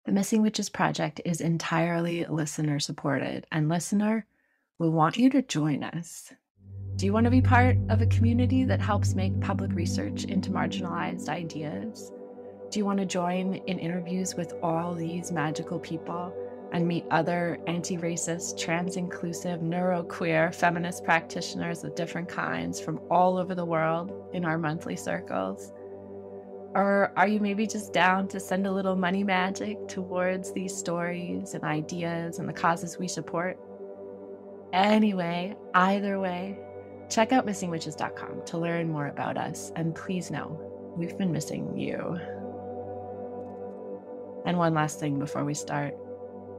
The Missing Witches project is entirely listener supported, and listener, we want you to join us. Do you want to be part of a community that helps make public research into marginalized ideas? Do you want to join in interviews with all these magical people and meet other anti-racist, trans-inclusive, neuroqueer, feminist practitioners of different kinds from all over the world in our monthly circles? Or are you maybe just down to send a little money magic towards these stories and ideas and the causes we support? Anyway, either way, check out missingwitches.com to learn more about us. And please know, we've been missing you. And one last thing before we start.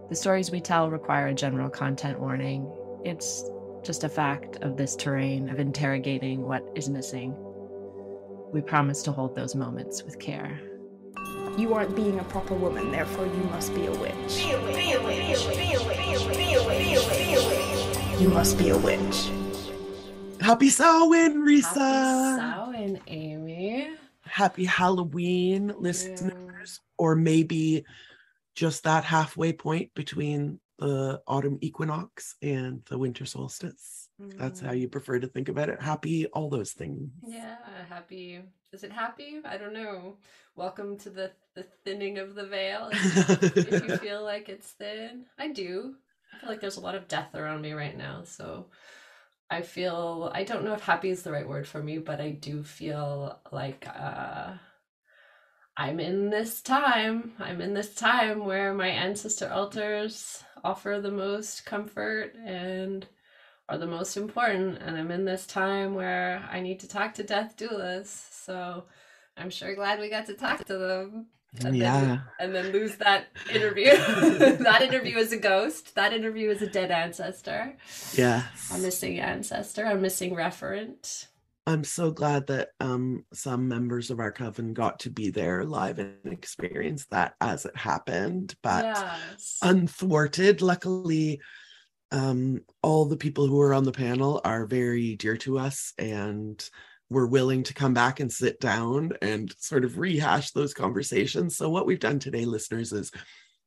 The stories we tell require a general content warning. It's just a fact of this terrain of interrogating what is missing. We promise to hold those moments with care. You aren't being a proper woman, therefore you must be a witch. You must be a witch. Happy Samhain, Risa. Happy Samhain, Amy. Happy Halloween, listeners. Or maybe just that halfway point between the autumn equinox and the winter solstice. That's how you prefer to think about it. Happy all those things. Yeah, happy. Is it happy? I don't know. Welcome to the thinning of the veil. If you feel like it's thin. I do. I feel like there's a lot of death around me right now. So I don't know if happy is the right word for me, but I do feel like I'm in this time where my ancestor altars offer the most comfort and are the most important, and I'm in this time where I need to talk to death doulas, so I'm sure glad we got to talk to them. And then lose that interview. That interview is a ghost. That interview is a dead ancestor. Yes. A missing ancestor, a missing referent. I'm so glad that some members of our coven got to be there live and experience that as it happened, but unthwarted. Luckily, all the people who were on the panel are very dear to us and were willing to come back and sit down and sort of rehash those conversations. So what we've done today, listeners, is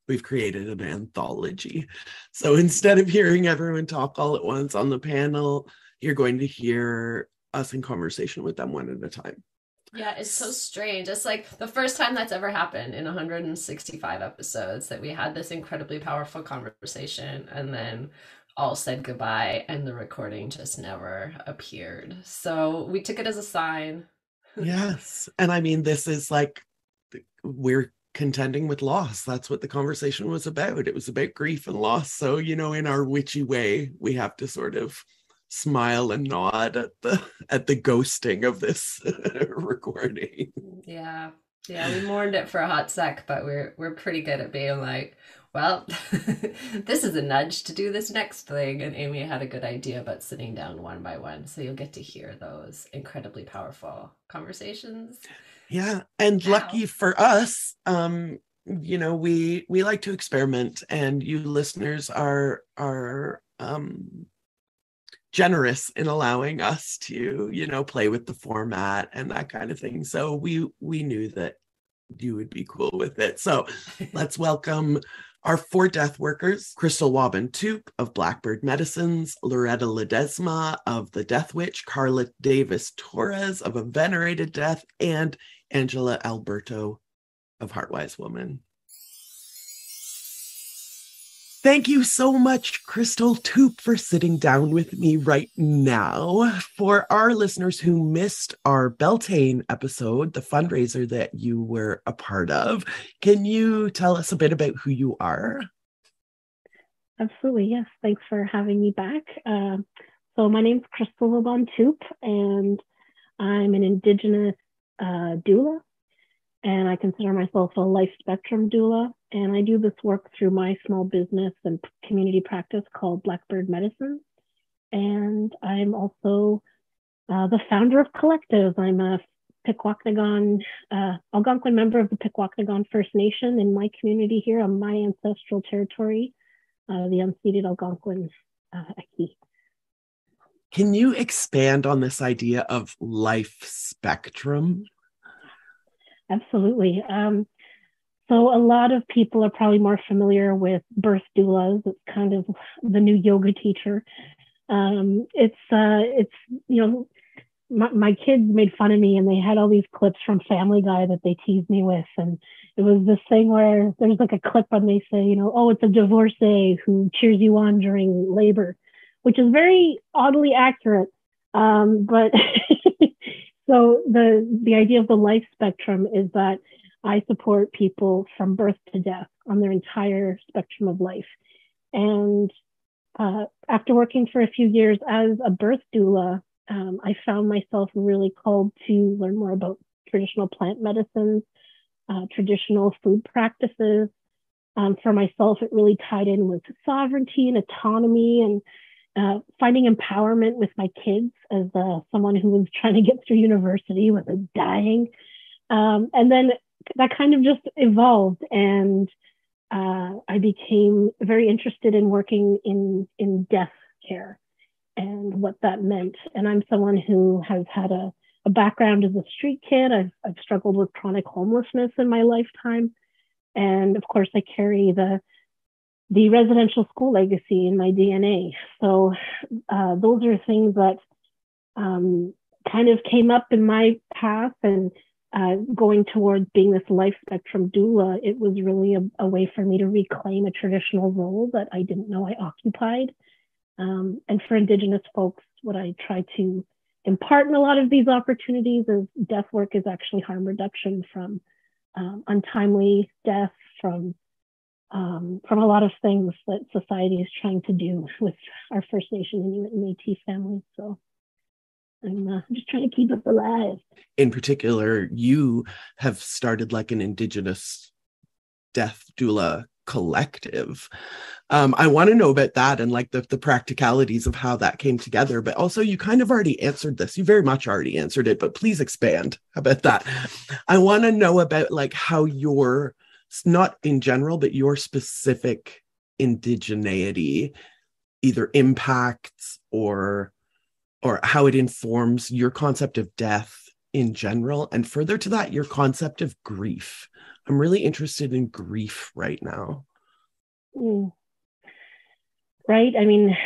we've created an anthology. So instead of hearing everyone talk all at once on the panel, you're going to hear us in conversation with them one at a time. Yeah, it's so strange. It's like the first time that's ever happened in 165 episodes that we had this incredibly powerful conversation and then all said goodbye and the recording just never appeared. So we took it as a sign. Yes. And I mean, this is like, we're contending with loss. That's what the conversation was about. It was about grief and loss. So, in our witchy way, we have to sort of smile and nod at the ghosting of this recording. Yeah, we mourned it for a hot sec, but we're pretty good at being like, well, this is a nudge to do this next thing. And Amy had a good idea about sitting down one by one, so you'll get to hear those incredibly powerful conversations. Yeah, and lucky for us, we like to experiment, and you listeners are generous in allowing us to, play with the format and that kind of thing. So we knew that you would be cool with it. So let's welcome our 4 death workers: Crystal Wabban-Toop of Blackbird Medicines, Loretta Ledesma of The Death Witch, Carla Davis Torres of A Venerated Death, and Angela Alberto of Heartwise Woman. Thank you so much, Crystal Toop, for sitting down with me right now. For our listeners who missed our Beltane episode, the fundraiser that you were a part of, can you tell us a bit about who you are? Absolutely, yes. Thanks for having me back. So my name's Crystal Wabban-Toop, and I'm an Indigenous doula, and I consider myself a life spectrum doula. And I do this work through my small business and community practice called Blackbird Medicine. And I'm also the founder of collectives. I'm a Pikwakanagan, Algonquin member of the Pikwakanagan First Nation in my community here on my ancestral territory, the unceded Algonquin Aki. Can you expand on this idea of life spectrum? Absolutely. So So a lot of people are probably more familiar with birth doulas. It's kind of the new yoga teacher. My kids made fun of me, and they had all these clips from Family Guy that they teased me with. And it was this thing where there's like a clip when they say, oh, it's a divorcee who cheers you on during labor, which is very oddly accurate. But so the idea of the life spectrum is that I support people from birth to death on their entire spectrum of life. And after working for a few years as a birth doula, I found myself really called to learn more about traditional plant medicines, traditional food practices. For myself, it really tied in with sovereignty and autonomy, and finding empowerment with my kids as someone who was trying to get through university with a dying. And then that kind of just evolved, and I became very interested in working in death care and what that meant. And I'm someone who has had a background as a street kid. I've struggled with chronic homelessness in my lifetime. And of course, I carry the residential school legacy in my DNA. So those are things that kind of came up in my path, and going towards being this life spectrum doula, it was really a way for me to reclaim a traditional role that I didn't know I occupied. And for Indigenous folks, what I try to impart in a lot of these opportunities is death work is actually harm reduction from untimely death, from a lot of things that society is trying to do with our First Nation, Inuit, and Métis families. So I'm just trying to keep us alive. In particular, you have started like an Indigenous death doula collective. I want to know about that and like the practicalities of how that came together. But also, you kind of already answered this. You very much already answered it, but please expand about that. I want to know about like how your, not in general, but your specific indigeneity either impacts or how it informs your concept of death in general, and further to that, your concept of grief. I'm really interested in grief right now. Right. I mean,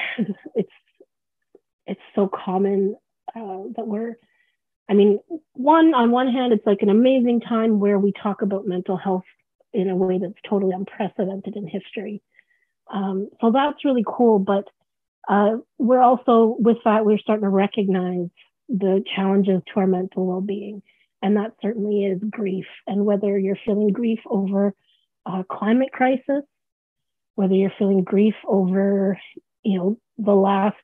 it's so common that on one hand, it's like an amazing time where we talk about mental health in a way that's totally unprecedented in history. So that's really cool. But we're also, with that, we're starting to recognize the challenges to our mental well-being. And that certainly is grief. And whether you're feeling grief over climate crisis, whether you're feeling grief over, the last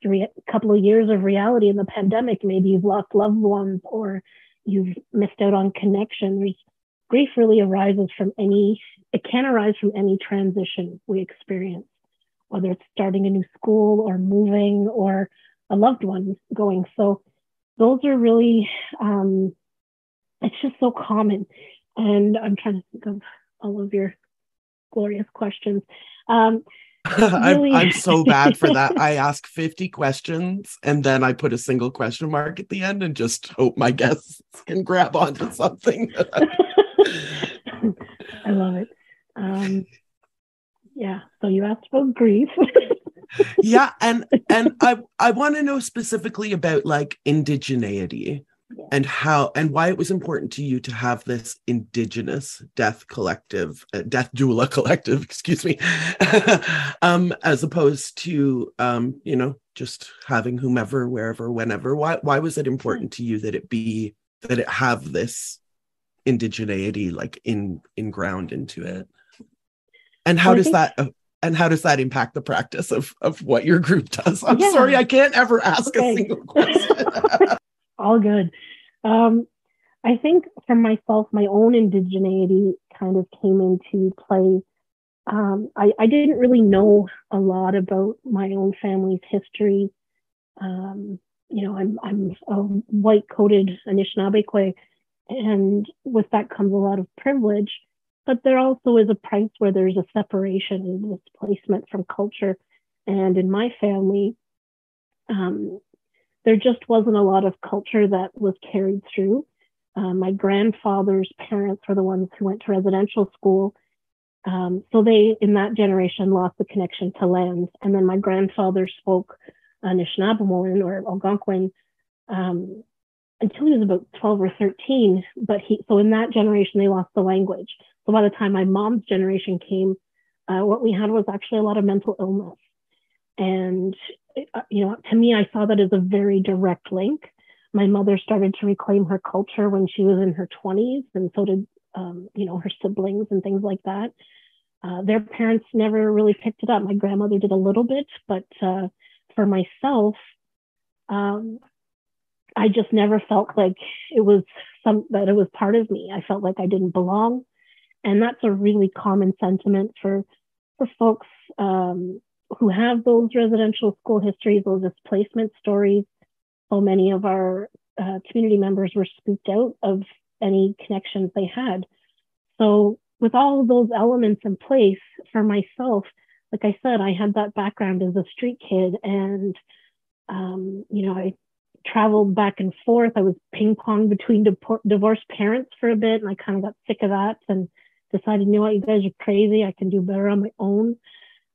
couple of years of reality in the pandemic, maybe you've lost loved ones or you've missed out on connection. Grief really it can arise from any transition we experience, whether it's starting a new school or moving or a loved one going. So those are really, it's just so common. And I'm trying to think of all of your glorious questions. Really... I'm so bad for that. I ask 50 questions and then I put a single question mark at the end and just hope my guests can grab onto something. I love it. Yeah. So you asked about grief. Yeah. And I want to know specifically about like indigeneity. Yeah. And why it was important to you to have this Indigenous death doula collective, excuse me, as opposed to, just having whomever, wherever, whenever. Why was it important to you that it have this indigeneity like ground into it? And how does that impact the practice of what your group does? I'm sorry, I can't ever ask a single question. All good. I think for myself, my own indigeneity kind of came into play. I didn't really know a lot about my own family's history. I'm a white-coated Anishinaabe, and with that comes a lot of privilege. But there also is a price where there's a separation and displacement from culture. And in my family, there just wasn't a lot of culture that was carried through. My grandfather's parents were the ones who went to residential school, So they, in that generation, lost the connection to land. And then my grandfather spoke Anishinaabemowin or Algonquin until he was about 12 or 13. So in that generation, they lost the language. So by the time my mom's generation came, what we had was actually a lot of mental illness. And, to me, I saw that as a very direct link. My mother started to reclaim her culture when she was in her 20s, and so did, her siblings and things like that. Their parents never really picked it up. My grandmother did a little bit, but for myself, I just never felt like it was that it was part of me. I felt like I didn't belong. And that's a really common sentiment for folks who have those residential school histories, those displacement stories. So many of our community members were spooked out of any connections they had. So with all of those elements in place for myself, like I said, I had that background as a street kid, and I traveled back and forth. I was ping pong between divorced parents for a bit, and I kind of got sick of that and decided, you know what, you guys are crazy. I can do better on my own.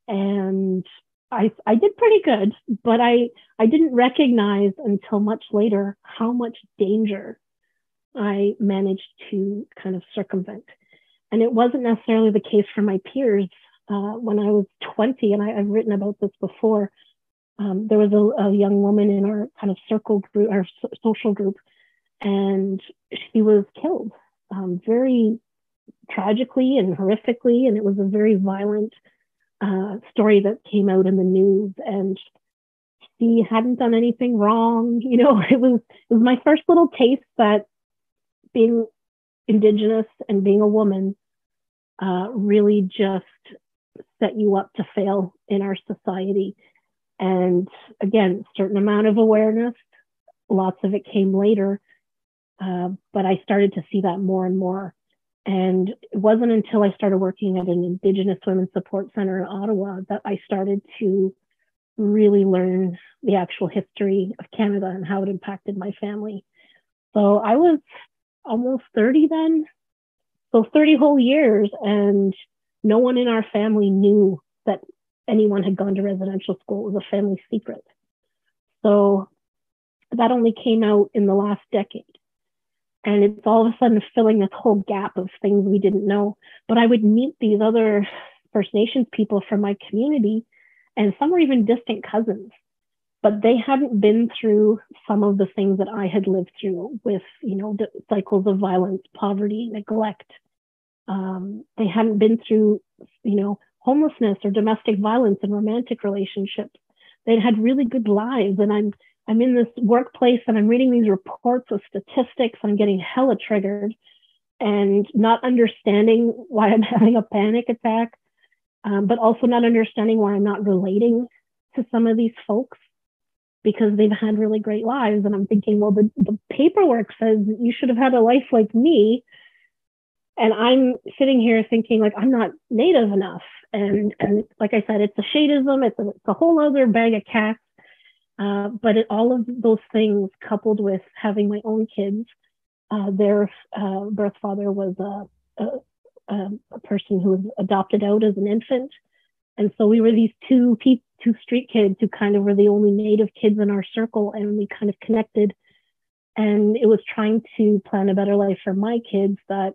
And I did pretty good, but I didn't recognize until much later how much danger I managed to kind of circumvent. And it wasn't necessarily the case for my peers. When I was 20, and I've written about this before, there was a young woman in our kind of circle group, our social group, and she was killed very tragically and horrifically. And it was a very violent story that came out in the news, and she hadn't done anything wrong. It was my first little taste that being Indigenous and being a woman really just set you up to fail in our society. And again, certain amount of awareness, lots of it came later, but I started to see that more and more. And it wasn't until I started working at an Indigenous Women's Support Center in Ottawa that I started to really learn the actual history of Canada and how it impacted my family. So I was almost 30 then, so 30 whole years, and no one in our family knew that anyone had gone to residential school. It was a family secret. So that only came out in the last decade. And it's all of a sudden filling this whole gap of things we didn't know. But I would meet these other First Nations people from my community, and some were even distant cousins, but they hadn't been through some of the things that I had lived through with, the cycles of violence, poverty, neglect. They hadn't been through, homelessness or domestic violence and romantic relationships. They'd had really good lives. And I'm in this workplace and I'm reading these reports with statistics. I'm getting hella triggered and not understanding why I'm having a panic attack, but also not understanding why I'm not relating to some of these folks because they've had really great lives. And I'm thinking, well, the paperwork says you should have had a life like me. And I'm sitting here thinking like, I'm not Native enough. And like I said, it's a shadeism. It's a whole other bag of cats. But all of those things coupled with having my own kids, their birth father was a person who was adopted out as an infant. And so we were these two street kids who kind of were the only Native kids in our circle, and we kind of connected. And it was trying to plan a better life for my kids that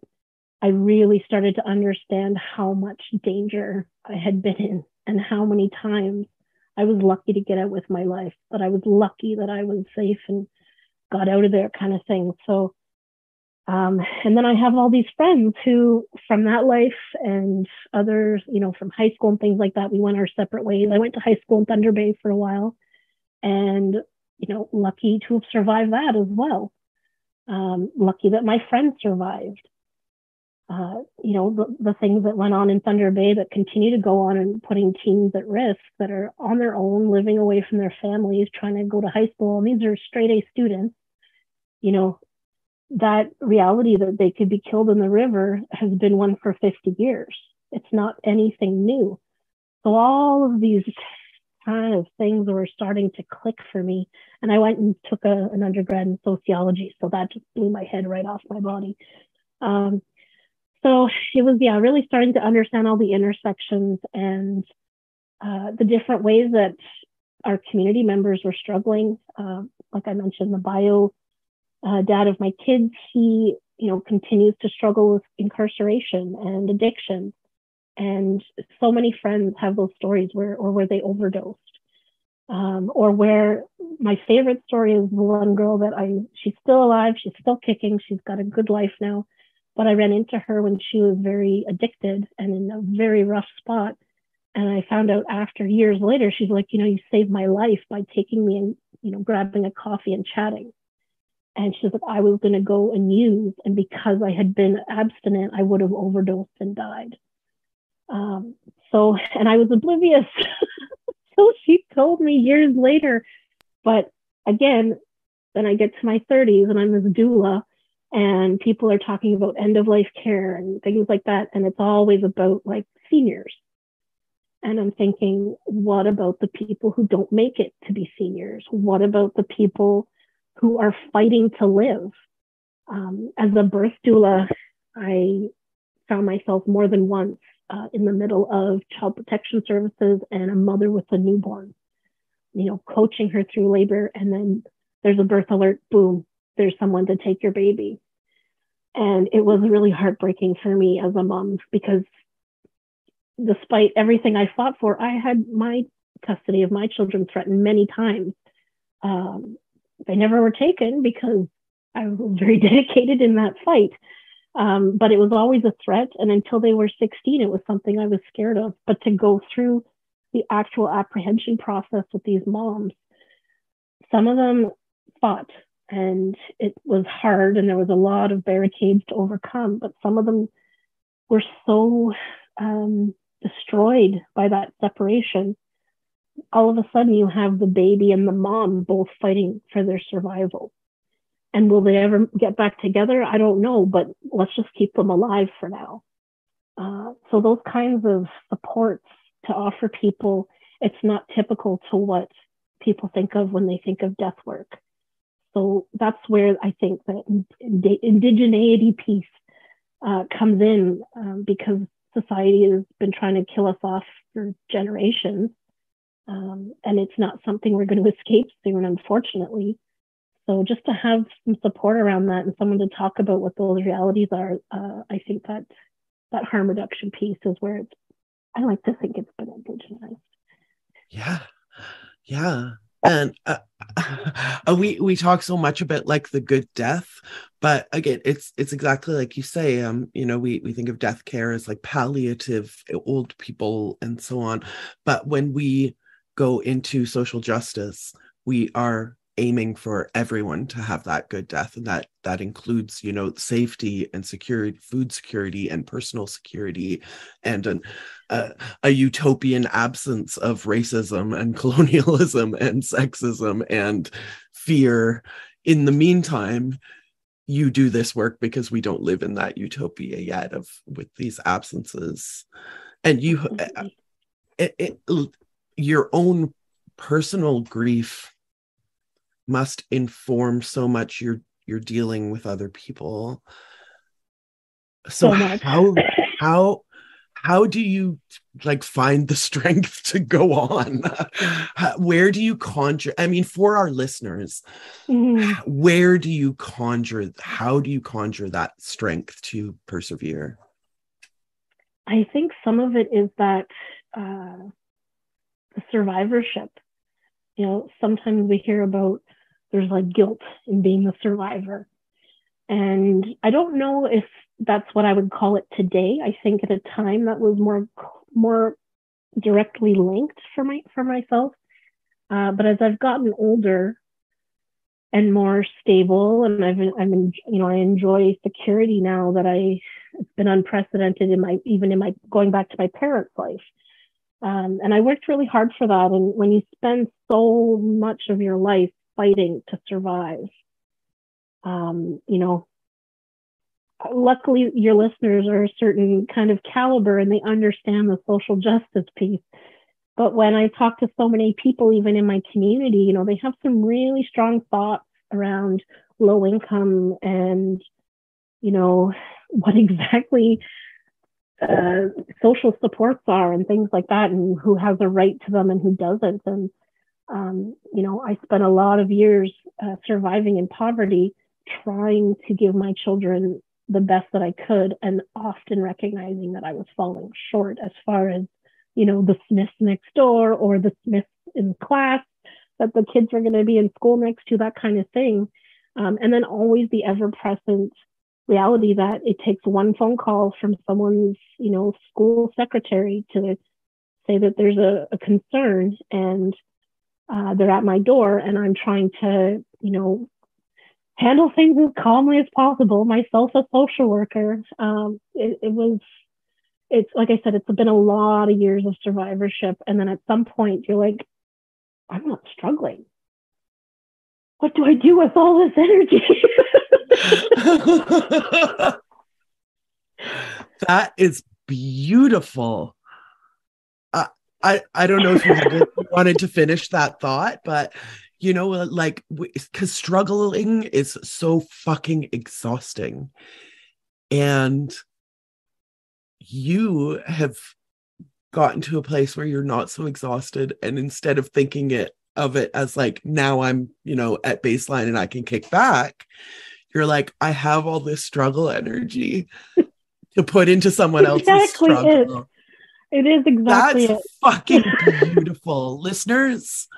I really started to understand how much danger I had been in and how many times I was lucky to get out with my life, but I was lucky that I was safe and got out of there kind of thing. So, and then I have all these friends who from that life and others, from high school and things like that, we went our separate ways. I went to high school in Thunder Bay for a while and, lucky to have survived that as well. Lucky that my friends survived. The things that went on in Thunder Bay that continue to go on and putting teens at risk that are on their own, living away from their families, trying to go to high school. And these are straight A students, that reality that they could be killed in the river has been one for 50 years. It's not anything new. So all of these kind of things were starting to click for me. And I went and took an undergrad in sociology. So that just blew my head right off my body. So it was, really starting to understand all the intersections and the different ways that our community members were struggling. Like I mentioned, the bio dad of my kids, he, continues to struggle with incarceration and addiction. And so many friends have those stories where they overdosed. Or where my favorite story is the one girl that she's still alive, she's still kicking, she's got a good life now. But I ran into her when she was very addicted and in a very rough spot. And I found out after years later, she's like, you saved my life by taking me and, grabbing a coffee and chatting. And she's like, I was going to go and use, and because I had been abstinent, I would have overdosed and died. And I was oblivious. So she told me years later. But again, then I get to my 30s and I'm this doula, and people are talking about end of life care and things like that. And it's always about like seniors. And I'm thinking, what about the people who don't make it to be seniors? What about the people who are fighting to live? As a birth doula, I found myself more than once in the middle of child protection services and a mother with a newborn, coaching her through labor. And then there's a birth alert, boom, there's someone to take your baby. And it was really heartbreaking for me as a mom, because despite everything I fought for, I had my custody of my children threatened many times. They never were taken because I was very dedicated in that fight. But it was always a threat. And until they were 16, it was something I was scared of. But to go through the actual apprehension process with these moms, some of them fought, and it was hard, and there was a lot of barricades to overcome. But some of them were so destroyed by that separation. All of a sudden, you have the baby and the mom both fighting for their survival. And will they ever get back together? I don't know, but let's just keep them alive for now. So those kinds of supports to offer people, it's not typical to what people think of when they think of death work. So that's where I think the indigeneity piece comes in, because society has been trying to kill us off for generations. And it's not something we're going to escape soon, unfortunately. So just to have some support around that and someone to talk about what those realities are, I think that harm reduction piece is where I like to think it's been indigenized. Yeah. And we talk so much about like the good death, but again, it's exactly like you say. We think of death care as like palliative, old people and so on. But when we go into social justice, we are aiming for everyone to have that good death, and that includes safety and security, food security and personal security, and a utopian absence of racism and colonialism and sexism and fear. In the meantime, you do this work because we don't live in that utopia yet with these absences, and your own personal grief must inform so much you're dealing with other people. So how do you like find the strength to go on? Where do you conjure? I mean, for our listeners, where do you conjure? How do you conjure that strength to persevere? I think some of it is that the survivorship. Sometimes we hear about there's like guilt in being the survivor. And I don't know if that's what I would call it today. I think at a time that was more directly linked for myself. But as I've gotten older and more stable, and I enjoy security now that it's been unprecedented in my going back to my parents' life. And I worked really hard for that. And when you spend so much of your life fighting to survive, luckily your listeners are a certain kind of caliber and they understand the social justice piece. But when I talk to so many people, even in my community, they have some really strong thoughts around low income and, what exactly social supports are and things like that, and who has a right to them and who doesn't. And I spent a lot of years surviving in poverty, trying to give my children the best that I could, and often recognizing that I was falling short as far as, the Smiths next door or the Smiths in class that the kids were going to be in school next to, that kind of thing. And then always the ever-present reality that it takes one phone call from someone's, school secretary to say that there's a concern, and they're at my door, and I'm trying to, handle things as calmly as possible, myself a social worker. It's like I said, it's been a lot of years of survivorship. And then at some point you're like, I'm not struggling. What do I do with all this energy? That is beautiful. I don't know if you wanted to finish that thought, but because struggling is so fucking exhausting, and you have gotten to a place where you're not so exhausted, and instead of thinking of it as like, now I'm at baseline and I can kick back, you're like, I have all this struggle energy to put into someone else's struggle. It is exactly That's fucking beautiful. Listeners,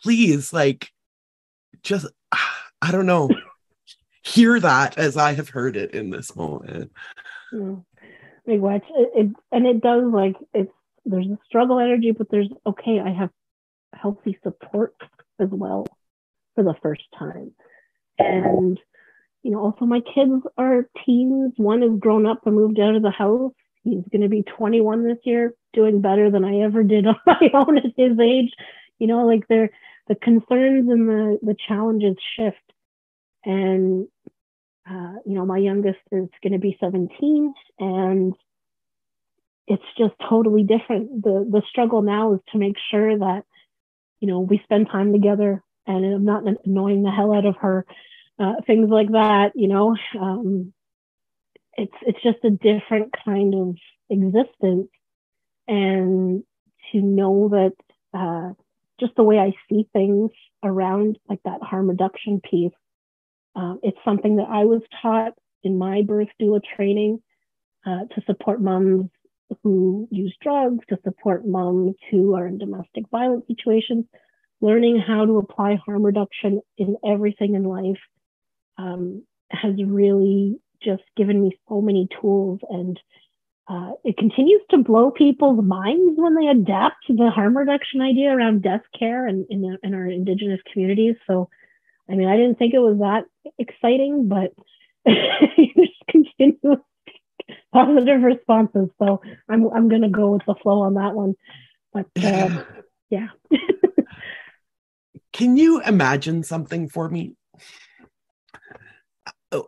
please, just, I don't know, hear that as I have heard it in this moment. Big watch. It does, there's a struggle energy, but there's, I have healthy support as well for the first time. And, also my kids are teens. One is grown up and moved out of the house. He's going to be 21 this year, doing better than I ever did on my own at his age. The concerns and the challenges shift. And, my youngest is going to be 17, and it's just totally different. The struggle now is to make sure that, we spend time together, and I'm not annoying the hell out of her, things like that, it's just a different kind of existence. And to know that just the way I see things around, like that harm reduction piece, it's something that I was taught in my birth doula training, to support moms who use drugs, to support moms who are in domestic violence situations. Learning how to apply harm reduction in everything in life has really just given me so many tools, and it continues to blow people's minds when they adapt the harm reduction idea around death care and in our Indigenous communities. So, I mean, I didn't think it was that exciting, but just continuous positive responses. So I'm going to go with the flow on that one. But yeah. Can you imagine something for me?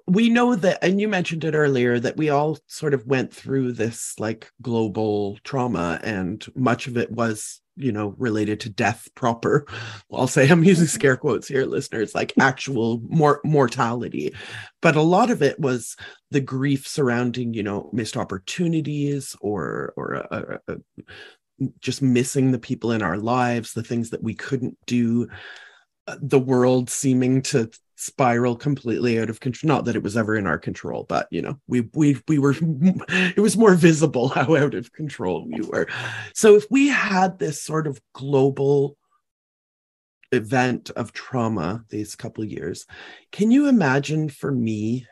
We know that, and you mentioned it earlier, that we all sort of went through this global trauma, and much of it was, related to death proper. I'll say, I'm using scare quotes here, listeners, actual mortality. But a lot of it was the grief surrounding, missed opportunities or just missing the people in our lives, the things that we couldn't do, the world seeming to spiral completely out of control. Not that it was ever in our control, but we were, it was more visible how out of control we were. So if we had this sort of global event of trauma these couple of years, can you imagine for me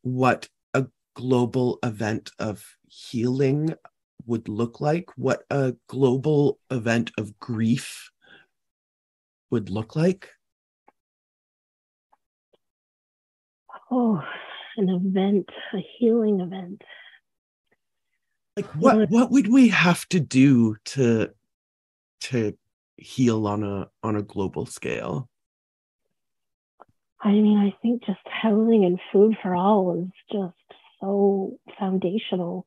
what a global event of healing would look like? What a global event of grief would look like? Oh, an event, a healing event. What would we have to do to heal on a global scale? I mean, I think just housing and food for all is just so foundational.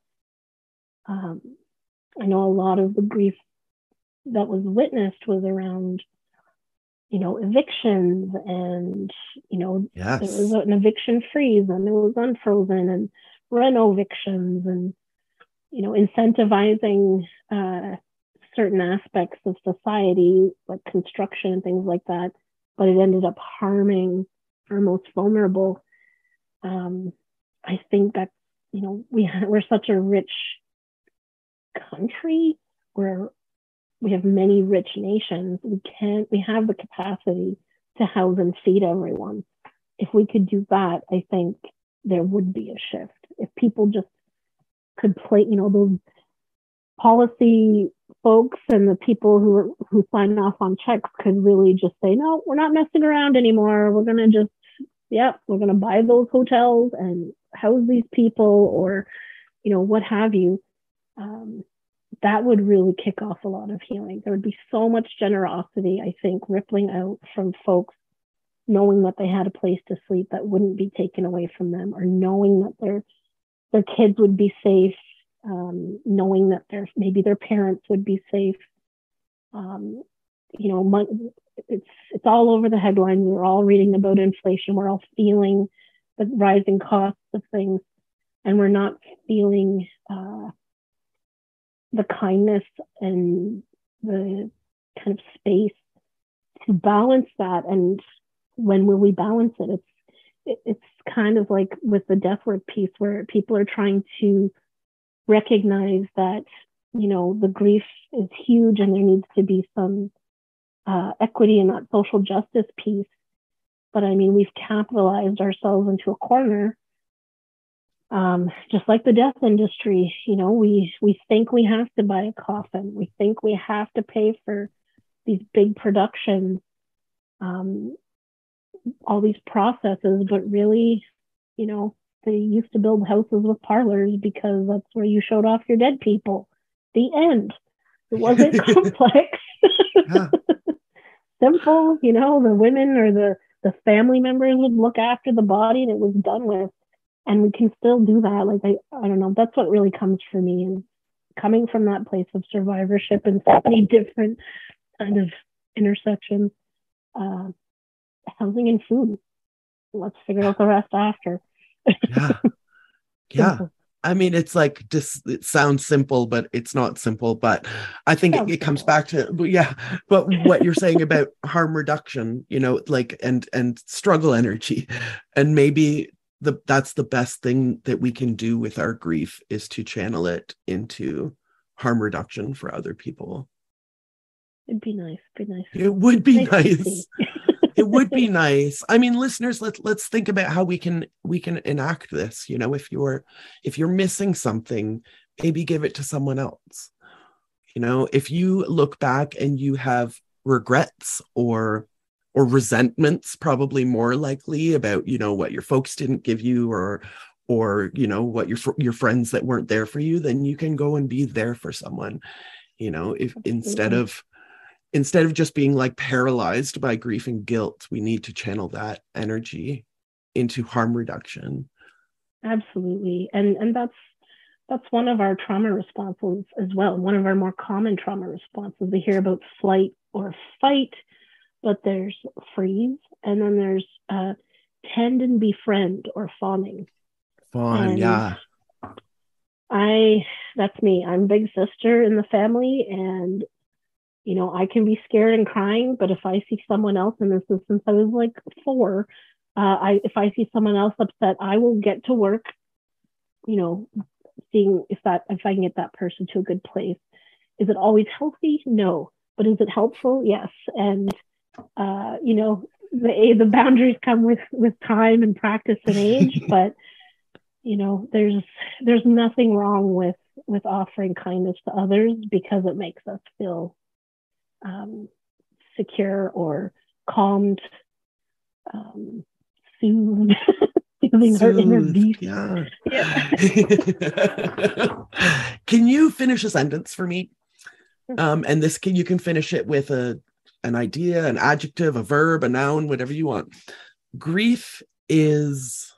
I know a lot of the grief that was witnessed was around evictions, and, there Yes. was an eviction freeze, and there was unfrozen and reno evictions, and, incentivizing certain aspects of society, like construction and things like that, but it ended up harming our most vulnerable. I think that, we're such a rich country where we have many rich nations. We have the capacity to house and feed everyone. If we could do that, I think there would be a shift. If people just could play, those policy folks and the people who sign off on checks could really just say, no, we're not messing around anymore. We're going to we're going to buy those hotels and house these people, or, what have you. That would really kick off a lot of healing. There would be so much generosity, I think, rippling out from folks, knowing that they had a place to sleep that wouldn't be taken away from them, or knowing that their kids would be safe, knowing that maybe their parents would be safe. It's all over the headlines. We're all reading about inflation. We're all feeling the rising costs of things, and we're not feeling the kindness and the kind of space to balance that. And when will we balance it? It's kind of like with the death work piece, where people are trying to recognize that, the grief is huge and there needs to be some equity in that social justice piece. But I mean, we've capitalized ourselves into a corner, just like the death industry. We think we have to buy a coffin. We think we have to pay for these big productions, all these processes, but really, they used to build houses with parlors because that's where you showed off your dead people. The end. It wasn't complex. Simple, the women or the family members would look after the body and it was done with. And we can still do that. Like, I don't know, that's what really comes for me. And coming from that place of survivorship and so many different kind of intersections, housing and food. Let's figure out the rest after. Yeah. I mean, it's like, it sounds simple, but it's not simple. But I think it comes back to, but what you're saying about harm reduction, like, and struggle energy, and maybe that's the best thing that we can do with our grief, is to channel it into harm reduction for other people. It'd be nice. It would be nice. It would be nice. I mean, listeners, let's think about how we can enact this. If you're missing something, maybe give it to someone else. If you look back and you have regrets or resentments, probably more likely, about what your folks didn't give you, or what your friends that weren't there for you, then you can go and be there for someone. If instead of just being like paralyzed by grief and guilt, we need to channel that energy into harm reduction. Absolutely. And that's one of our trauma responses as well. One of our more common trauma responses. We hear about flight or fight, but there's freeze, and then there's tend and befriend, or fawning. Yeah. That's me. I'm big sister in the family, and I can be scared and crying, but if I see someone else, and this is since I was like 4, if I see someone else upset, I will get to work, seeing if I can get that person to a good place. Is it always healthy? No. But is it helpful? Yes. And, the boundaries come with time and practice and age, but, there's nothing wrong with offering kindness to others, because it makes us feel secure or calmed, soothed, feeling her inner beast. Yeah. Can you finish a sentence for me? And you can finish it with an idea, an adjective, a verb, a noun, whatever you want. Grief is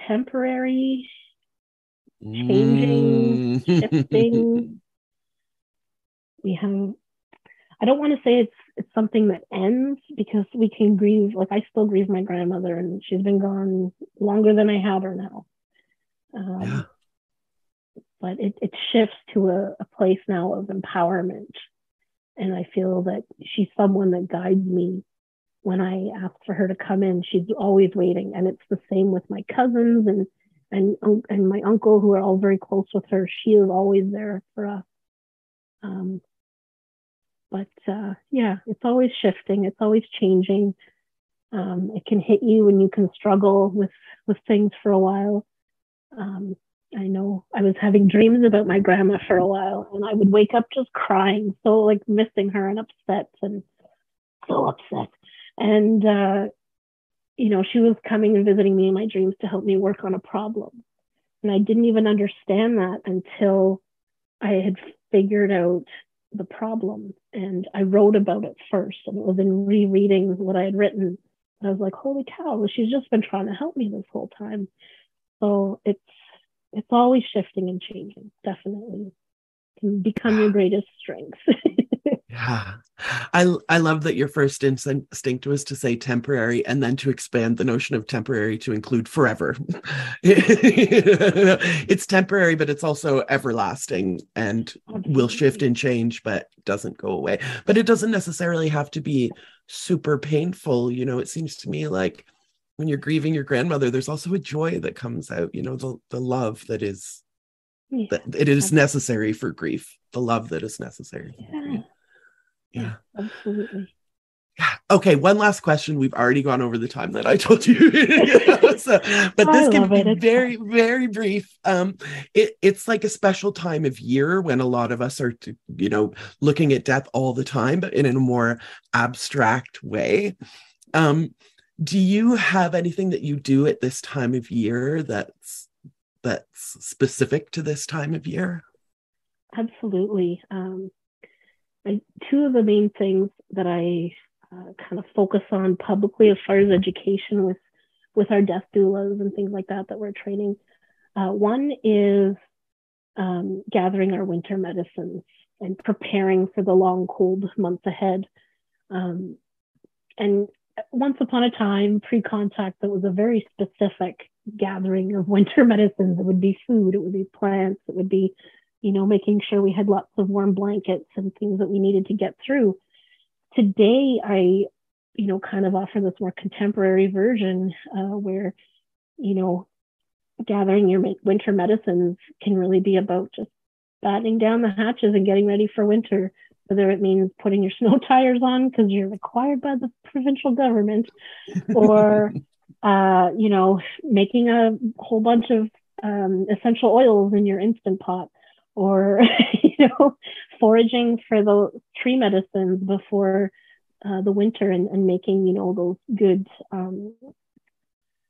temporary, changing, shifting, we have, I don't want to say it's something that ends, because we can grieve. Like, I still grieve my grandmother, and she's been gone longer than I had her now. Yeah. But it shifts to a place now of empowerment. And I feel that she's someone that guides me. When I ask for her to come in, she's always waiting. And it's the same with my cousins and my uncle, who are all very close with her. She is always there for us. Yeah, it's always shifting. It's always changing. It can hit you, and you can struggle with things for a while. I know I was having dreams about my grandma for a while, and I would wake up just crying, so like missing her and upset, and so upset. And, she was coming and visiting me in my dreams to help me work on a problem. And I didn't even understand that until I had figured out the problem. And I wrote about it first, and it was in rereading what I had written. I was like, holy cow, she's just been trying to help me this whole time. So it's always shifting and changing. Definitely can become your greatest strength. Yeah. I love that your first instinct was to say temporary, and then to expand the notion of temporary to include forever. It's temporary, but it's also everlasting, and will shift and change, but doesn't go away. But it doesn't necessarily have to be super painful. It seems to me like when you're grieving your grandmother, there's also a joy that comes out, the love that is, that it is necessary for grief, the love that is necessary. Yeah, absolutely. Yeah. Okay, one last question. We've already gone over the time that I told you. But this can be very, very brief. It's like a special time of year when a lot of us are, looking at death all the time, but in a more abstract way. Do you have anything that you do at this time of year that's specific to this time of year? Absolutely. Two of the main things that I kind of focus on publicly as far as education with our death doulas and things like that we're training. One is gathering our winter medicines and preparing for the long, cold months ahead. And once upon a time, pre-contact, that was a very specific gathering of winter medicines. It would be food, it would be plants, it would be making sure we had lots of warm blankets and things that we needed to get through. Today, I, kind of offer this more contemporary version where, gathering your winter medicines can really be about just battening down the hatches and getting ready for winter, whether it means putting your snow tires on because you're required by the provincial government, or, making a whole bunch of essential oils in your Instant Pot, or foraging for the tree medicines before the winter, and making those good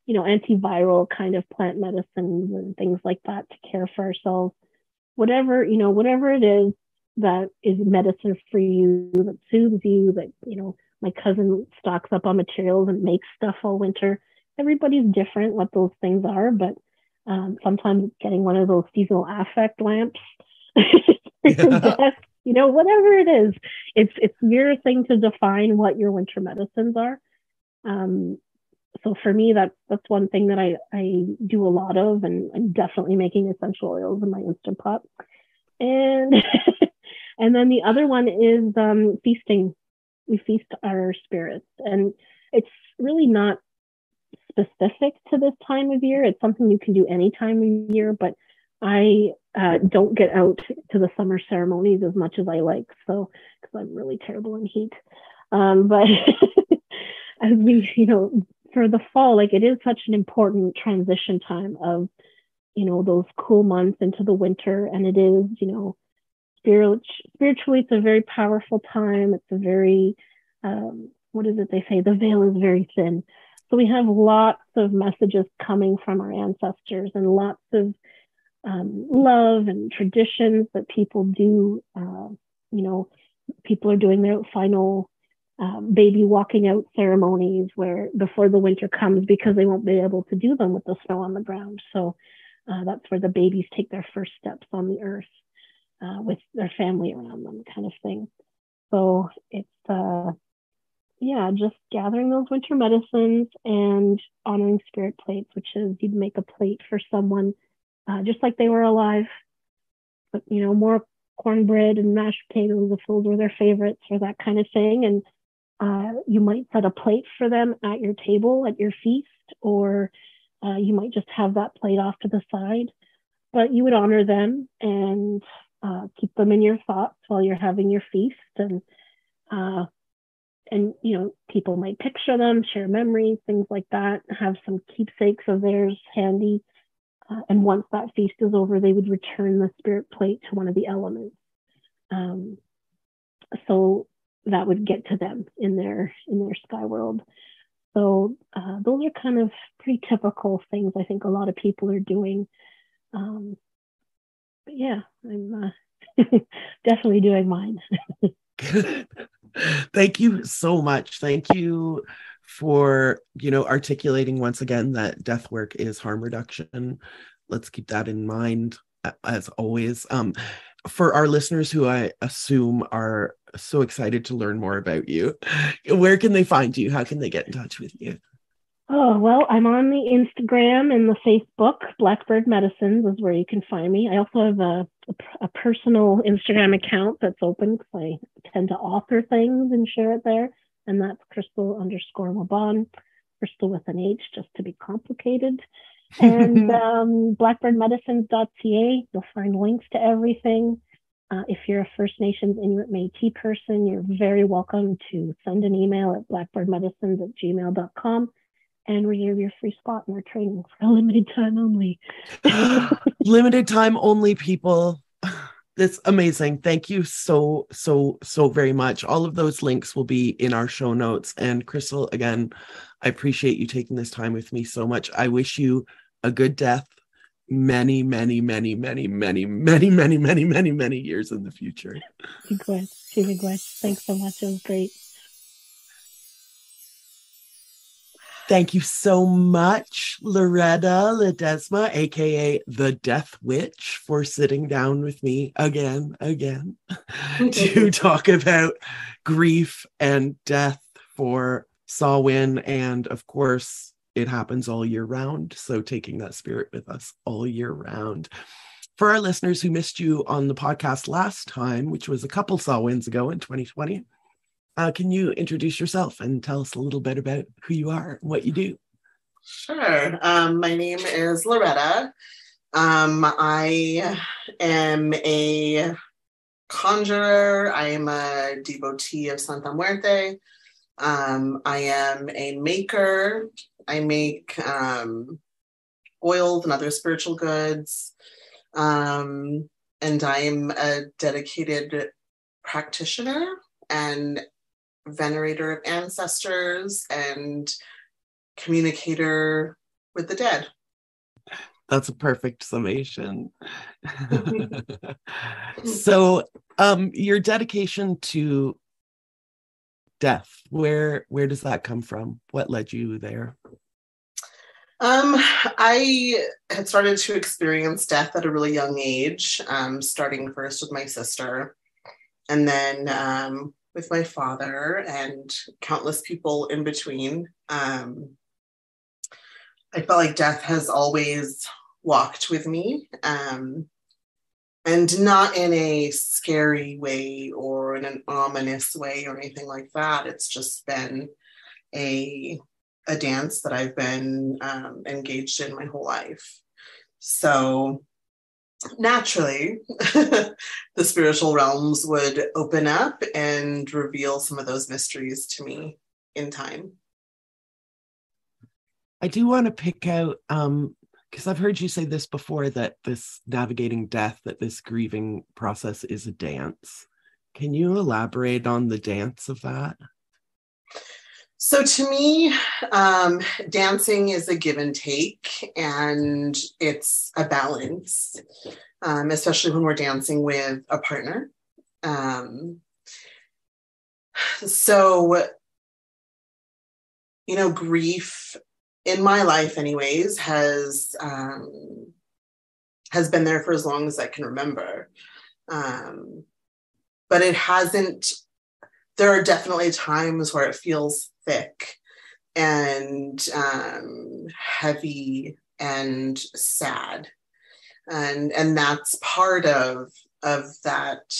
antiviral kind of plant medicines and things like that to care for ourselves. Whatever it is that is medicine for you, that soothes you, that my cousin stocks up on materials and makes stuff all winter. Everybody's different what those things are, but sometimes it's getting one of those seasonal affect lamps. Whatever it is, it's your thing to define what your winter medicines are. So for me, that's one thing that I do a lot of, and I'm definitely making essential oils in my Instant Pot. And and then the other one is feasting. We feast our spirits, and it's really not specific to this time of year. It's something you can do any time of year, but I don't get out to the summer ceremonies as much as I like, so because I'm really terrible in heat. But as we, for the fall, like, it is such an important transition time of, those cool months into the winter, and it is, spiritually, it's a very powerful time. It's a very, what is it they say? The veil is very thin. So we have lots of messages coming from our ancestors, and lots of love and traditions that people do. People are doing their final baby walking out ceremonies where before the winter comes, because they won't be able to do them with the snow on the ground. So that's where the babies take their first steps on the earth. with their family around them, kind of thing. So it's just gathering those winter medicines and honoring spirit plates, which is you'd make a plate for someone just like they were alive, but more cornbread and mashed potatoes if those were their favorites or that kind of thing. And you might set a plate for them at your table at your feast, or you might just have that plate off to the side, but you would honor them and keep them in your thoughts while you're having your feast. And people might picture them, share memories, things like that, have some keepsakes of theirs handy. And once that feast is over, they would return the spirit plate to one of the elements. So that would get to them in their sky world. So those are kind of pretty typical things I think a lot of people are doing. But yeah, I'm definitely doing mine. Thank you so much. Thank you for, articulating once again that death work is harm reduction. Let's keep that in mind as always. For our listeners who I assume are so excited to learn more about you, where can they find you? How can they get in touch with you? Oh, well, I'm on the Instagram and the Facebook. Blackbird Medicines is where you can find me. I also have a personal Instagram account that's open because I tend to author things and share it there. And that's Crystal_Laban, Crystal with an H, just to be complicated. And blackbirdmedicines.ca, you'll find links to everything. If you're a First Nations Inuit Métis person, you're very welcome to send an email at blackbirdmedicines@gmail.com and reserve your free spot in our training for a limited time only. Limited time only, people. That's amazing. Thank you so very much. All of those links will be in our show notes. And Crystal, again, I appreciate you taking this time with me so much. I wish you a good death many, many, many, many, many, many, many, many, many, many years in the future. Thanks so much. It was great. Thank you so much, Loretta Ledesma, aka the Death Witch, for sitting down with me again to talk about grief and death for Samhain. And of course, it happens all year round. So taking that spirit with us all year round. For our listeners who missed you on the podcast last time, which was a couple Samhains ago in 2020, can you introduce yourself and tell us a little bit about who you are and what you do? Sure. My name is Loretta. I am a conjurer. I am a devotee of Santa Muerte. I am a maker. I make oils and other spiritual goods. And I'm a dedicated practitioner and venerator of ancestors and communicator with the dead. That's a perfect summation. So your dedication to death, where does that come from? What led you there? I had started to experience death at a really young age, starting first with my sister, and then with my father and countless people in between. I felt like death has always walked with me, and not in a scary way or in an ominous way or anything like that. It's just been a dance that I've been engaged in my whole life. So naturally, the spiritual realms would open up and reveal some of those mysteries to me in time. I do want to pick out, because I've heard you say this before, that this navigating death, that this grieving process is a dance. Can you elaborate on the dance of that? So to me, dancing is a give and take, and it's a balance, especially when we're dancing with a partner. Grief in my life anyways has been there for as long as I can remember. But it hasn't, there are definitely times where it feels thick and heavy and sad. And that's part of that,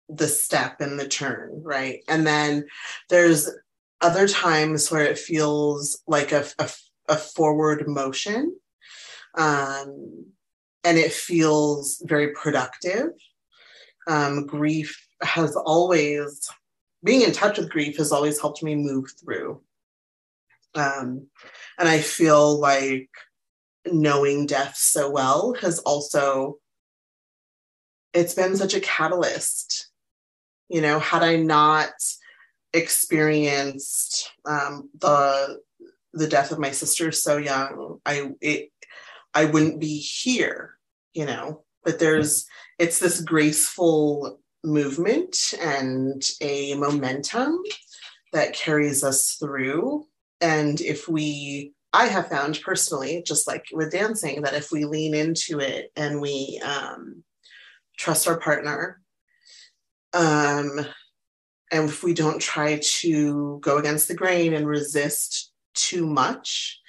the step and the turn, right? And then there's other times where it feels like a forward motion, and it feels very productive. Grief has always, being in touch with grief has always helped me move through. And I feel like knowing death so well has also, it's been such a catalyst. You know, had I not experienced the death of my sister so young, I wouldn't be here, you know. But it's this graceful movement and a momentum that carries us through. And I have found personally, just like with dancing, that if we lean into it and we trust our partner, and if we don't try to go against the grain and resist too much,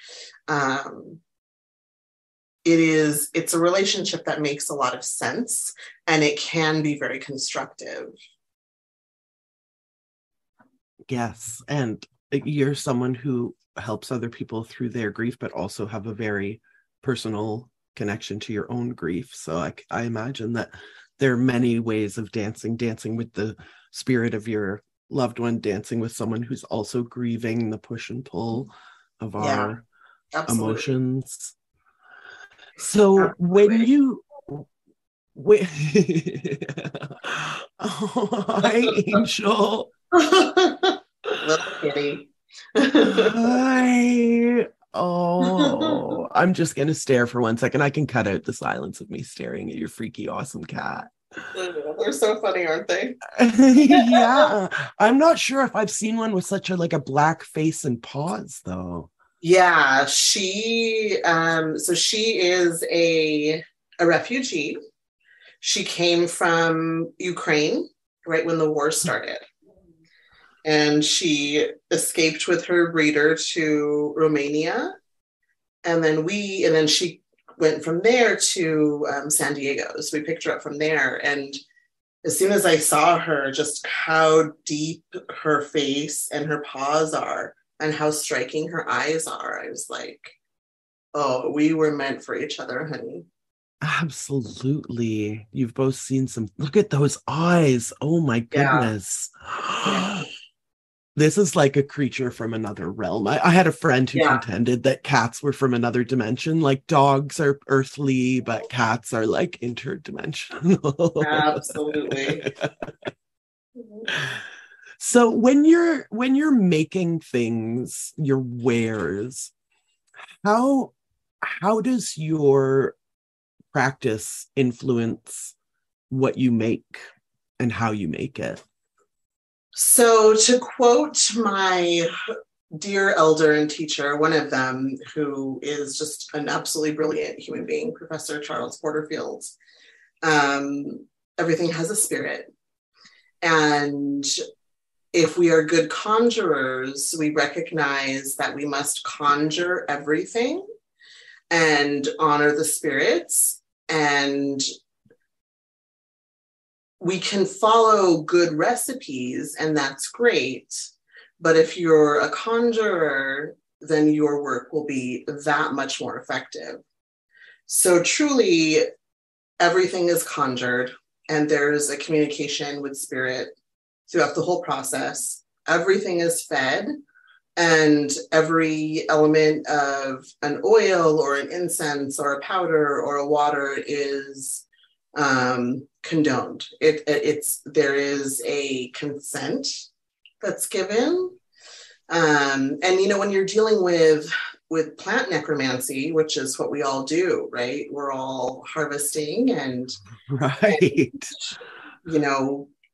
it's a relationship that makes a lot of sense, and it can be very constructive. Yes, and you're someone who helps other people through their grief, but also have a very personal connection to your own grief. So I imagine that there are many ways of dancing with the spirit of your loved one, dancing with someone who's also grieving, the push and pull of our emotions. So when you oh, hi, Angel. Little kitty. Hi. Oh, I'm just gonna stare for 1 second. I can cut out the silence of me staring at your freaky awesome cat. They're so funny, aren't they? Yeah, I'm not sure if I've seen one with such a black face and paws though. Yeah, she is a refugee. She came from Ukraine right when the war started. And she escaped with her breeder to Romania. And then she went from there to San Diego. So we picked her up from there. And as soon as I saw her, just how deep her face and her paws are and how striking her eyes are, I was like, oh, we were meant for each other, honey. Absolutely. You've both seen look at those eyes. Oh my goodness. Yeah. This is like a creature from another realm. I had a friend who contended that cats were from another dimension. Like dogs are earthly, but cats are like interdimensional. Absolutely. So when you're making things, your wares, how does your practice influence what you make and how you make it? So to quote my dear elder and teacher, one of them who is just an absolutely brilliant human being, Professor Charles Porterfield, everything has a spirit. And if we are good conjurers, we recognize that we must conjure everything and honor the spirits, and we can follow good recipes, and that's great. But if you're a conjurer, then your work will be that much more effective. So truly, everything is conjured, and there's a communication with spirit throughout the whole process. Everything is fed, and every element of an oil or an incense or a powder or a water is condoned. There is a consent that's given. And when you're dealing with plant necromancy, which is what we all do, right? We're all harvesting and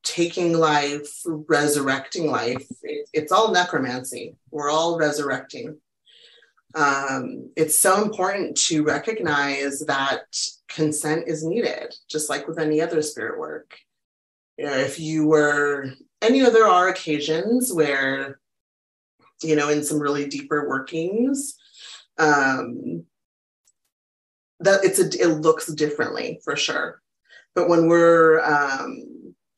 taking life, resurrecting life. It's all necromancy. We're all resurrecting. It's so important to recognize that consent is needed, just like with any other spirit work. If you were, and there are occasions where, in some really deeper workings, that it looks differently for sure. But when we're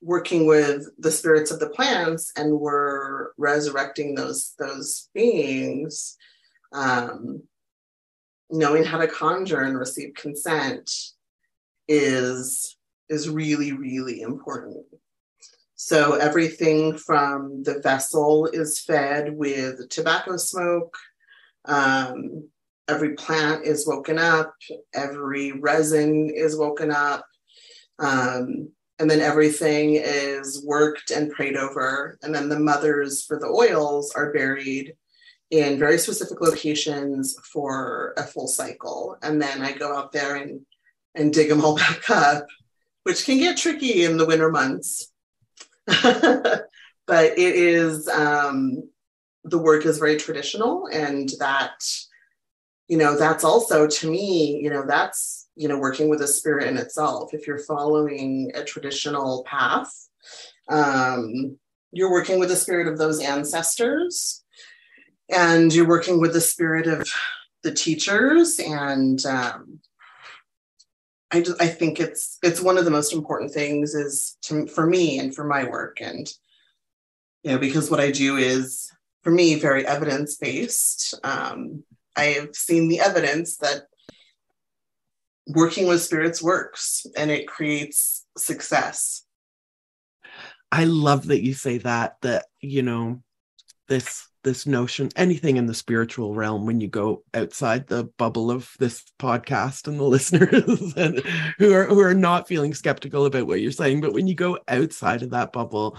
working with the spirits of the plants and we're resurrecting those beings, knowing how to conjure and receive consent is really, really important. So everything from the vessel is fed with tobacco smoke. Every plant is woken up. Every resin is woken up. And then everything is worked and prayed over. And then the mothers for the oils are buried in very specific locations for a full cycle. And then I go out there and dig them all back up, which can get tricky in the winter months. But it is, the work is very traditional, and that, that's also, to me, that's, working with a spirit in itself. If you're following a traditional path, you're working with the spirit of those ancestors, and you're working with the spirit of the teachers. And I think it's one of the most important things for me and for my work. And, because what I do is, for me, very evidence-based. I have seen the evidence that working with spirits works, and it creates success. I love that you say that, this notion, anything in the spiritual realm, when you go outside the bubble of this podcast and the listeners and who are not feeling skeptical about what you're saying, but when you go outside of that bubble,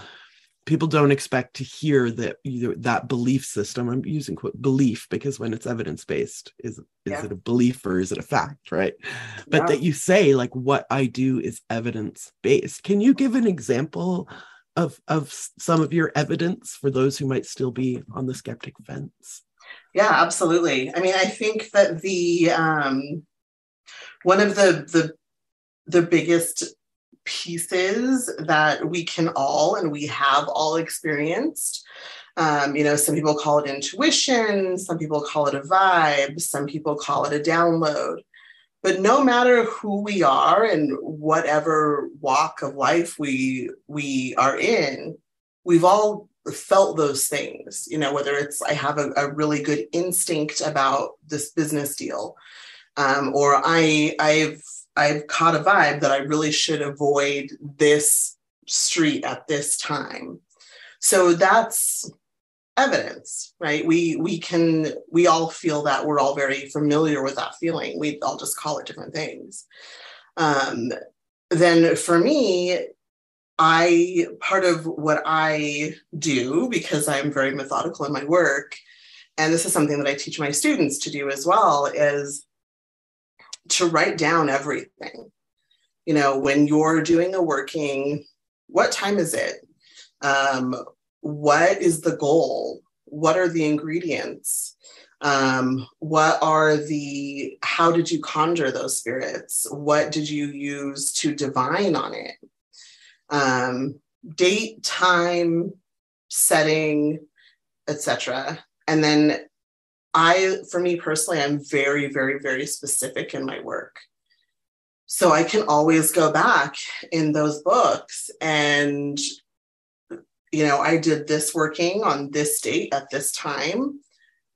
people don't expect to hear that that belief system. I'm using quote belief because when it's evidence-based, is it a belief or is it a fact, right? But that you say, like, what I do is evidence-based. Can you give an example of some of your evidence for those who might still be on the skeptic fence? Yeah, absolutely. I mean, I think that the one of the biggest pieces that we have all experienced, some people call it intuition, some people call it a vibe, some people call it a download. But no matter who we are and whatever walk of life we are in, we've all felt those things, whether it's I have a really good instinct about this business deal, or I've caught a vibe that I really should avoid this street at this time. So that's evidence, right? We all feel that. We're all very familiar with that feeling. We all just call it different things. Then for me, part of what I do, because I'm very methodical in my work, and this is something that I teach my students to do as well, is to write down everything. When you're doing a working, what time is it? What is the goal? What are the ingredients? How did you conjure those spirits? What did you use to divine on it? Date, time, setting, etc. And then for me personally, I'm very, very, very specific in my work. So I can always go back in those books and I did this working on this date at this time.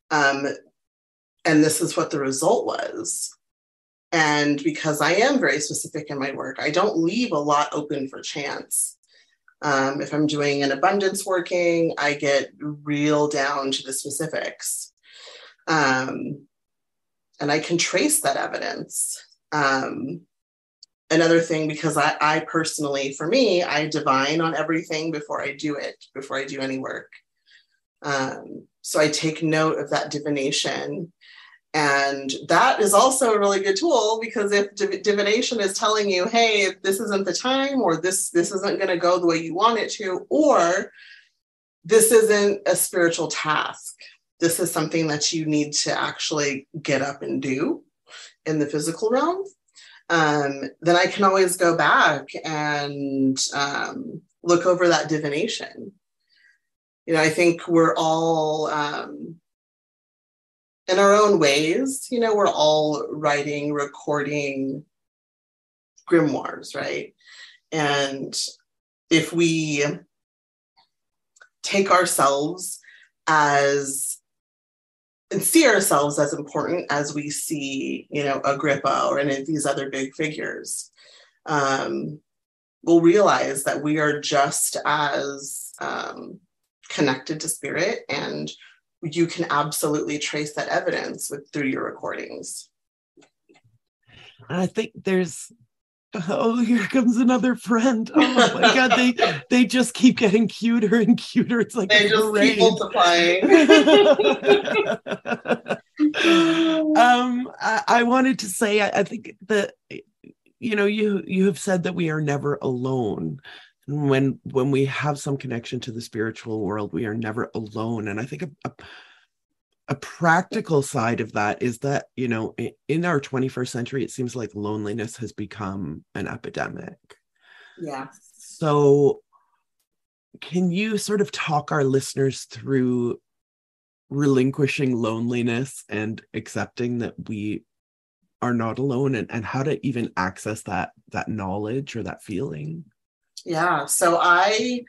And this is what the result was. And because I am very specific in my work, I don't leave a lot open for chance. If I'm doing an abundance working, I get real down to the specifics. And I can trace that evidence. Another thing, because I personally, for me, I divine on everything before I do any work. So I take note of that divination. And that is also a really good tool, because if divination is telling you, hey, this isn't the time, or this isn't going to go the way you want it to, or this isn't a spiritual task, this is something that you need to actually get up and do in the physical realm, then I can always go back and look over that divination. I think we're all, in our own ways, we're all writing, recording grimoires, right? And if we take ourselves as and see ourselves as important as we see, Agrippa or any of these other big figures, we'll realize that we are just as connected to spirit, and you can absolutely trace that evidence through your recordings. I think there's, here comes another friend. Oh my God, they just keep getting cuter and cuter. It's like they just keep multiplying. I wanted to say, I think that, you have said that we are never alone. When we have some connection to the spiritual world, we are never alone. And I think a practical side of that is that, in our 21st century, it seems like loneliness has become an epidemic. Yeah. So can you sort of talk our listeners through relinquishing loneliness and accepting that we are not alone, and how to even access that knowledge or that feeling? Yeah. So I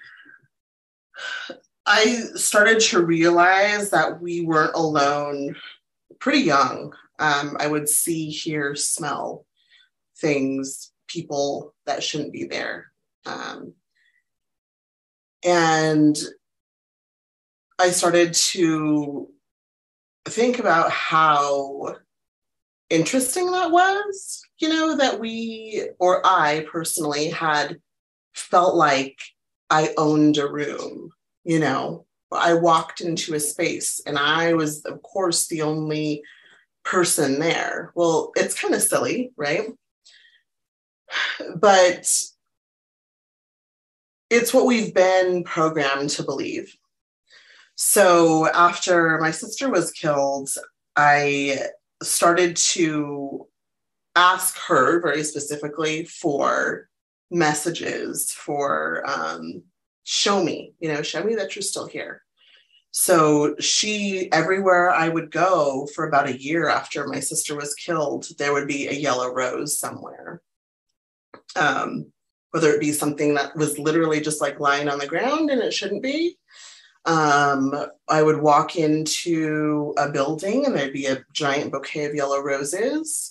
started to realize that we weren't alone pretty young. I would see, hear, smell things, people that shouldn't be there. And I started to think about how interesting that was, that we, or I personally, had felt like I owned a room. I walked into a space and I was, of course, the only person there. Well, it's kind of silly, right? But it's what we've been programmed to believe. So after my sister was killed, I started to ask her very specifically for messages, for show me that you're still here. So everywhere I would go for about a year after my sister was killed, there would be a yellow rose somewhere. Whether it be something that was literally just like lying on the ground and it shouldn't be. I would walk into a building and there'd be a giant bouquet of yellow roses.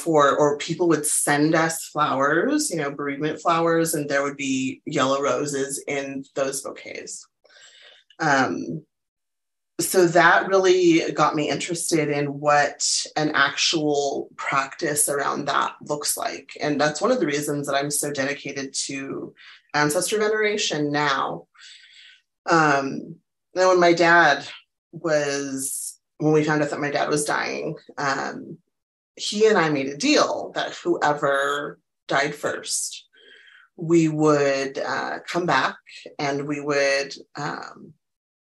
Or people would send us flowers, bereavement flowers, and there would be yellow roses in those bouquets. So that really got me interested in what an actual practice around that looks like. And that's one of the reasons that I'm so dedicated to ancestor veneration now. Then when we found out that my dad was dying, he and I made a deal that whoever died first, we would come back and we would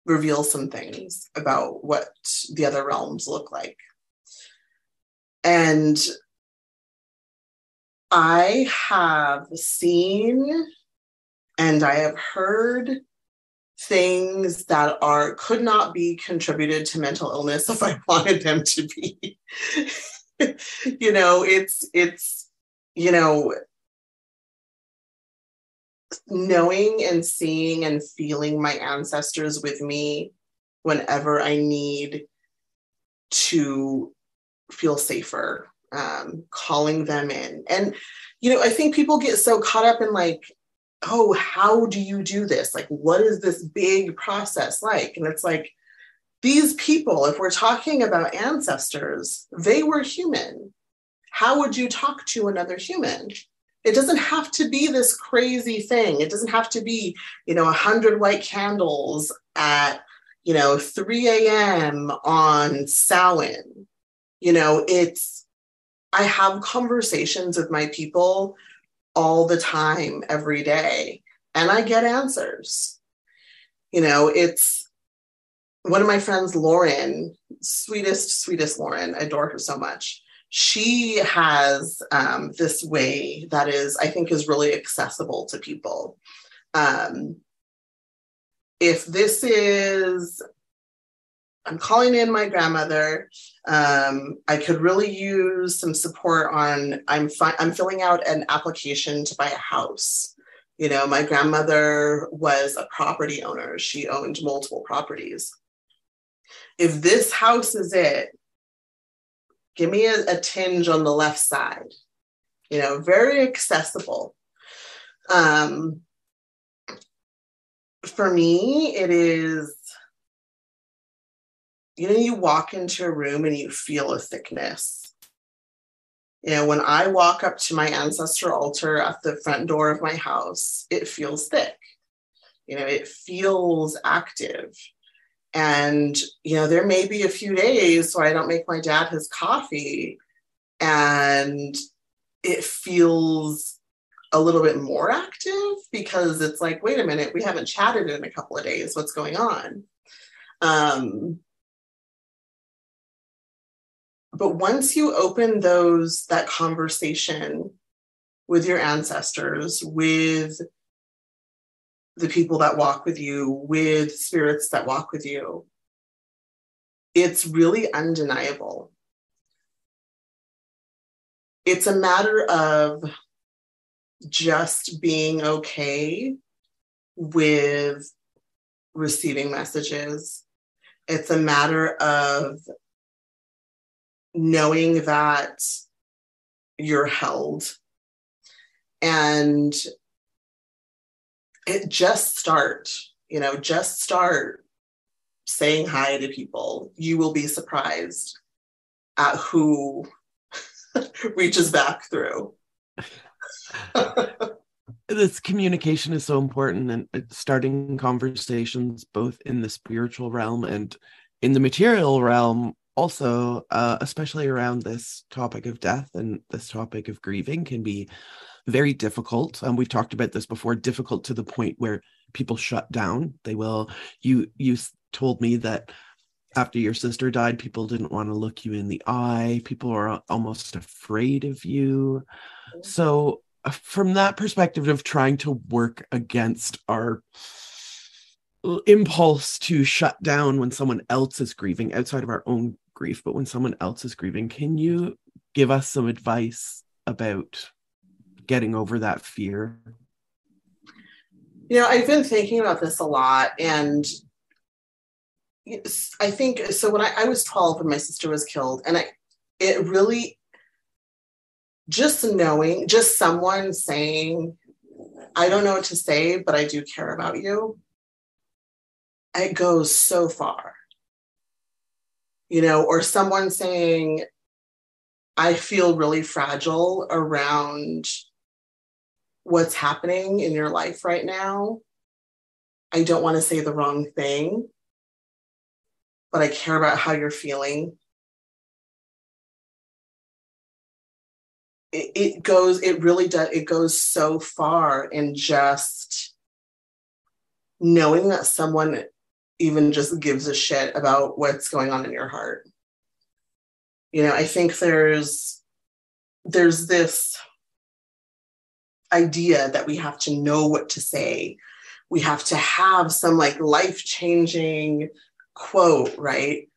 reveal some things about what the other realms look like. And I have seen and I have heard things that could not be contributed to mental illness if I wanted them to be. It's knowing and seeing and feeling my ancestors with me whenever I need to feel safer, calling them in. And, I think people get so caught up in like, oh, how do you do this? Like, what is this big process like? And it's like, these people, if we're talking about ancestors, they were human. How would you talk to another human? It doesn't have to be this crazy thing. It doesn't have to be, 100 white candles at, 3 a.m. on Samhain. I have conversations with my people all the time, every day, and I get answers. It's one of my friends, Lauren, sweetest Lauren, I adore her so much. She has this way that I think is really accessible to people. If this is, I'm calling in my grandmother, I could really use some support on, I'm filling out an application to buy a house. My grandmother was a property owner. She owned multiple properties. If this house is it, give me a tinge on the left side. Very accessible. For me, it is, you walk into a room and you feel a thickness. When I walk up to my ancestor altar at the front door of my house, it feels thick. It feels active. And, there may be a few days where I don't make my dad his coffee and it feels a little bit more active because it's like, wait a minute, we haven't chatted in a couple of days. What's going on? But once you open that conversation with your ancestors, with the people that walk with you, with spirits that walk with you, it's really undeniable. It's a matter of just being okay with receiving messages. It's a matter of knowing that you're held. And just start saying hi to people. You will be surprised at who reaches back through. This communication is so important, and starting conversations both in the spiritual realm and in the material realm also, especially around this topic of death and this topic of grieving, can be very difficult. We've talked about this before, difficult to the point where people shut down. You told me that after your sister died, people didn't want to look you in the eye. People are almost afraid of you. So from that perspective of trying to work against our impulse to shut down when someone else is grieving, outside of our own grief, but when someone else is grieving, can you give us some advice about getting over that fear? I've been thinking about this a lot, and I think so. When I was 12 when my sister was killed, and it really, just someone saying, I don't know what to say, but I do care about you, it goes so far. Or someone saying, I feel really fragile around what's happening in your life right now. I don't want to say the wrong thing, but I care about how you're feeling. It goes so far in just knowing that someone even just gives a shit about what's going on in your heart. I think there's this idea that we have to know what to say. We have to have some life-changing quote, right?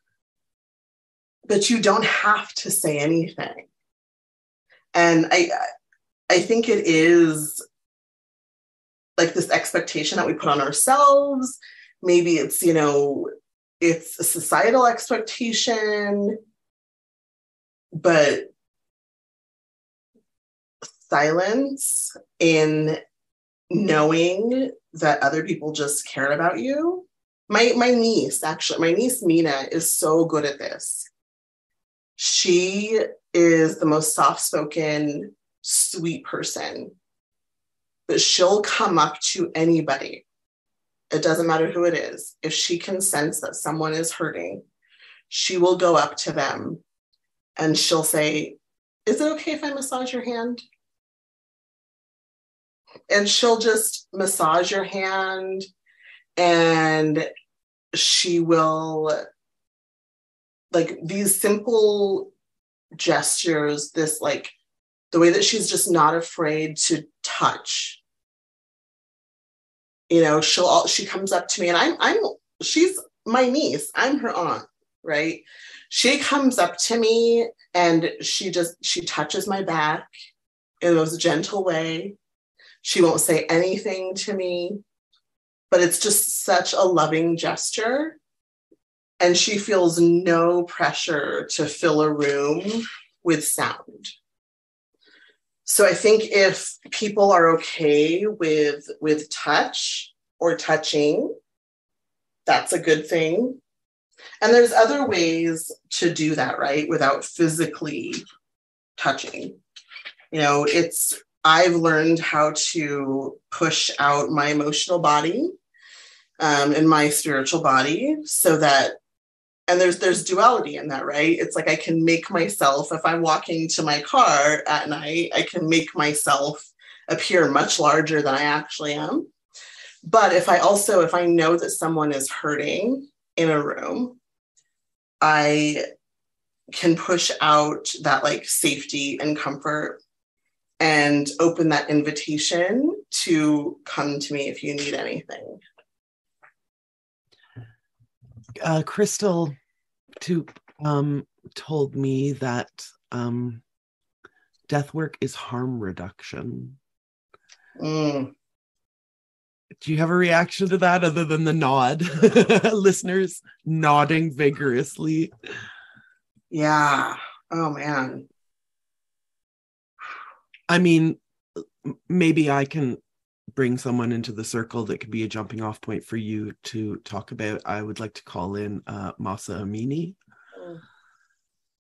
But you don't have to say anything. And I think it is this expectation that we put on ourselves. Maybe it's, it's a societal expectation, but silence in knowing that other people just care about you. My niece Mina is so good at this. She is the most soft-spoken, sweet person, but she'll come up to anybody. It doesn't matter who it is. If she can sense that someone is hurting, she will go up to them and she'll say, is it okay if I massage your hand? And she'll just massage your hand And she will, like, these simple gestures, this, like, the way that she's just not afraid to touch. You know, she comes up to me, and she's my niece, I'm her aunt, right? She comes up to me and she touches my back in the most gentle way. She won't say anything to me, but it's just such a loving gesture. And she feels no pressure to fill a room with sound. So I think if people are okay with touch or touching, that's a good thing. And there's other ways to do that, right? Without physically touching. You know, I've learned how to push out my emotional body and my spiritual body so that, and there's duality in that, right? It's like I can make myself, if I'm walking to my car at night, I can make myself appear much larger than I actually am. But if I know that someone is hurting in a room, I can push out that, like, safety and comfort and open that invitation to come to me if you need anything. Crystal told me that death work is harm reduction. Do you have a reaction to that other than the nod? Listeners nodding vigorously. Yeah. Oh, man. I mean, maybe I can bring someone into the circle that could be a jumping off point for you to talk about. I would like to call in Masa Amini.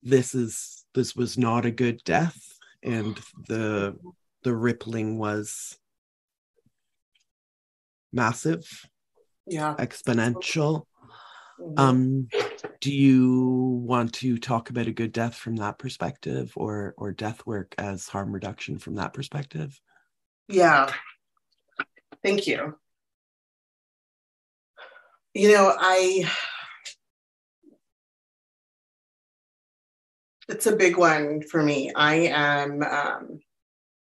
This was not a good death, and the rippling was massive, exponential. Do you want to talk about a good death from that perspective, or death work as harm reduction from that perspective? Yeah. Thank you. You know, it's a big one for me. I am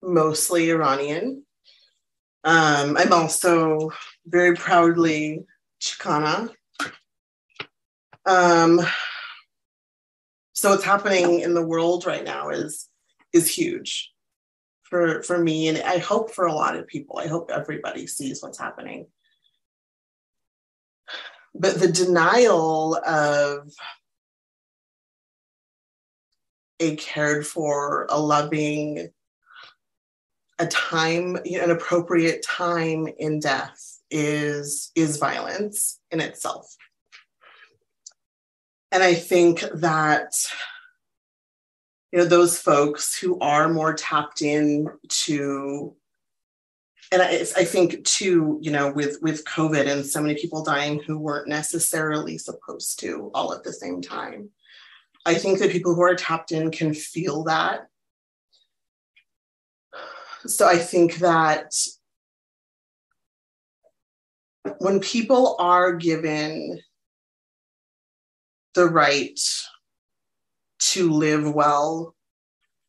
mostly Iranian. I'm also very proudly Chicana. So what's happening in the world right now is huge for me, and I hope for a lot of people. I hope everybody sees what's happening. But the denial of a cared for, a loving, a time, an appropriate time in death is violence in itself. And I think that, those folks who are more tapped in to, and I think too, with COVID and so many people dying who weren't necessarily supposed to all at the same time, I think that people who are tapped in can feel that. So I think that when people are given the right to live well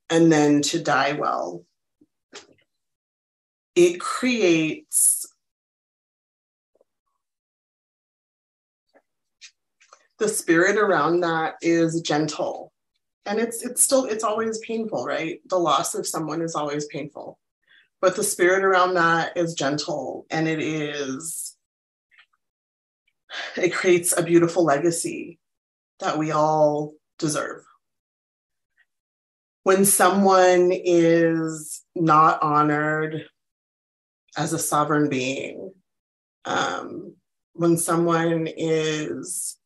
and then to die well, it creates the spirit around that is gentle. And it's always painful, right? The loss of someone is always painful. But the spirit around that is gentle, and it creates a beautiful legacy that we all deserve. When someone is not honored as a sovereign being, when someone is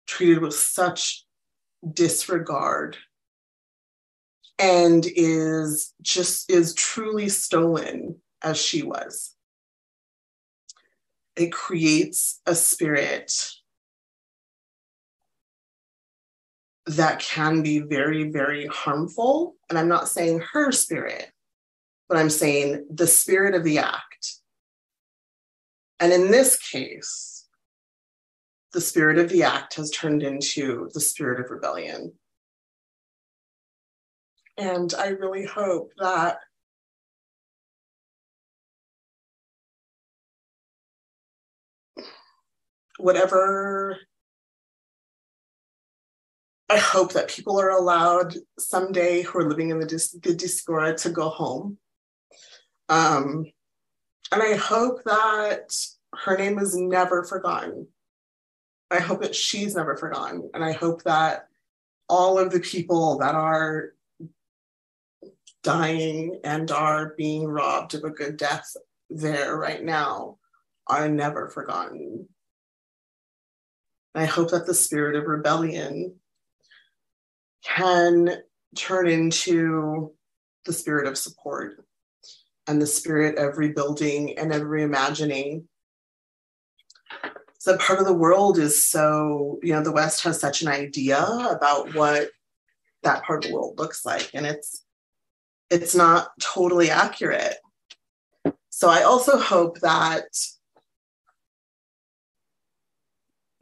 treated with such disregard and is truly stolen as she was, it creates a spirit that can be very, very harmful. And I'm not saying her spirit, but I'm saying the spirit of the act And in this case, the spirit of the act has turned into the spirit of rebellion. And I really hope that I hope that people are allowed someday who are living in the diaspora to go home. And I hope that her name is never forgotten. I hope that she's never forgotten. And I hope that all of the people that are dying and are being robbed of a good death there right now are never forgotten. I hope that the spirit of rebellion can turn into the spirit of support and the spirit of rebuilding and of reimagining. So part of the world is so, the West has such an idea about what that part of the world looks like, and it's not totally accurate. So I also hope that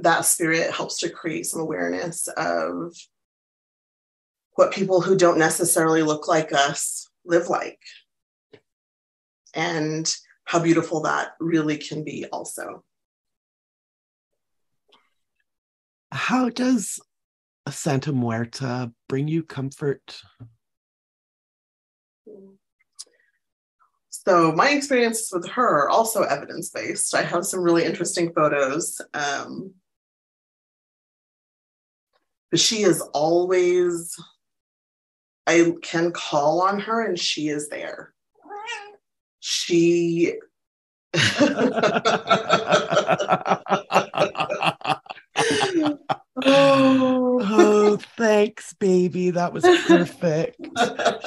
that spirit helps to create some awareness of what people who don't necessarily look like us live like, and how beautiful that really can be also. How does Santa Muerta bring you comfort? So my experiences with her are also evidence-based. I have some really interesting photos. But she is always, I can call on her and she is there. She oh, thanks, baby. That was perfect.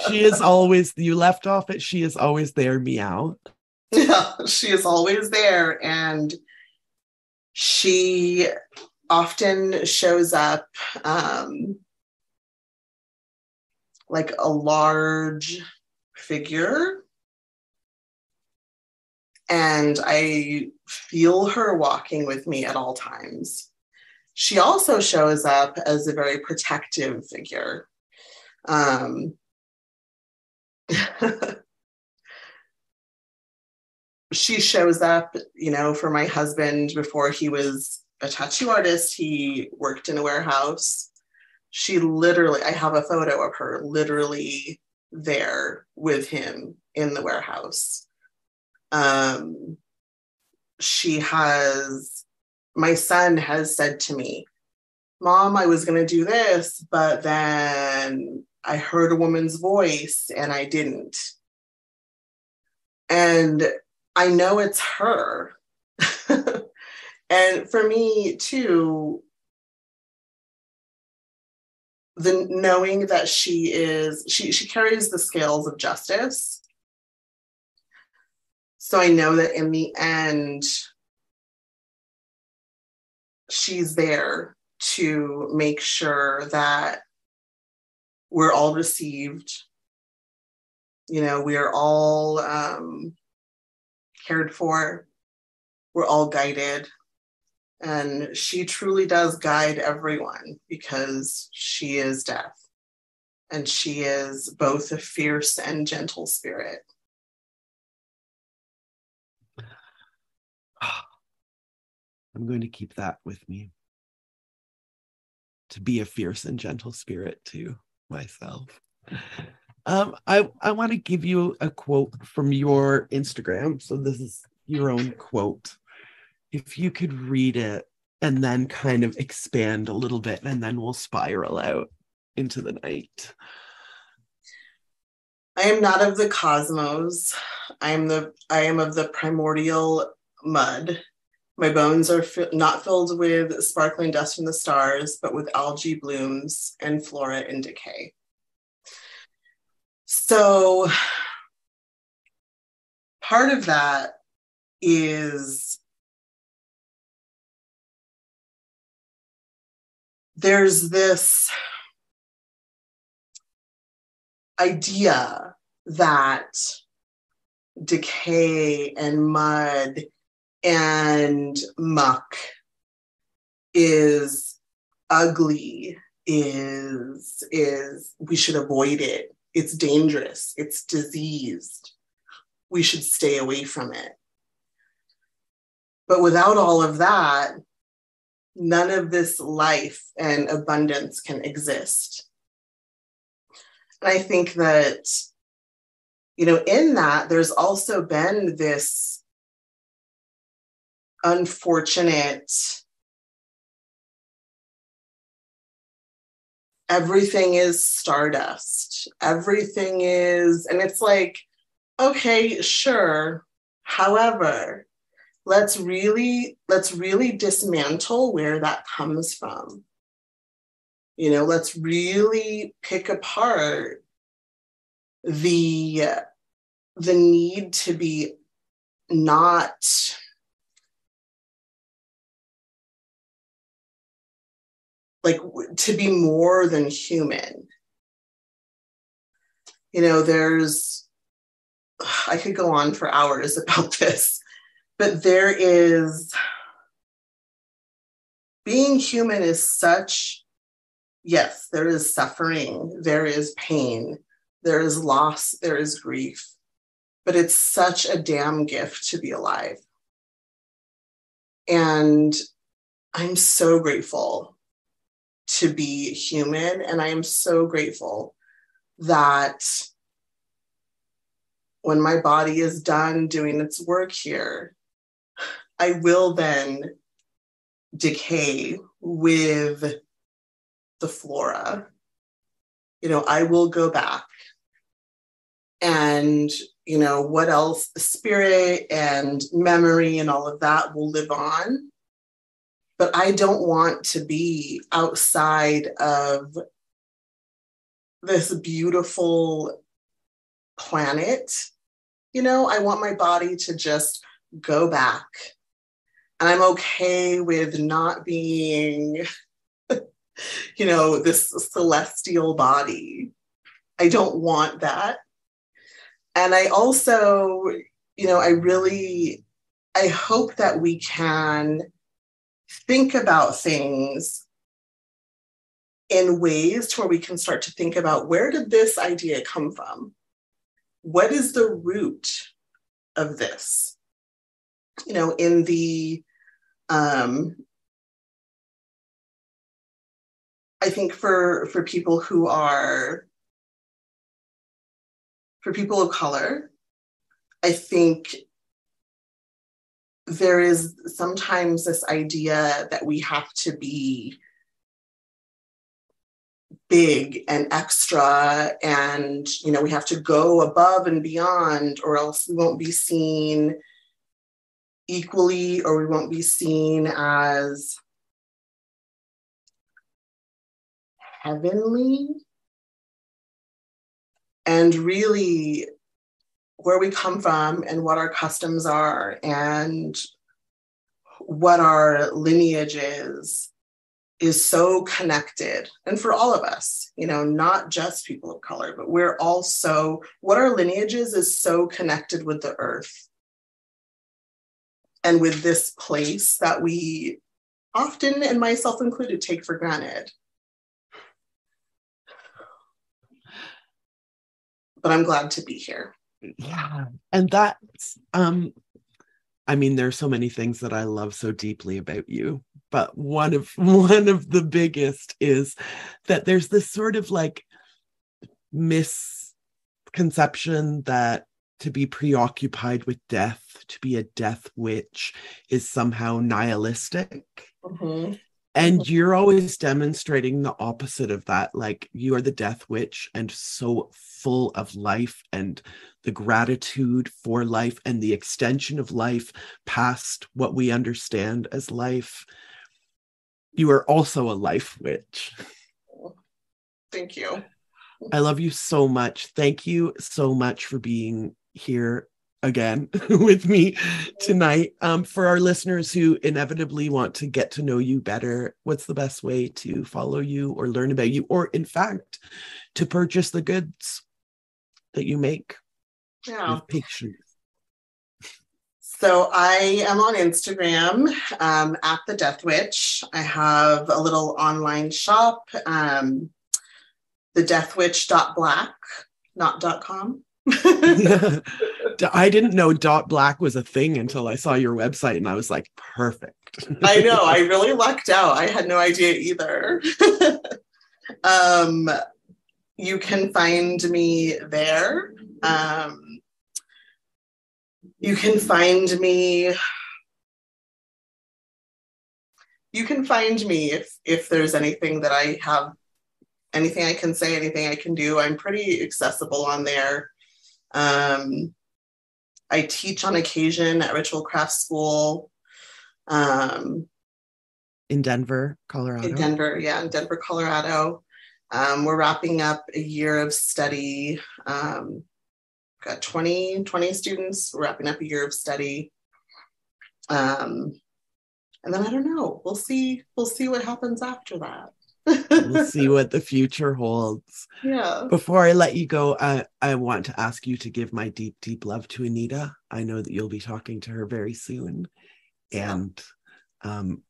She is always, you left off at she is always there, meow. Yeah, she is always there. And she often shows up like a large figure. And I feel her walking with me at all times. She also shows up as a very protective figure. She shows up, for my husband before he was a tattoo artist. He worked in a warehouse. She literally, I have a photo of her literally there with him in the warehouse. My son has said to me, Mom, I was going to do this, but then I heard a woman's voice and I didn't. And I know it's her. And for me too, the knowing that she carries the scales of justice. So I know that in the end, she's there to make sure that we're all received. We are all cared for. We're all guided. And she truly does guide everyone because she is death. And she is both a fierce and gentle spirit. I'm going to keep that with me. To be a fierce and gentle spirit to myself. I want to give you a quote from your Instagram. So this is your own quote. If you could read it and then kind of expand a little bit, and then we'll spiral out into the night. I am not of the cosmos. I am of the primordial mud. My bones are not filled with sparkling dust from the stars, but with algae blooms and flora in decay. So part of that is there's this idea that decay and mud and muck is ugly, is we should avoid it. It's dangerous. It's diseased. We should stay away from it. But without all of that, none of this life and abundance can exist. And I think that, in that, there's also been this unfortunate, everything is stardust. Everything is, and it's like, okay, sure. However, let's really dismantle where that comes from. Let's really pick apart the need to be not to be more than human. I could go on for hours about this, but being human is such, yes, there is suffering, there is pain, there is loss, there is grief, but it's such a damn gift to be alive. And I'm so grateful to be human, and I am so grateful that when my body is done doing its work here, I will then decay with the flora. I will go back and, what else? Spirit and memory and all of that will live on. But I don't want to be outside of this beautiful planet. I want my body to just go back. And I'm okay with not being, this celestial body. I don't want that. And I also, I hope that we can think about things in ways to where we can start to think about, where did this idea come from? What is the root of this? In the, I think for people of color, I think there is sometimes this idea that we have to be big and extra, and we have to go above and beyond, or else we won't be seen equally, or we won't be seen as heavenly. And really, where we come from and what our customs are and what our lineage is so connected. And for all of us, not just people of color, but we're also, what our lineage is so connected with the earth and with this place that we often, and myself included, take for granted. But I'm glad to be here. Yeah. And that's, there's so many things that I love so deeply about you, but one of the biggest is that there's this sort of misconception that to be preoccupied with death, to be a death witch, is somehow nihilistic. Mm-hmm. And you're always demonstrating the opposite of that. You are the death witch and so full of life and the gratitude for life and the extension of life past what we understand as life. You are also a life witch. Thank you. I love you so much. Thank you so much for being here again with me tonight. For our listeners who inevitably want to get to know you better, what's the best way to follow you or learn about you, or in fact, to purchase the goods that you make with patience? So I am on Instagram at the Death Witch. I have a little online shop, thedeathwitch.black, not .com. I didn't know .black was a thing until I saw your website, and I was like, perfect. I know, I really lucked out. I had no idea either. You can find me there. You can find me if there's anything that I have, anything I can say, anything I can do. I'm pretty accessible on there. I teach on occasion at Ritual Craft School. In Denver, Colorado. In Denver, Colorado. We're wrapping up a year of study. Got 20 students. We're wrapping up a year of study. And then I don't know. We'll see what happens after that. We'll see what the future holds. Yeah. Before I let you go, I want to ask you to give my deep, deep love to Anita. I know that you'll be talking to her very soon. And I'm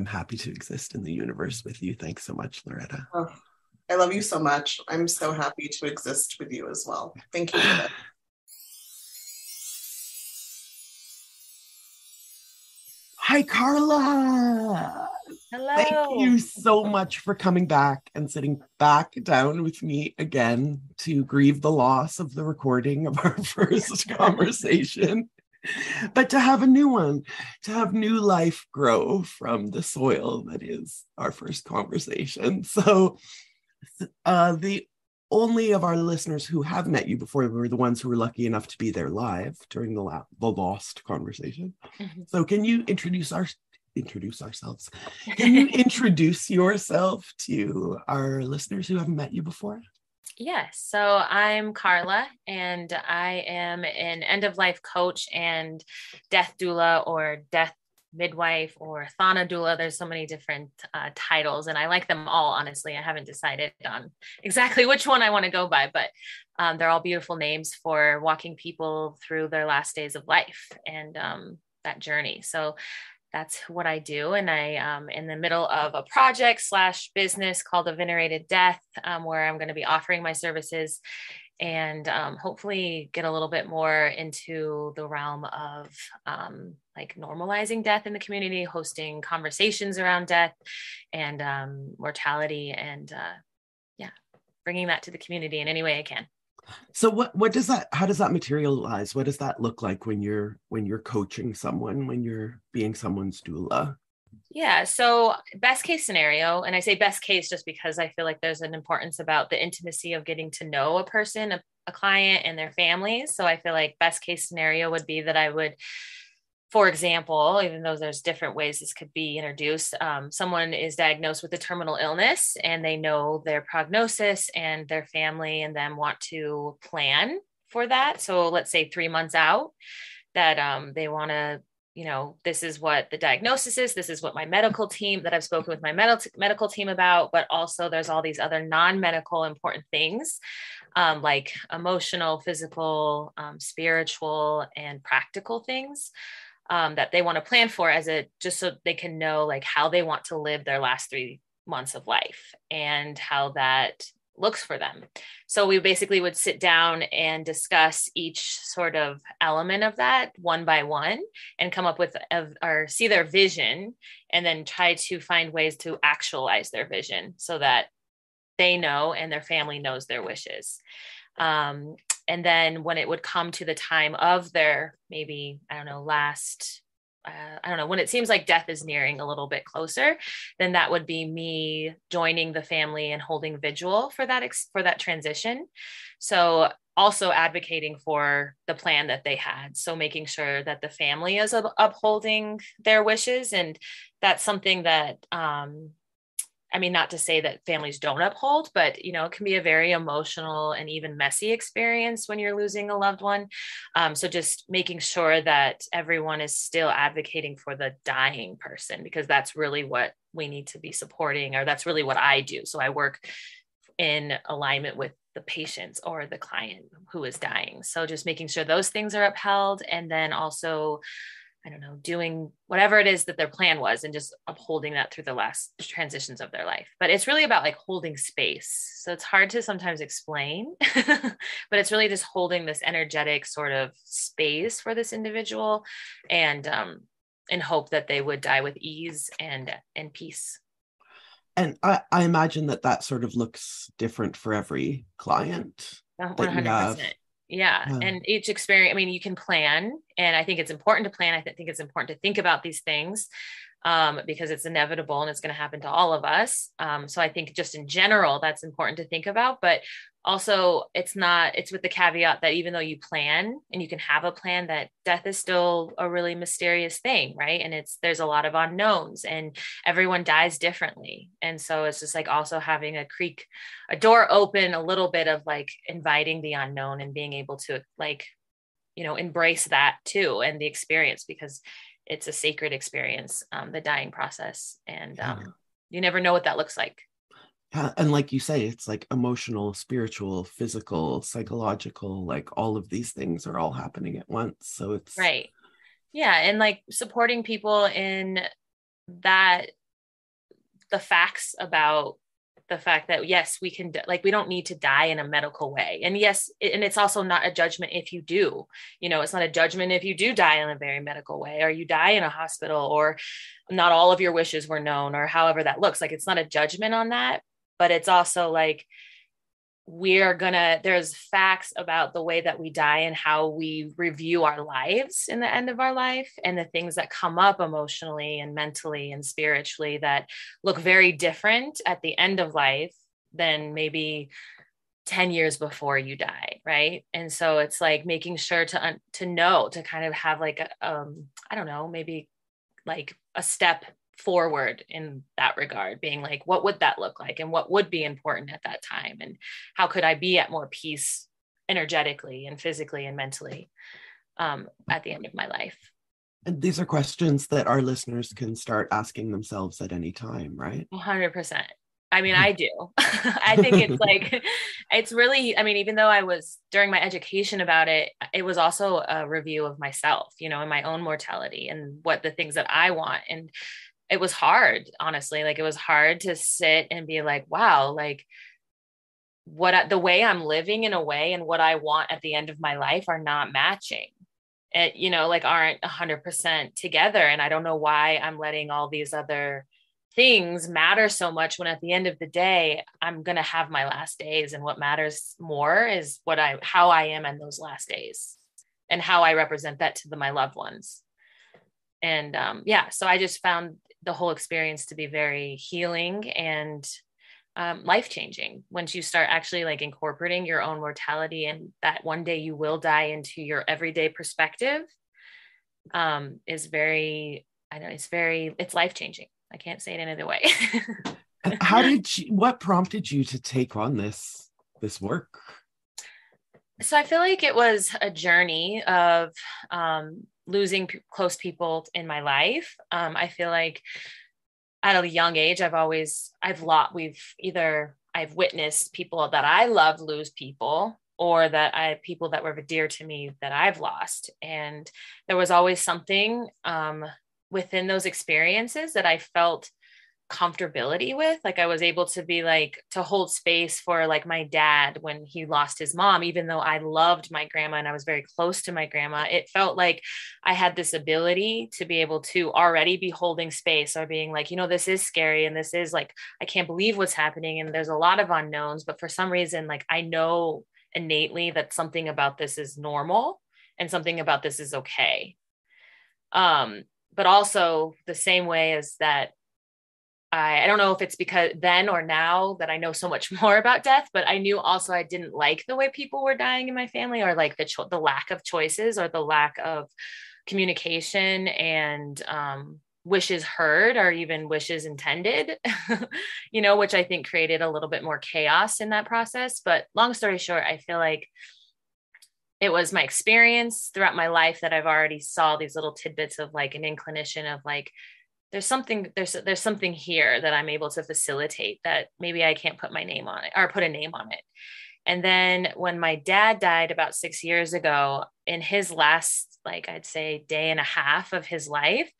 happy to exist in the universe with you. Thanks so much, Loretta. Oh, I love you so much. I'm so happy to exist with you as well. Thank you for that. Hi, Carla. Hello. Thank you so much for coming back and sitting back down with me again to grieve the loss of the recording of our first conversation, but to have a new one, to have new life grow from the soil that is our first conversation. So the only of our listeners who have met you before were the ones who were lucky enough to be there live during the lost conversation. Mm-hmm. So can you introduce ourselves? Can you introduce yourself to our listeners who haven't met you before? Yes. So I'm Carla, and I am an end-of-life coach and death doula, or death midwife, or thana doula. There's so many different titles, and I like them all, honestly. I haven't decided on exactly which one I want to go by, but they're all beautiful names for walking people through their last days of life and that journey. So that's what I do. And I am in the middle of a project / business called A Venerated Death, where I'm going to be offering my services and hopefully get a little bit more into the realm of like normalizing death in the community, hosting conversations around death and mortality, and bringing that to the community in any way I can. So what does that, how does that materialize? What does that look like when you're coaching someone, when you're being someone's doula? Yeah. So best case scenario, and I say best case just because I feel like there's an importance about the intimacy of getting to know a person, a client and their families. So I feel like best case scenario would be that I would, for example, even though there's different ways this could be introduced, someone is diagnosed with a terminal illness and they know their prognosis, and their family and them want to plan for that. So let's say 3 months out, that they want to, this is what the diagnosis is. This is what my medical team, that I've spoken with my medical team about, but also there's all these other non-medical important things, like emotional, physical, spiritual, and practical things that they want to plan for, just so they can know like how they want to live their last 3 months of life and how that looks for them. So we basically would sit down and discuss each sort of element of that one by one and come up with or see their vision, and then try to find ways to actualize their vision so that they know and their family knows their wishes. And then when it would come to the time of their, maybe, when it seems like death is nearing a little bit closer, then that would be me joining the family and holding vigil for that transition. So also advocating for the plan that they had. So making sure that the family is upholding their wishes. And that's something that, not to say that families don't uphold, but, it can be a very emotional and even messy experience when you're losing a loved one. So just making sure that everyone is still advocating for the dying person, because that's really what we need to be supporting, or that's really what I do. So I work in alignment with the patient or the client who is dying. So just making sure those things are upheld, and then also, I don't know, doing whatever it is that their plan was and just upholding that through the last transitions of their life. But it's really about like holding space. So it's hard to sometimes explain, but it's really just holding this energetic sort of space for this individual, and in hope that they would die with ease and peace. And I imagine that sort of looks different for every client. 100%. Yeah. And each experience, I mean, you can plan, and I think it's important to plan. I think it's important to think about these things because it's inevitable and it's going to happen to all of us. So I think just in general, that's important to think about, but also it's with the caveat that even though you plan and you can have a plan, that death is still a really mysterious thing. Right. And there's a lot of unknowns, and everyone dies differently. And so it's just like also having a door open, a little bit of like inviting the unknown and being able to like, embrace that too, and the experience, because it's a sacred experience, the dying process. And you never know what that looks like. And like you say, it's like emotional, spiritual, physical, psychological, like all of these things are all happening at once. So it's right. Yeah. And like supporting people in that, the facts about the fact that, yes, we can, like, we don't need to die in a medical way. And yes, and it's also not a judgment if you do, it's not a judgment if you do die in a very medical way, or you die in a hospital, or not all of your wishes were known, or however that looks. Like, it's not a judgment on that. But it's also like, there's facts about the way that we die and how we review our lives in the end of our life, and the things that come up emotionally and mentally and spiritually that look very different at the end of life than maybe 10 years before you die. Right. And so it's like making sure to know, to kind of have like, I don't know, maybe like a step forward in that regard, being like, what would that look like, and what would be important at that time, and how could I be at more peace energetically and physically and mentally at the end of my life. And these are questions that our listeners can start asking themselves at any time, right? 100%. I mean, I do. I think it's like, it's really, I mean, even though I was during my education about it, it was also a review of myself, and my own mortality and what the things that I want. And it was hard, honestly. Like, it was hard to sit and be like, wow, like the way I'm living in a way and what I want at the end of my life are not matching. It, like aren't 100% together. And I don't know why I'm letting all these other things matter so much, when at the end of the day, I'm going to have my last days. And what matters more is how I am in those last days, and how I represent that to my loved ones. And so I just found the whole experience to be very healing and life-changing once you start actually like incorporating your own mortality, and that one day you will die, into your everyday perspective. Is very, I know it's life-changing. I can't say it any other way. What prompted you to take on this work? So I feel like it was a journey of losing close people in my life. I feel like at a young age, I've witnessed people that I love lose people, or that people that were dear to me that I've lost. And there was always something within those experiences that I felt comfortability with. Like, I was able to be like, to hold space for like my dad when he lost his mom, even though I loved my grandma and I was very close to my grandma. It felt like I had this ability to be able to already be holding space, or being like, this is scary, and this is like, I can't believe what's happening, and there's a lot of unknowns, but for some reason, like, I know innately that something about this is normal and something about this is okay. But also the same way as that, I don't know if it's because then or now that I know so much more about death, but I knew also I didn't like the way people were dying in my family, or like the lack of choices, or the lack of communication and wishes heard, or even wishes intended, which I think created a little bit more chaos in that process. But long story short, I feel like it was my experience throughout my life that I've already saw these little tidbits of like an inclination of like, there's something here that I'm able to facilitate that maybe I can't put my name on it, or put a name on it. And then when my dad died about 6 years ago, in his last, like, I'd say day and a half of his life,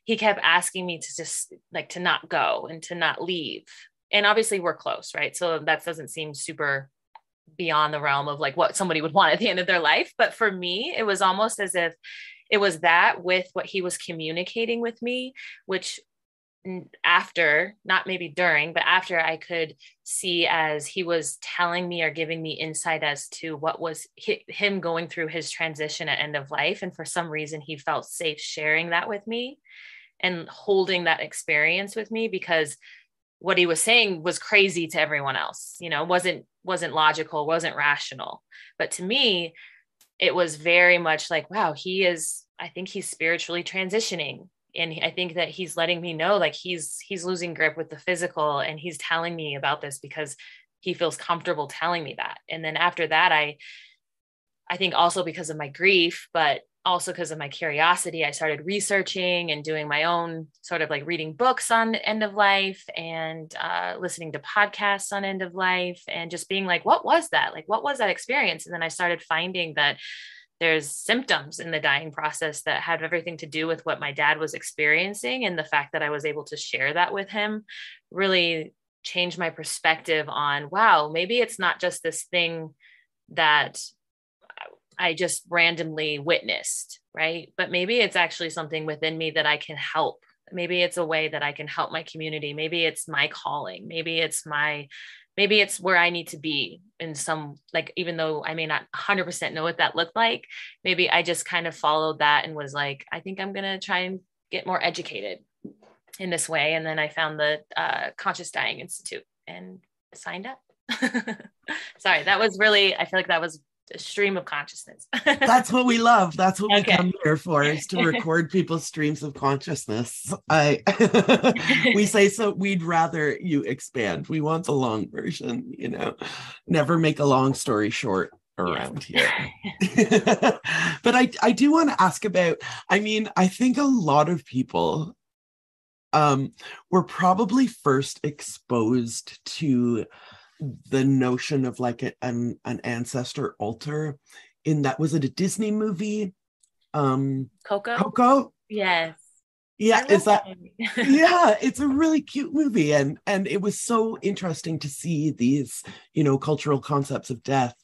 he kept asking me to just like to not go and to not leave. And obviously we're close, right? So that doesn't seem super beyond the realm of like what somebody would want at the end of their life. But for me, it was almost as if it was that with what he was communicating with me, which after, not maybe during, but after, I could see as he was telling me or giving me insight as to what was him going through his transition at end of life. And for some reason, he felt safe sharing that with me and holding that experience with me, because what he was saying was crazy to everyone else, you know, wasn't logical, wasn't rational. But to me, it was very much like, wow, I think he's spiritually transitioning. And I think that he's letting me know, like he's losing grip with the physical, and he's telling me about this because he feels comfortable telling me that. And then after that, I think also because of my grief, but also because of my curiosity, I started researching and doing my own sort of like reading books on end of life and listening to podcasts on end of life, and just being like, what was that? Like, what was that experience? And then I started finding that there's symptoms in the dying process that had everything to do with what my dad was experiencing. And the fact that I was able to share that with him really changed my perspective on, wow, maybe it's not just this thing that I just randomly witnessed, right? But maybe it's actually something within me that I can help. Maybe it's a way that I can help my community. Maybe it's my calling. Maybe it's where I need to be in some, like, even though I may not 100% know what that looked like, maybe I just kind of followed that and was like, I think I'm going to try and get more educated in this way. And then I found the Conscious Dying Institute and signed up. Sorry, that was really, I feel like that was a stream of consciousness. That's what we love. That's what we Okay. come here for, is to record people's streams of consciousness. We say, so we'd rather you expand. We want the long version, you know, never make a long story short around here. But I do want to ask about, I mean, I think a lot of people were probably first exposed to the notion of like an ancestor altar in that, was it a Disney movie? Coco? Yes. Yeah, is that yeah, it's a really cute movie, and it was so interesting to see these, you know, cultural concepts of death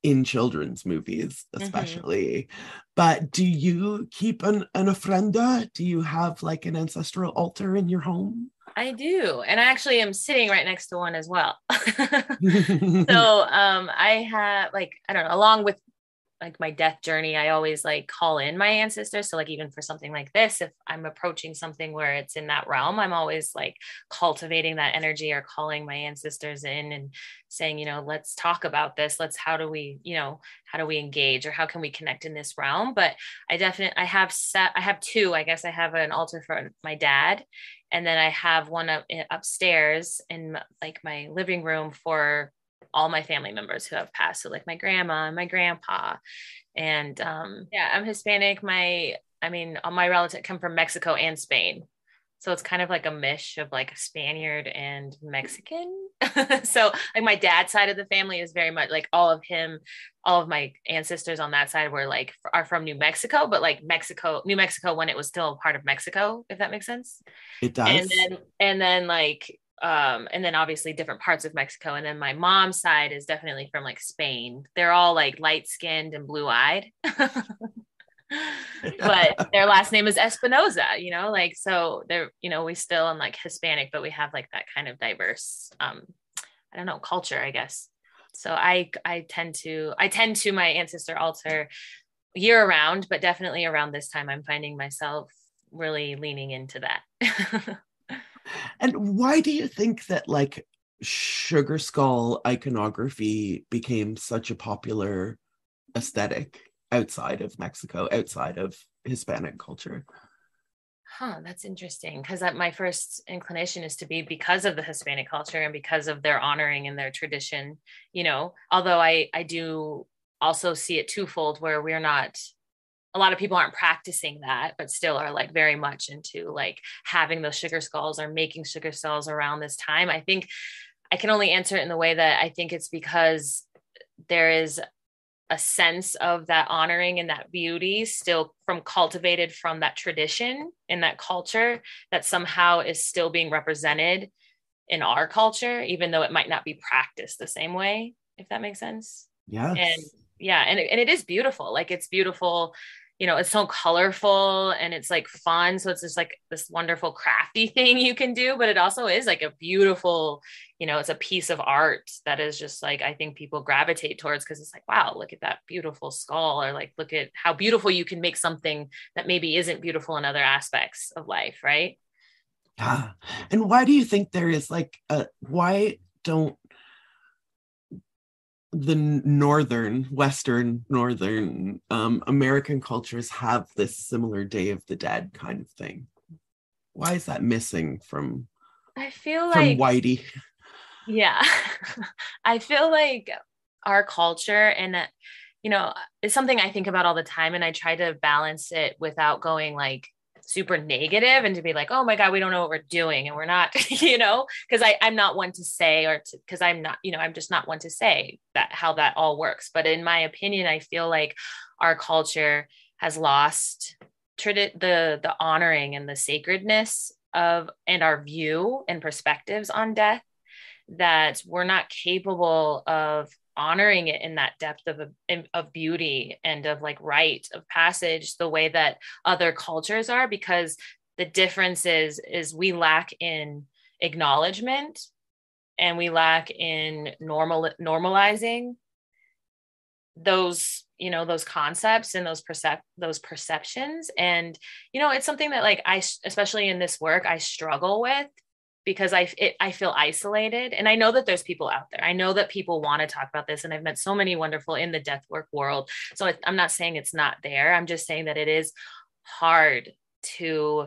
in children's movies, especially. But do you keep an ofrenda? Do you have like an ancestral altar in your home? I do. And I actually am sitting right next to one as well. So I have, like, I don't know, along with like my death journey, I always like call in my ancestors. So like, even for something like this, if I'm approaching something where it's in that realm, I'm always like cultivating that energy or calling my ancestors in and saying, you know, let's talk about this. How do we engage, or how can we connect in this realm? But I have two, I guess. I have an altar for my dad, and then I have one upstairs in like my living room for all my family members who have passed. So like my grandma and my grandpa, and I'm Hispanic. All my relatives come from Mexico and Spain. So it's kind of like a mish of like a Spaniard and Mexican. So like my dad's side of the family is very much like all of my ancestors on that side are from New Mexico, but like New Mexico when it was still part of Mexico, if that makes sense. It does. And then obviously different parts of Mexico. And then my mom's side is definitely from like Spain. They're all like light skinned and blue eyed. But their last name is Espinoza, you know, like, so they're, you know, we still, I'm like Hispanic, but we have like that kind of diverse, culture, I guess. So I tend to my ancestor altar year round, but definitely around this time, I'm finding myself really leaning into that. And why do you think that like sugar skull iconography became such a popular aesthetic outside of Mexico, outside of Hispanic culture? That's interesting, because my first inclination is to be because of the Hispanic culture and because of their honoring and their tradition, you know, although I do also see it twofold, where a lot of people aren't practicing that, but still are like very much into like having those sugar skulls or making sugar skulls around this time. I think I can only answer it in the way that I think it's because there is a sense of that honoring and that beauty still cultivated from that tradition and that culture that somehow is still being represented in our culture, even though it might not be practiced the same way, if that makes sense. Yes. And yeah, and it is beautiful. Like, it's beautiful, it's so colorful and it's like fun. So it's just like this wonderful crafty thing you can do, but it also is like a beautiful, it's a piece of art that is just like, I think people gravitate towards, because it's like, wow, look at that beautiful skull, or like, look at how beautiful you can make something that maybe isn't beautiful in other aspects of life. Right. Yeah. And why do you think there is like, why don't the Western Northern American cultures have this similar Day of the Dead kind of thing? Why is that missing from, I feel like, Whitey? Yeah. I feel like our culture, and it's something I think about all the time, and I try to balance it without going like super negative and to be like, oh my God, we don't know what we're doing. And we're not, because I'm not one to say, because I'm not, I'm just not one to say that how that all works. But in my opinion, I feel like our culture has lost the honoring and the sacredness of, and our view and perspectives on death, that we're not capable of honoring it in that depth of beauty and of like rite of passage the way that other cultures are, because the difference is we lack in acknowledgement and we lack in normalizing those those concepts and those perceptions. And it's something that like I, especially in this work, I struggle with, because I feel isolated. And I know that there's people out there. I know that people want to talk about this. And I've met so many wonderful in the death work world. So I'm not saying it's not there. I'm just saying that it is hard to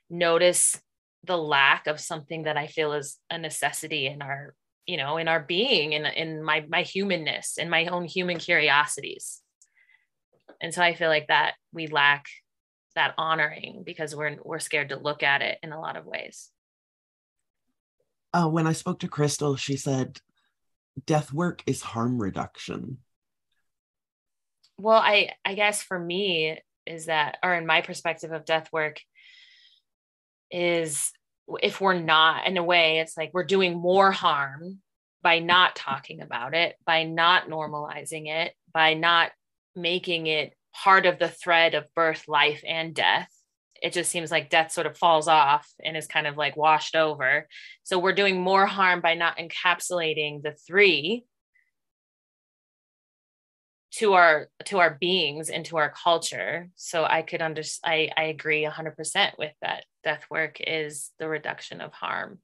notice the lack of something that I feel is a necessity in our, in our being, in my humanness and my own human curiosities. And so I feel like that we lack that honoring because we're scared to look at it in a lot of ways. When I spoke to Crystal, she said death work is harm reduction. Well, I guess for me is that, or in my perspective of death work, is if we're not, in a way, it's like we're doing more harm by not talking about it, by not normalizing it, by not making it part of the thread of birth, life, and death. It just seems like death sort of falls off and is kind of like washed over. So we're doing more harm by not encapsulating the three to our beings and to our culture. So I could I agree 100% with that. Death work is the reduction of harm,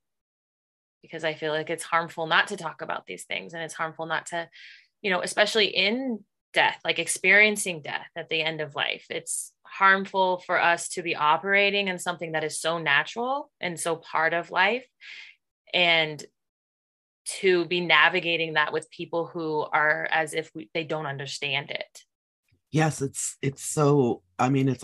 because I feel like it's harmful not to talk about these things, and it's harmful not to, especially in death, like experiencing death at the end of life. It's harmful for us to be operating in something that is so natural and so part of life, and to be navigating that with people who are as if they don't understand it. Yes, it's so, I mean, it's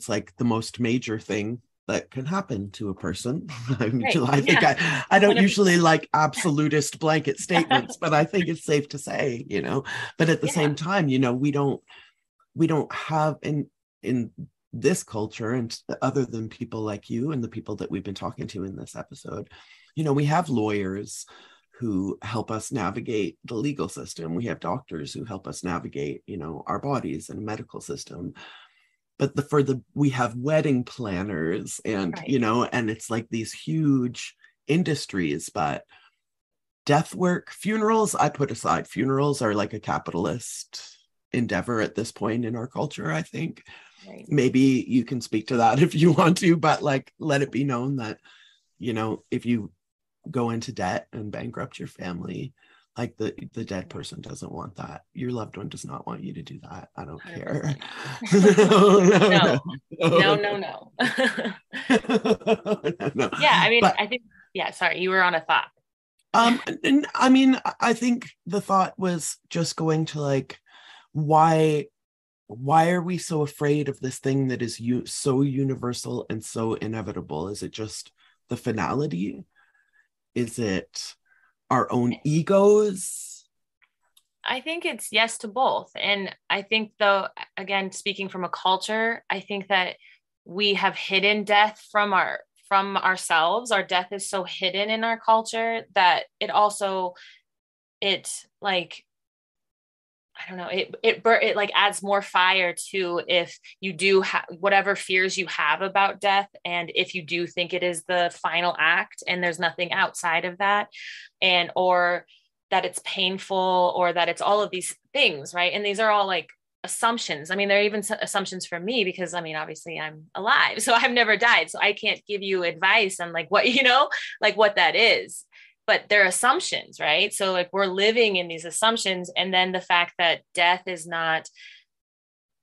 like the most major thing that can happen to a person. I think I don't 100%. Usually like absolutist blanket statements, but I think it's safe to say, but at the same time, we don't have in this culture, and other than people like you and the people that we've been talking to in this episode, we have lawyers who help us navigate the legal system. We have doctors who help us navigate, our bodies and medical system. But we have wedding planners and, right. And it's like these huge industries, but death work, funerals, I put aside. Funerals are like a capitalist endeavor at this point in our culture, I think. Right. Maybe you can speak to that if you want to, but like, let it be known that, if you go into debt and bankrupt your family, like the dead person doesn't want that. Your loved one does not want you to do that. I don't care. No. Yeah, I mean, I think, sorry, you were on a thought. And I mean, I think the thought was just going to like, why are we so afraid of this thing that is so universal and so inevitable? Is it just the finality? Is it our own egos? I think it's yes to both. And I think, though, again, speaking from a culture, I think that we have hidden death from ourselves. Our death is so hidden in our culture that it like, I don't know, it like adds more fire to if you do whatever fears you have about death. And if you do think it is the final act and there's nothing outside of that, or that it's painful, or that it's all of these things, right? And these are all like assumptions. I mean, they're even assumptions for me, because I mean, obviously I'm alive, so I've never died. So I can't give you advice on like what, like what that is, but they're assumptions, right? So like we're living in these assumptions. And then the fact that death is not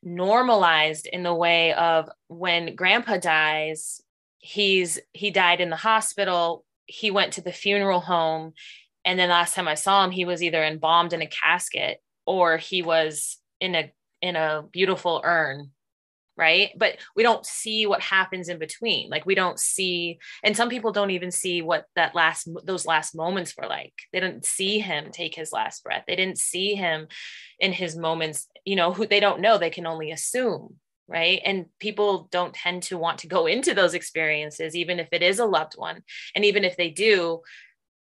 normalized in the way of when grandpa dies, he died in the hospital, he went to the funeral home. And then last time I saw him, he was either embalmed in a casket or he was in a beautiful urn, right? But we don't see what happens in between. Like we don't see, and some people don't even see what those last moments were like. They didn't see him take his last breath. They didn't see him in his moments, who they don't know, they can only assume, right? And people don't tend to want to go into those experiences, even if it is a loved one. And even if they do,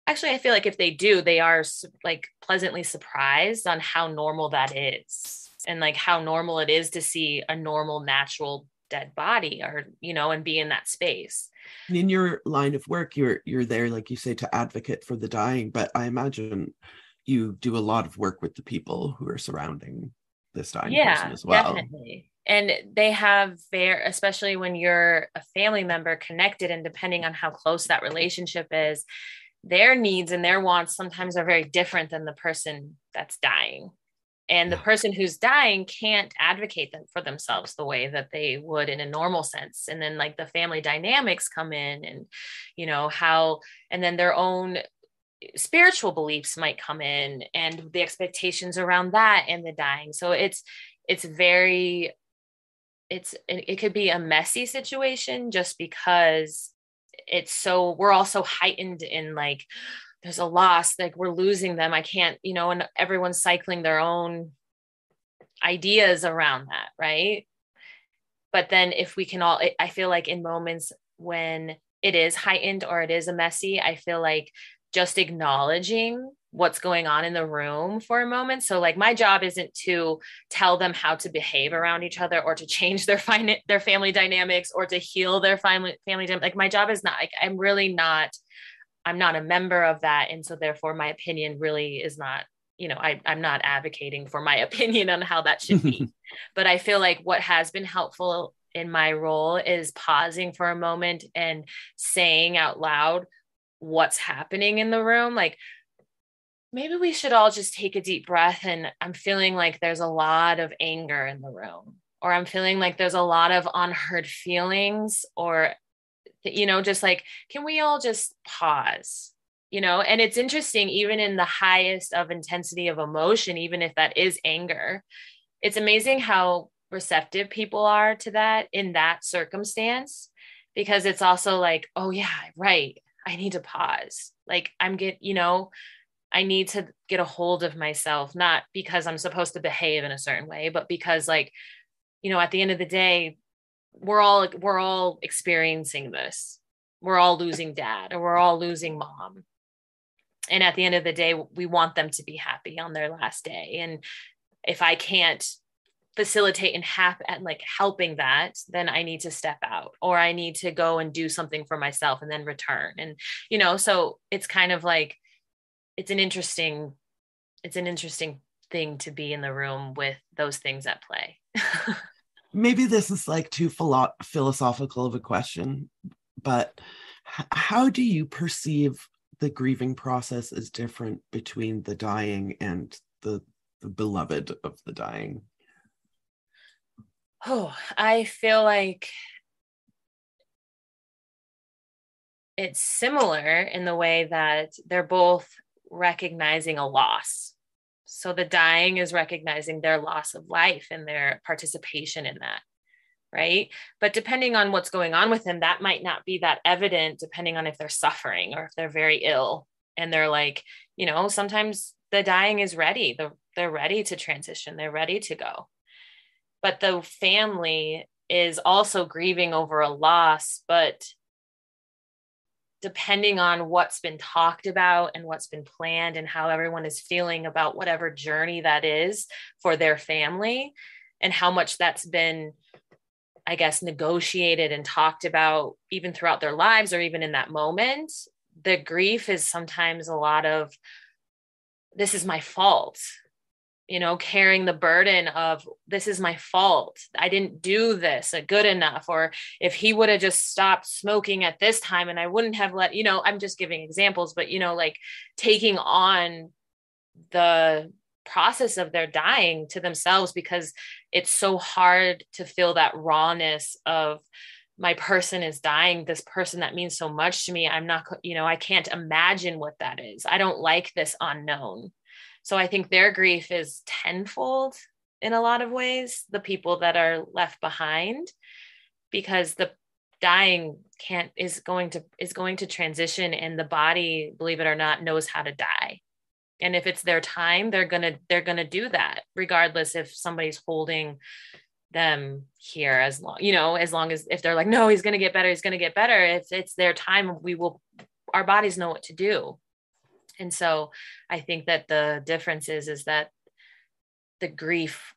actually, I feel like if they do, they are like pleasantly surprised on how normal that is, and like how normal it is to see a normal, natural dead body, or, and be in that space. And in your line of work, you're there, like you say, to advocate for the dying, but I imagine you do a lot of work with the people who are surrounding this dying person as well. Definitely. And they have especially when you're a family member connected, and depending on how close that relationship is, their needs and their wants sometimes are very different than the person that's dying. And the person who's dying can't advocate for themselves the way that they would in a normal sense. And then like the family dynamics come in, and, and then their own spiritual beliefs might come in, and the expectations around that and the dying. So it could be a messy situation, just because we're all so heightened in like, there's a loss, like we're losing them. I can't, and everyone's cycling their own ideas around that. Right. But then if we can I feel like in moments when it is heightened or it is a messy, I feel like just acknowledging what's going on in the room for a moment. So like my job isn't to tell them how to behave around each other, or to change their family dynamics, or to heal their family dynamics. Like my job is not, like, I'm not a member of that. And so therefore my opinion really is not, I'm not advocating for my opinion on how that should be. But I feel like what has been helpful in my role is pausing for a moment and saying out loud what's happening in the room. Like, maybe we should all just take a deep breath. And I'm feeling like there's a lot of anger in the room, or I'm feeling like there's a lot of unheard feelings, or, just like, can we all just pause, And it's interesting, even in the highest of intensity of emotion, even if that is anger, it's amazing how receptive people are to that in that circumstance, because it's also like, oh yeah, right, I need to pause. Like I need to get a hold of myself, not because I'm supposed to behave in a certain way, but because like, at the end of the day, we're all experiencing this. We're all losing dad, or we're all losing mom. And at the end of the day, we want them to be happy on their last day. And if I can't facilitate and helping that, then I need to step out, or I need to go and do something for myself and then return. And, so it's kind of like, it's an interesting thing to be in the room with those things at play. Maybe this is like too philosophical of a question, but how do you perceive the grieving process as different between the dying and the beloved of the dying? Oh, I feel like it's similar in the way that they're both recognizing a loss. So the dying is recognizing their loss of life and their participation in that, right? But depending on what's going on with them, that might not be that evident, depending on if they're suffering or if they're very ill. And they're like, sometimes the dying is ready. They're ready to transition. They're ready to go. But the family is also grieving over a loss, but depending on what's been talked about and what's been planned and how everyone is feeling about whatever journey that is for their family and how much that's been, I guess, negotiated and talked about even throughout their lives or even in that moment, the grief is sometimes a lot of, this is my fault, carrying the burden of, this is my fault. I didn't do this good enough. Or if he would have just stopped smoking at this time and I wouldn't have I'm just giving examples, but, like taking on the process of their dying to themselves, because it's so hard to feel that rawness of, my person is dying, this person that means so much to me. I'm not, I can't imagine what that is. I don't like this unknown. So I think their grief is tenfold in a lot of ways, the people that are left behind, because the dying is going to transition, and the body, believe it or not, knows how to die. And if it's their time, they're going to do that, regardless if somebody's holding them here as long as if they're like, no, he's going to get better. If it's their time, our bodies know what to do. And so I think that the difference is that the grief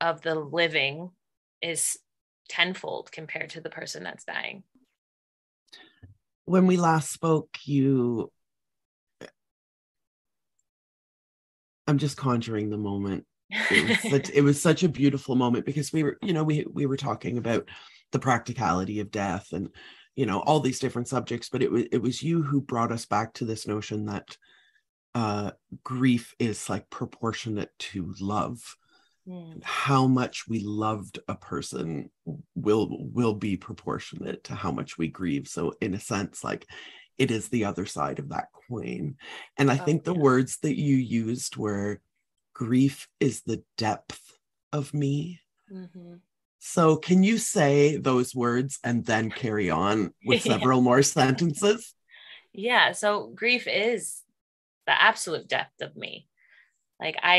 of the living is tenfold compared to the person that's dying. When we last spoke, I'm just conjuring the moment. It was such a beautiful moment, because we were talking about the practicality of death and all these different subjects, but it was you who brought us back to this notion that grief is like proportionate to love. How much we loved a person will be proportionate to how much we grieve. So in a sense, like, it is the other side of that coin. And I think the words that you used were, grief is the depth of me. Mm-hmm. So can you say those words and then carry on with several more sentences? Yeah. So grief is the absolute depth of me. Like, I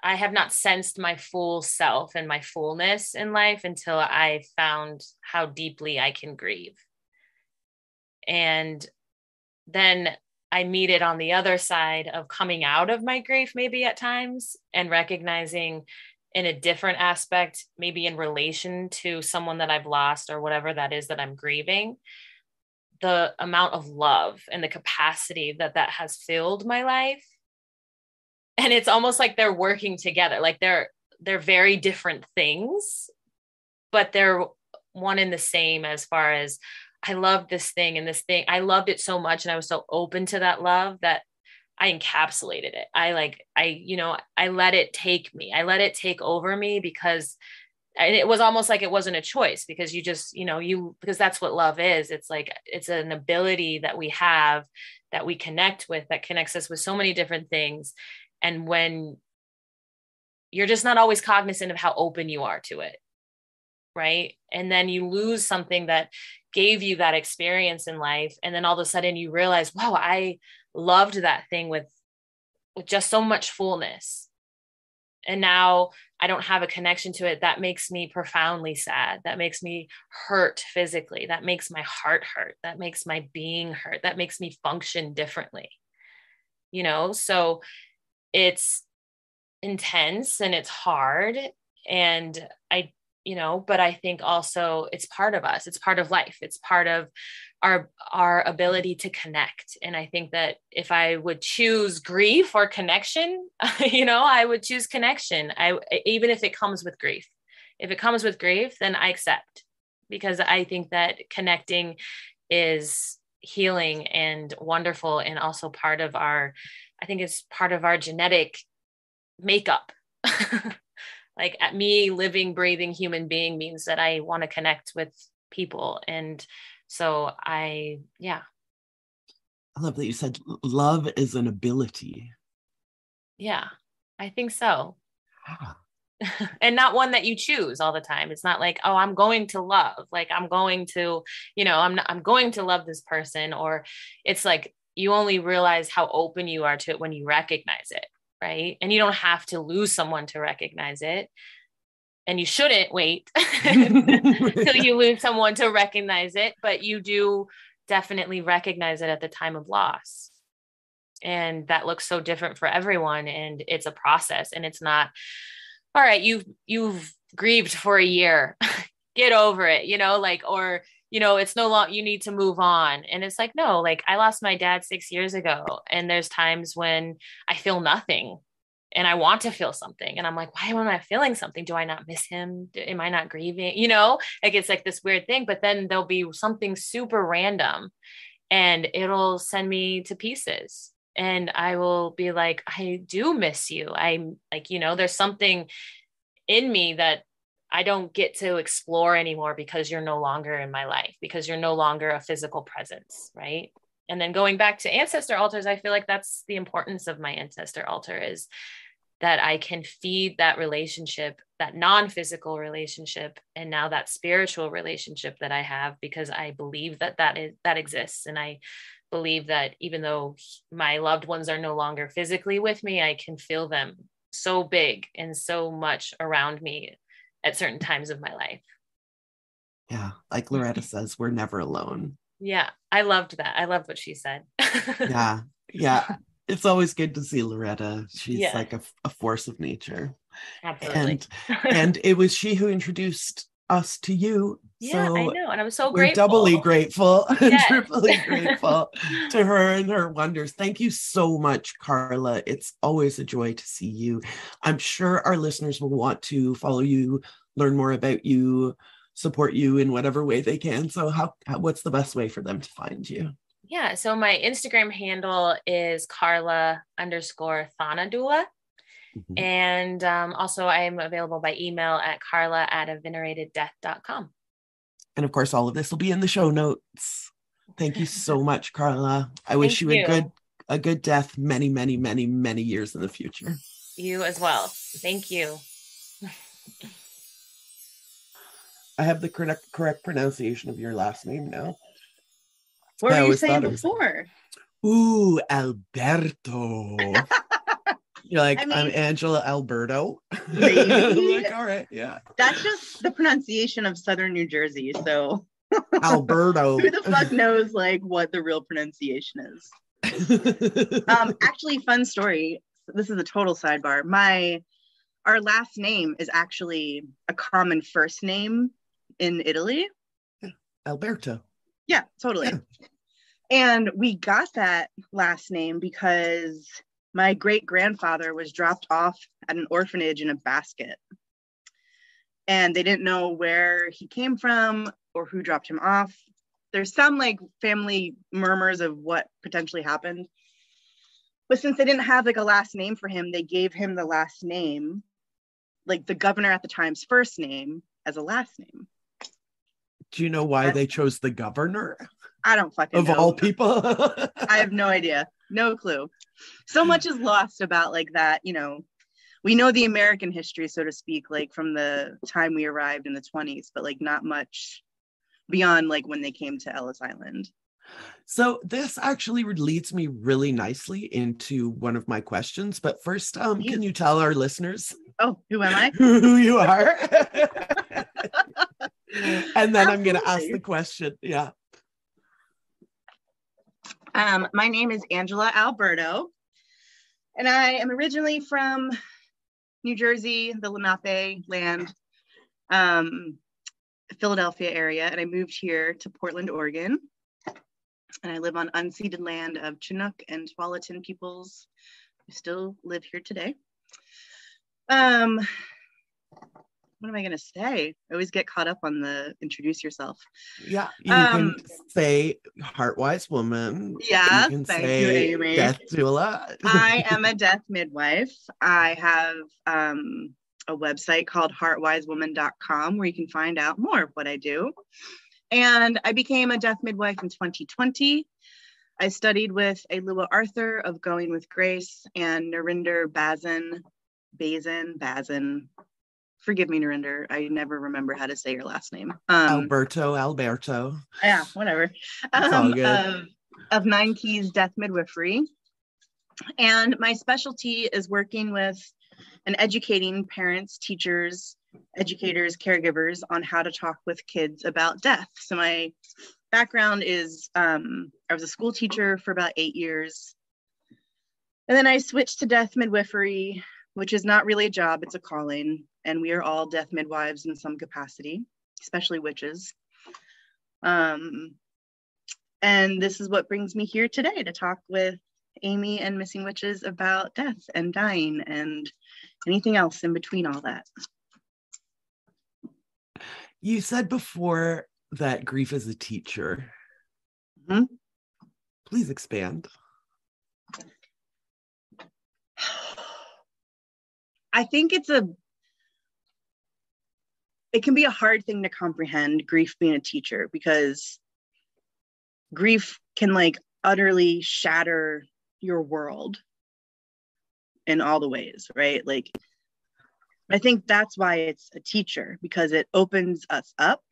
have not sensed my full self and my fullness in life until I found how deeply I can grieve. And then I meet it on the other side of coming out of my grief, maybe at times, and recognizing in a different aspect, maybe in relation to someone that I've lost or whatever that is that I'm grieving, the amount of love and the capacity that has filled my life. And it's almost like they're working together. Like they're very different things, but they're one and the same, as far as, I loved this thing and this thing. I loved it so much, and I was so open to that love that I encapsulated it. I let it take me. I let it take over me, because it was almost like it wasn't a choice, because you just, because that's what love is. It's like, it's an ability that we have, that we connect with, that connects us with so many different things. And when you're just not always cognizant of how open you are to it, right? And then you lose something that gave you that experience in life. And then all of a sudden you realize, wow, I loved that thing with just so much fullness. And now I don't have a connection to it. That makes me profoundly sad. That makes me hurt physically. That makes my heart hurt. That makes my being hurt. That makes me function differently. So it's intense and it's hard. And but I think also it's part of us. It's part of life. It's part of our ability to connect. And I think that if I would choose grief or connection, I would choose connection. Even if it comes with grief. If it comes with grief, then I accept, because I think that connecting is healing and wonderful, and also I think it's part of our genetic makeup. Like, at me, living, breathing human being means that I want to connect with people. And so I love that you said love is an ability. Yeah, I think so. And not one that you choose all the time. It's not like, oh, I'm going to love, like I'm going to, I'm going to love this person. Or it's like, you only realize how open you are to it when you recognize it, right? And you don't have to lose someone to recognize it. And you shouldn't wait till you lose someone to recognize it, but you do definitely recognize it at the time of loss. And that looks so different for everyone. And it's a process, and it's not, all right, you've grieved for a year, get over it, or, it's no longer, you need to move on. And it's like, no, like I lost my dad 6 years ago. And there's times when I feel nothing. And I want to feel something. And I'm like, why am I feeling something? Do I not miss him? Am I not grieving? Like it's like this weird thing, but then there'll be something super random and it'll send me to pieces. And I will be like, I do miss you. I'm like, there's something in me that I don't get to explore anymore because you're no longer in my life, because you're no longer a physical presence. Right. And then going back to ancestor altars, I feel like that's the importance of my ancestor altar, is that I can feed that relationship, that non-physical relationship, and now that spiritual relationship that I have, because I believe that exists. And I believe that even though my loved ones are no longer physically with me, I can feel them so big and so much around me at certain times of my life. Yeah. Like Loretta says, we're never alone. Yeah. I loved that. I loved what she said. Yeah. Yeah. It's always good to see Loretta. She's like a force of nature. Absolutely. And it was she who introduced us to you. Yeah, so I know. And I'm so we're grateful. doubly grateful and triply grateful to her and her wonders. Thank you so much, Carla. It's always a joy to see you. I'm sure our listeners will want to follow you, learn more about you, support you in whatever way they can. So what's the best way for them to find you? Yeah. So my Instagram handle is Carla_Thanadula. Mm-hmm. And also I am available by email at carla@avenerated.death.com. And of course, all of this will be in the show notes. Thank you so much, Carla. I wish you a good death many, many, many, many years in the future. You as well. Thank you. I have the correct pronunciation of your last name now. What were you saying before? Ooh, Alberto. You're like, I'm Angela Alberto. Maybe. Like, all right, yeah. That's just the pronunciation of Southern New Jersey. So Alberto. Who the fuck knows like what the real pronunciation is? Actually, fun story. This is a total sidebar. Our last name is actually a common first name in Italy. Alberto. Yeah, totally. Yeah. And we got that last name because my great-grandfather was dropped off at an orphanage in a basket. And they didn't know where he came from or who dropped him off. There's some like family murmurs of what potentially happened. But since they didn't have like a last name for him, they gave him the last name, like the governor at the time's first name, as a last name. Do you know why they chose the governor? I don't fucking know. Of all people? I have no idea. No clue. So much is lost about like that, we know the American history, so to speak, like from the time we arrived in the 20s, but like not much beyond like when they came to Ellis Island. So this actually leads me really nicely into one of my questions. But first, can you tell our listeners? Oh, who am I? Who you are? And then I'm going to ask the question. Yeah. My name is Angela Alberto, and I am originally from New Jersey, the Lenape land, Philadelphia area, and I moved here to Portland, Oregon. And I live on unceded land of Chinook and Tualatin peoples who still live here today. What am I going to say? I always get caught up on the introduce yourself. Yeah, you can say heartwise woman. Yeah, you can thank say you, Amy. Death doula. I am a death midwife. I have a website called heartwisewoman.com where you can find out more of what I do. And I became a death midwife in 2020. I studied with Alua Arthur of Going with Grace and Narinder Bazin. Forgive me, Narinder. I never remember how to say your last name. Alberto. Yeah, whatever. It's all good. of 9 Keys Death Midwifery. And my specialty is working with and educating parents, teachers, educators, caregivers on how to talk with kids about death. So my background is I was a school teacher for about 8 years. And then I switched to death midwifery, which is not really a job, it's a calling. And we are all death midwives in some capacity, especially witches. And this is what brings me here today to talk with Amy and Missing Witches about death and dying and anything else in between all that. You said before that grief is a teacher. Mm-hmm. Please expand. I think it can be a hard thing to comprehend, grief being a teacher, because grief can like utterly shatter your world in all the ways, right? Like, I think that's why it's a teacher, because it opens us up.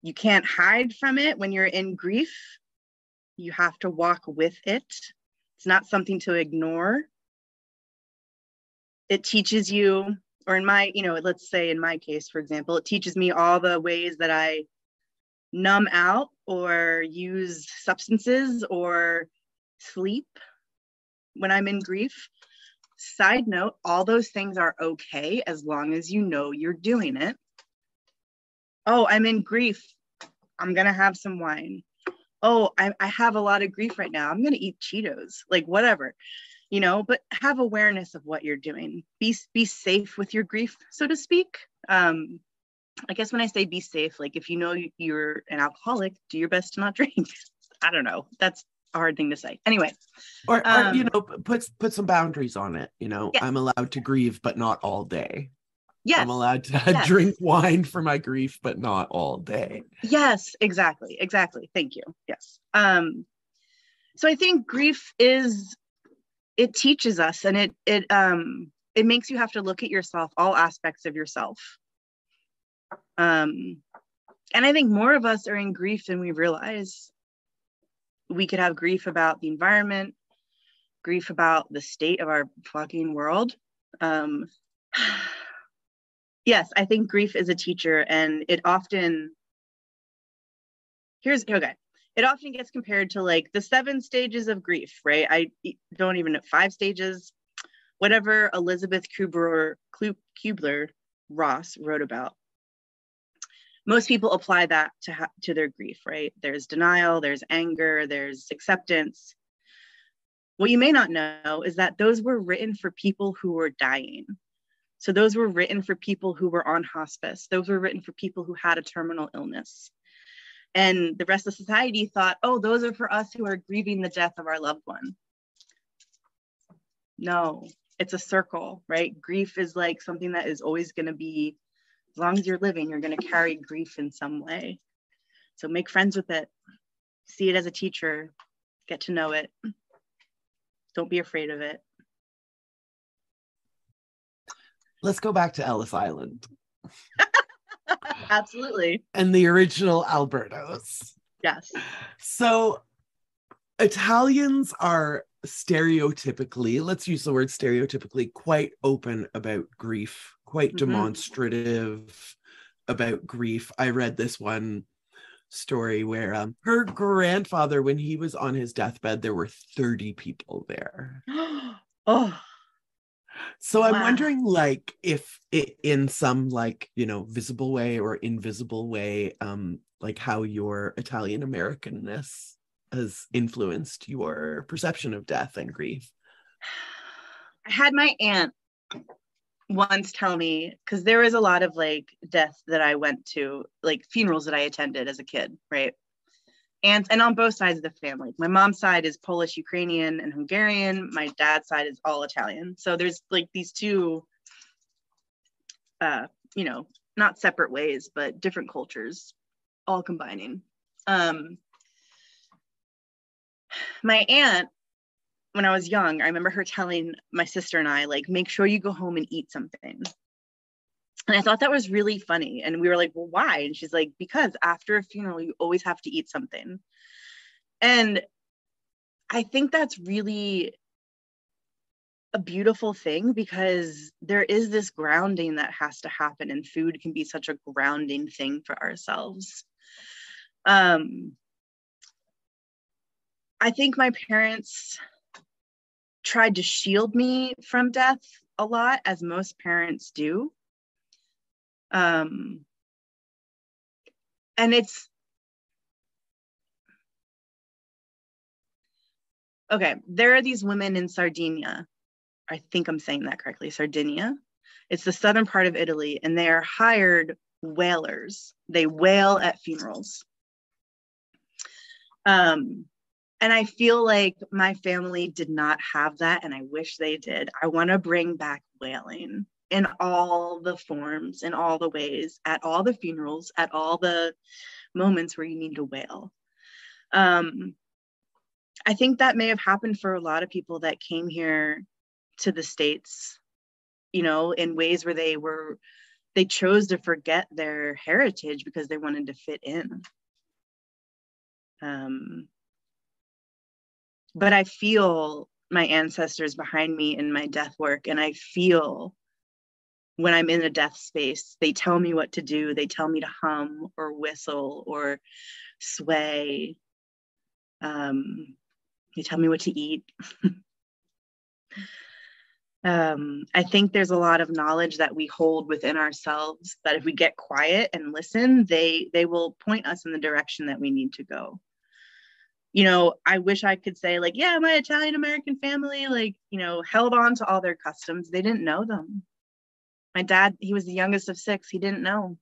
You can't hide from it when you're in grief. You have to walk with it. It's not something to ignore. It teaches you, or in my, let's say in my case, for example, it teaches me all the ways that I numb out or use substances or sleep when I'm in grief. Side note, all those things are okay as long as you know you're doing it. Oh, I'm in grief. I'm going to have some wine. Oh, I have a lot of grief right now. I'm going to eat Cheetos, like whatever, but have awareness of what you're doing. Be safe with your grief, so to speak. I guess when I say be safe, like if you know you're an alcoholic, do your best to not drink. I don't know. That's a hard thing to say. Anyway. Or put some boundaries on it. Yeah. I'm allowed to grieve, but not all day. Yes. I'm allowed to drink wine for my grief, but not all day. Yes, exactly. Thank you. Yes. So I think grief it teaches us, and it makes you have to look at yourself, all aspects of yourself. And I think more of us are in grief than we realize. We could have grief about the environment, grief about the state of our fucking world. Yes, I think grief is a teacher, and it often gets compared to like the 7 stages of grief, right? I don't even know, 5 stages, whatever Elizabeth Kubler-Ross wrote about. Most people apply that to their grief, right? There's denial, there's anger, there's acceptance. What you may not know is that those were written for people who were dying. So those were written for people who were on hospice. Those were written for people who had a terminal illness. And the rest of society thought, oh, those are for us who are grieving the death of our loved one. No, it's a circle, right? Grief is like something that is always going to be, as long as you're living, you're going to carry grief in some way. So make friends with it. See it as a teacher. Get to know it. Don't be afraid of it. Let's go back to Ellis Island. Absolutely. And the original Albertos. Yes. So Italians are stereotypically, let's use the word stereotypically, quite open about grief, quite demonstrative about grief. I read this one story where her grandfather, when he was on his deathbed, there were 30 people there. Oh. So I'm wondering, like, if it, in some, like, visible way or invisible way, like how your Italian Americanness has influenced your perception of death and grief. I had my aunt once tell me, because there was a lot of like deaths that I went to, like funerals that I attended as a kid, right? And on both sides of the family. My mom's side is Polish, Ukrainian, and Hungarian. My dad's side is all Italian. So there's like these two, not separate ways, but different cultures all combining. My aunt, when I was young, I remember her telling my sister and I, like, make sure you go home and eat something. And I thought that was really funny. And we were like, well, why? And she's like, because after a funeral, you always have to eat something. And I think that's really a beautiful thing, because there is this grounding that has to happen, and food can be such a grounding thing for ourselves. I think my parents tried to shield me from death a lot, as most parents do. And it's okay. There are these women in Sardinia. I think I'm saying that correctly. Sardinia. It's the southern part of Italy, and they are hired wailers. They wail at funerals. And I feel like my family did not have that, and I wish they did. I want to bring back wailing in all the forms, in all the ways, at all the funerals, at all the moments where you need to wail. I think that may have happened for a lot of people that came here to the States, you know, in ways where they chose to forget their heritage because they wanted to fit in. But I feel my ancestors behind me in my death work, and I feel when I'm in a death space, they tell me what to do. They tell me to hum or whistle or sway. They tell me what to eat. I think there's a lot of knowledge that we hold within ourselves that if we get quiet and listen, they will point us in the direction that we need to go. You know, I wish I could say like, yeah, my Italian American family, like, you know, held on to all their customs. They didn't know them. My dad, he was the youngest of 6. He didn't know.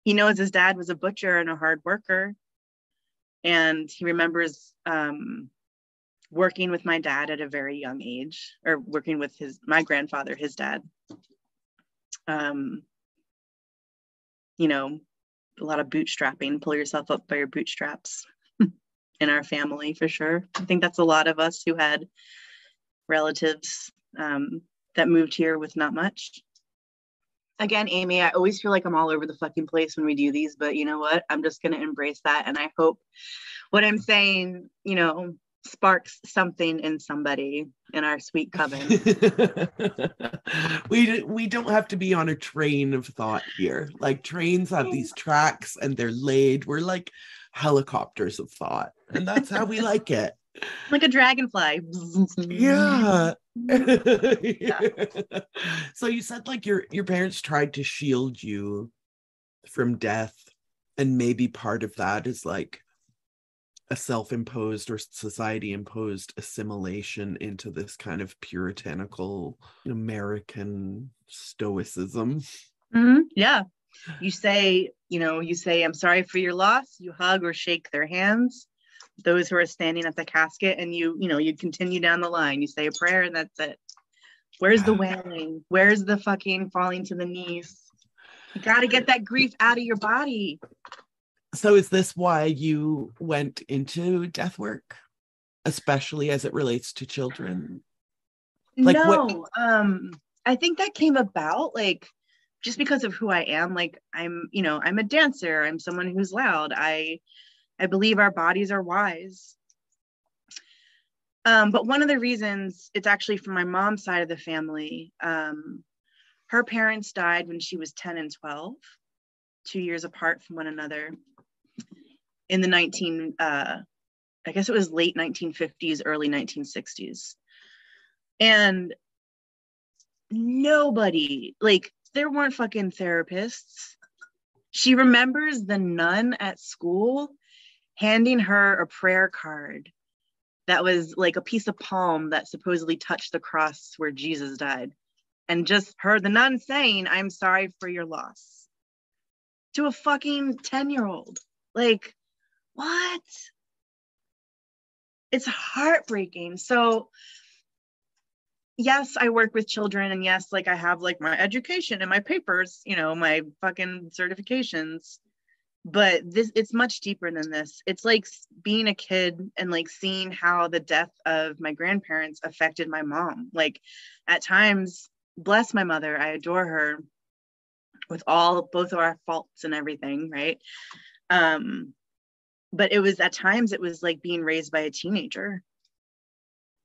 He knows his dad was a butcher and a hard worker. And he remembers working with my dad at a very young age, or working with my grandfather, his dad. You know, a lot of bootstrapping, pull yourself up by your bootstraps in our family, for sure. I think that's a lot of us who had relatives that moved here with not much. Again, Amy, I always feel like I'm all over the fucking place when we do these, but you know what? I'm just going to embrace that. And I hope what I'm saying, you know, sparks something in somebody in our sweet coven. We don't have to be on a train of thought here. Like, trains have these tracks and they're laid. We're like helicopters of thought, and that's how we like it. Like a dragonfly. Yeah. So you said like your parents tried to shield you from death, and maybe part of that is like a self-imposed or society-imposed assimilation into this kind of puritanical American stoicism. Mm-hmm. Yeah. You say, I'm sorry for your loss. You hug or shake their hands, those who are standing at the casket, and you continue down the line. You say a prayer and that's it. Where's the wailing? Where's the fucking falling to the knees? You got to get that grief out of your body. So is this why you went into death work, especially as it relates to children? Like, no, I think that came about like just because of who I am. Like I'm a dancer. I'm someone who's loud. I believe our bodies are wise. But one of the reasons, it's actually from my mom's side of the family. Her parents died when she was 10 and 12, 2 years apart from one another, in the I guess it was late 1950s, early 1960s. And nobody, like, there weren't fucking therapists. She remembers the nun at school handing her a prayer card that was like a piece of palm that supposedly touched the cross where Jesus died. And just her, the nun, saying, "I'm sorry for your loss," to a fucking 10-year-old. Like, what? It's heartbreaking. So yes, I work with children, and yes, like I have like my education and my papers, my fucking certifications. But it's much deeper than this. It's like being a kid and like seeing how the death of my grandparents affected my mom. Like at times, bless my mother, I adore her. with both of our faults and everything, right? But it was, at times it was like being raised by a teenager,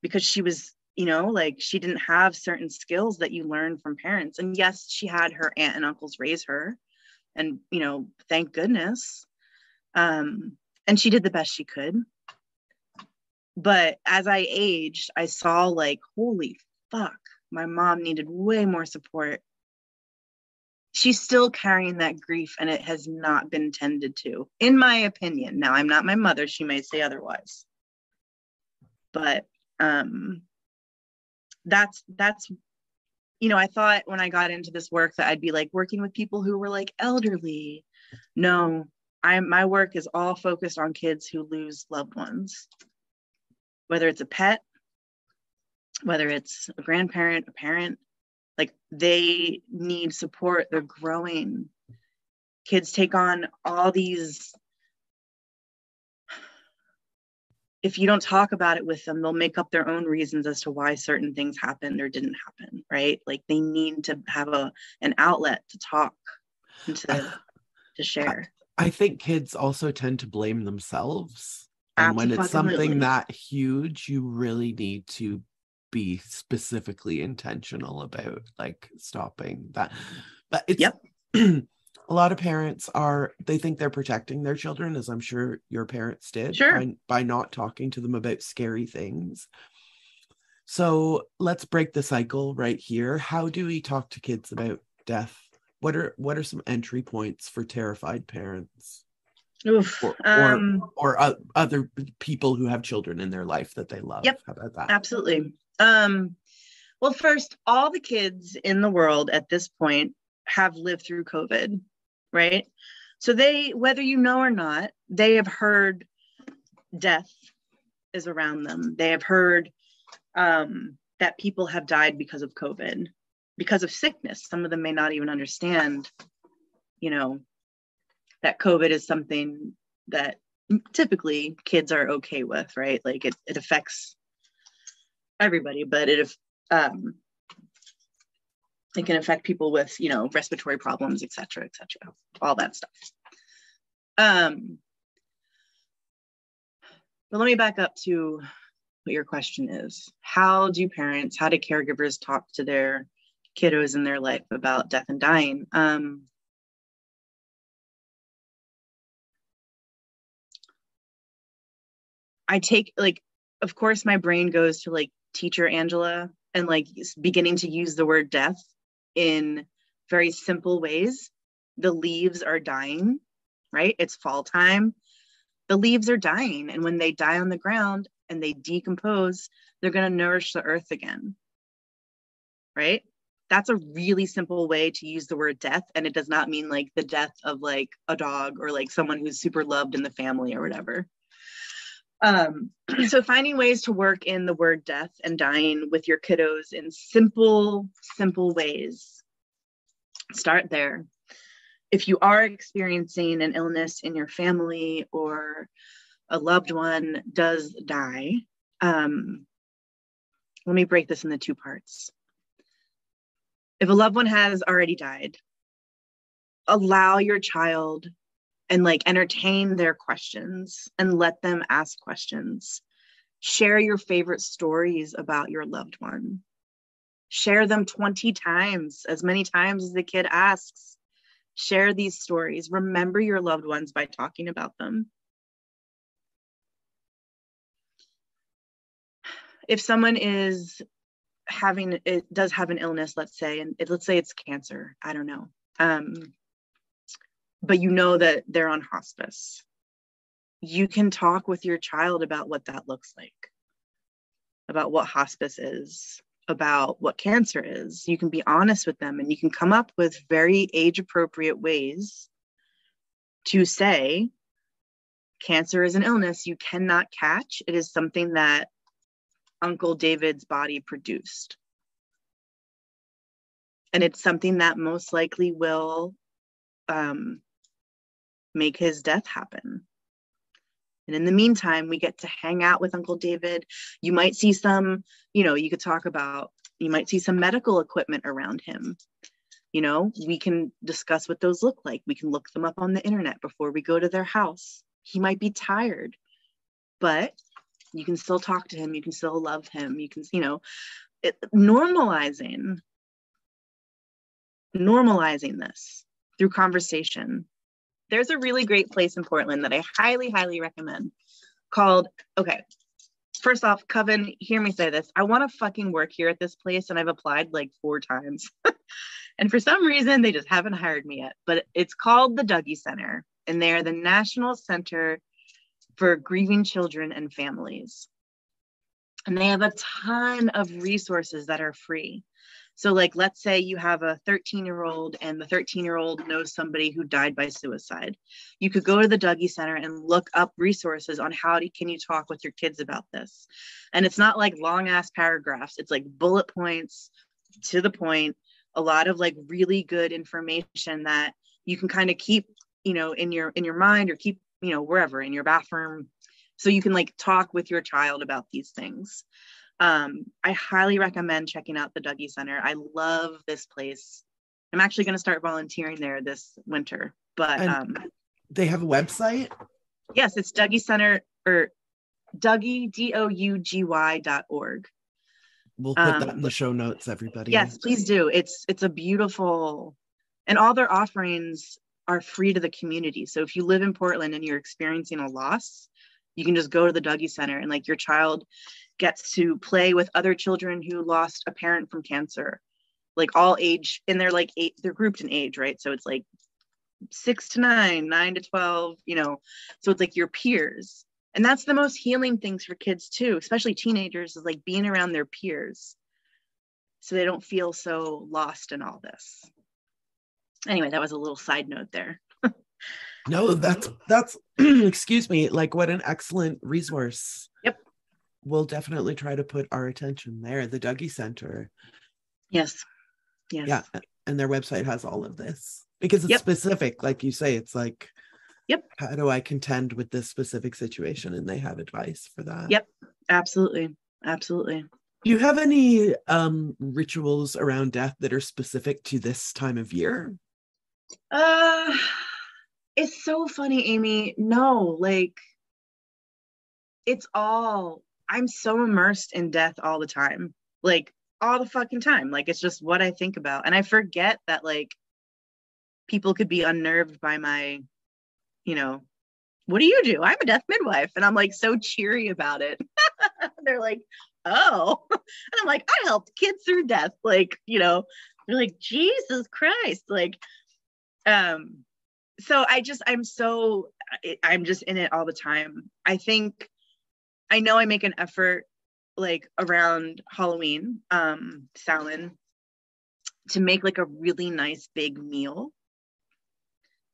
because she was, you know, like, she didn't have certain skills that you learn from parents. And yes, she had her aunt and uncles raise her, and, you know, thank goodness. And she did the best she could. But as I aged, I saw, like, holy fuck, my mom needed way more support. She's still carrying that grief, and it has not been tended to, in my opinion. Now, I'm not my mother. She may say otherwise. But that's, you know, I thought when I got into this work that I'd be like working with people who were like elderly. No, my work is all focused on kids who lose loved ones, whether it's a pet, whether it's a grandparent, a parent. Like, they need support. They're growing. Kids take on all these. If you don't talk about it with them, they'll make up their own reasons as to why certain things happened or didn't happen, right? Like, they need to have an outlet to talk and to share. I think kids also tend to blame themselves. And when it's something that huge, you really need to be specifically intentional about, like, stopping that. But it's a lot of parents they think they're protecting their children, as I'm sure your parents did, by not talking to them about scary things. So let's break the cycle right here. How do we talk to kids about death? What are some entry points for terrified parents? Oof. Or other people who have children in their life that they love? Yep. How about that? Absolutely. Well, first, all the kids in the world at this point have lived through COVID, right? So whether you know or not, they have heard death is around them. They have heard that people have died because of COVID, because of sickness. Some of them may not even understand, you know, that COVID is something that typically kids are okay with, right? Like, it affects everybody, but it can affect people with, you know, respiratory problems, et cetera, all that stuff. But let me back up to what your question is. How do caregivers talk to their kiddos in their life about death and dying? I take, like, of course, my brain goes to, like, teacher Angela, and, like, beginning to use the word death in very simple ways. The leaves are dying, right? It's fall time. The leaves are dying. And when they die on the ground and they decompose, they're going to nourish the earth again, right? That's a really simple way to use the word death. And it does not mean, like, the death of, like, a dog or, like, someone who's super loved in the family or whatever. So finding ways to work in the word death and dying with your kiddos in simple ways. Start there. If you are experiencing an illness in your family or a loved one does die, let me break this into two parts. If a loved one has already died, allow your child and, like, entertain their questions and let them ask questions. Share your favorite stories about your loved one. Share them 20 times, as many times as the kid asks. Share these stories. Remember your loved ones by talking about them. If someone does have an illness, let's say, and let's say it's cancer, I don't know. But you know that they're on hospice. You can talk with your child about what that looks like, about what hospice is, about what cancer is. You can be honest with them, and you can come up with very age-appropriate ways to say, cancer is an illness you cannot catch. It is something that Uncle David's body produced. And it's something that most likely will make his death happen. And in the meantime, we get to hang out with Uncle David. You might see some, you might see some medical equipment around him. You know, we can discuss what those look like. We can look them up on the internet before we go to their house. He might be tired, but you can still talk to him. You can still love him. You can, you know, normalizing this through conversation. There's a really great place in Portland that I highly, highly recommend called, okay, first off, Coven, hear me say this. I want to fucking work here at this place, and I've applied like 4 times. And for some reason, they just haven't hired me yet. But it's called the Dougie Center, and they're the National Center for Grieving Children and Families. And they have a ton of resources that are free. So like, let's say you have a 13-year-old and the 13-year-old knows somebody who died by suicide. You could go to the Dougie Center and look up resources on can you talk with your kids about this? And it's not like long ass paragraphs. It's like bullet points, to the point, a lot of like really good information that you can kind of keep, you know, in your mind, or keep, you know, wherever, in your bathroom. So you can like talk with your child about these things. I highly recommend checking out the Dougie Center. I love this place. I'm actually going to start volunteering there this winter, but they have a website. Yes, it's Dougie Center, or Dougie, DOUGY.org. We'll put that in the show notes, everybody. Yes, please do. It's a beautiful, and all their offerings are free to the community. So if you live in Portland and you're experiencing a loss, you can just go to the Dougie Center, and like your child gets to play with other children who lost a parent from cancer, like all age, and they're like they're grouped in age, right? So it's like 6 to 9, 9 to 12, you know, so it's like your peers. And that's the most healing things for kids too, especially teenagers, is like being around their peers so they don't feel so lost in all this. Anyway, that was a little side note there. No, that's excuse me, like what an excellent resource. Yep. We'll definitely try to put our attention there, the Dougie Center. Yes. Yeah, and their website has all of this because it's specific, like you say. It's like, how do I contend with this specific situation? And they have advice for that. Yep, absolutely. Do you have any rituals around death that are specific to this time of year? It's so funny, Amy. No, like, it's all, I'm so immersed in death all the time, like all the fucking time. Like, it's just what I think about. And I forget that like people could be unnerved by my, you know, what do you do? I'm a death midwife. And I'm like so cheery about it. They're like, oh, and I'm like, I helped kids through death. Like, you know, they're like, Jesus Christ. Like, so I'm just in it all the time. I know I make an effort like around Halloween, Samhain, to make like a really nice big meal.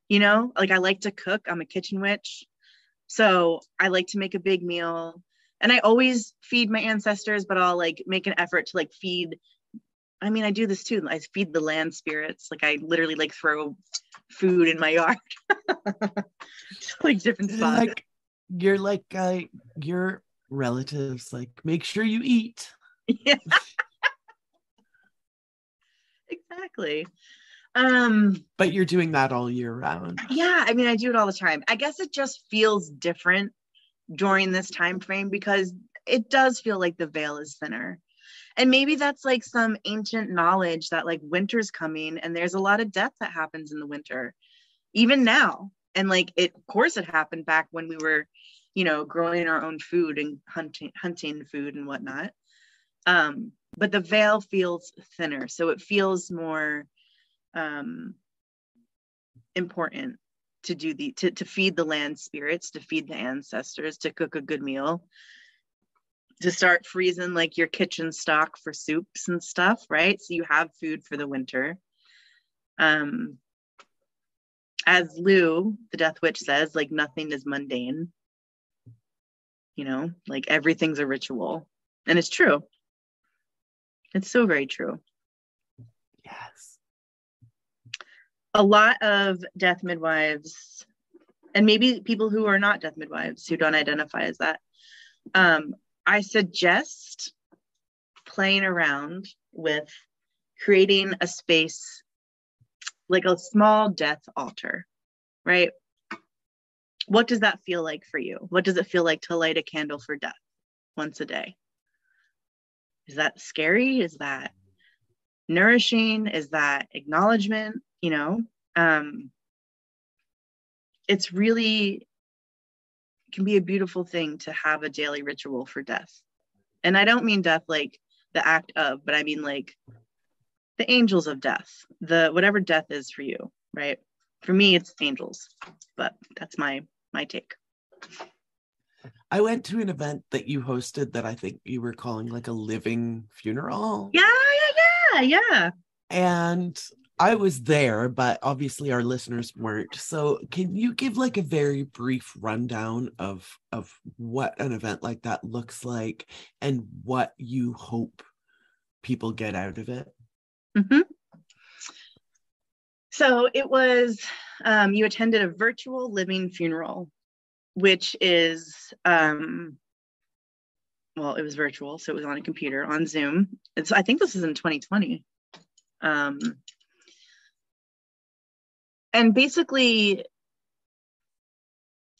You know, like I like to cook. I'm a kitchen witch. So I like to make a big meal, and I always feed my ancestors, but I'll like make an effort to like feed. I mean, I do this too. I feed the land spirits. Like I literally like throw food in my yard, like different spots. Like your relatives, like make sure you eat. Yeah. Exactly. But you're doing that all year round. Yeah, I mean, I do it all the time. I guess it just feels different during this time frame because it does feel like the veil is thinner. And maybe that's like some ancient knowledge that like winter's coming and there's a lot of death that happens in the winter, even now. And like of course it happened back when we were, you know, growing our own food and hunting food and whatnot. But the veil feels thinner, so it feels more important to do to feed the land spirits, to feed the ancestors, to cook a good meal, to start freezing like your kitchen stock for soups and stuff, right? So you have food for the winter. As Lou, the Death Witch, says, like nothing is mundane. You know, like everything's a ritual. And it's true. It's so very true. Yes. A lot of death midwives, and maybe people who are not death midwives, who don't identify as that, I suggest playing around with creating a space like a small death altar, right? What does that feel like for you? What does it feel like to light a candle for death once a day? Is that scary? Is that nourishing? Is that acknowledgement? You know, it's really can be a beautiful thing to have a daily ritual for death. And I don't mean death like the act of, but I mean like the angels of death, the whatever death is for you, right? For me, it's angels, but that's my take. I went to an event that you hosted that I think you were calling like a living funeral. Yeah. And I was there, but obviously our listeners weren't. So can you give like a very brief rundown of what an event like that looks like and what you hope people get out of it? Mm-hmm. So it was, you attended a virtual living funeral, which is, well, it was virtual. So it was on a computer on Zoom. I think this is in 2020. And basically,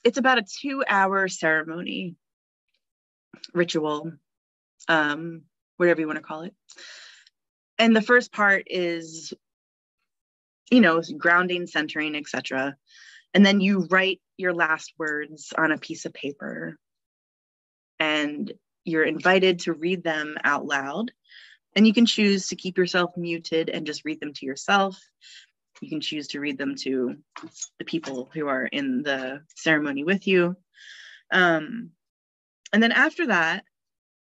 it's about a 2-hour ceremony, ritual, whatever you want to call it. And the first part is, you know, grounding, centering, etc. And then you write your last words on a piece of paper. And you're invited to read them out loud. And you can choose to keep yourself muted and just read them to yourself. You can choose to read them to the people who are in the ceremony with you. And then after that,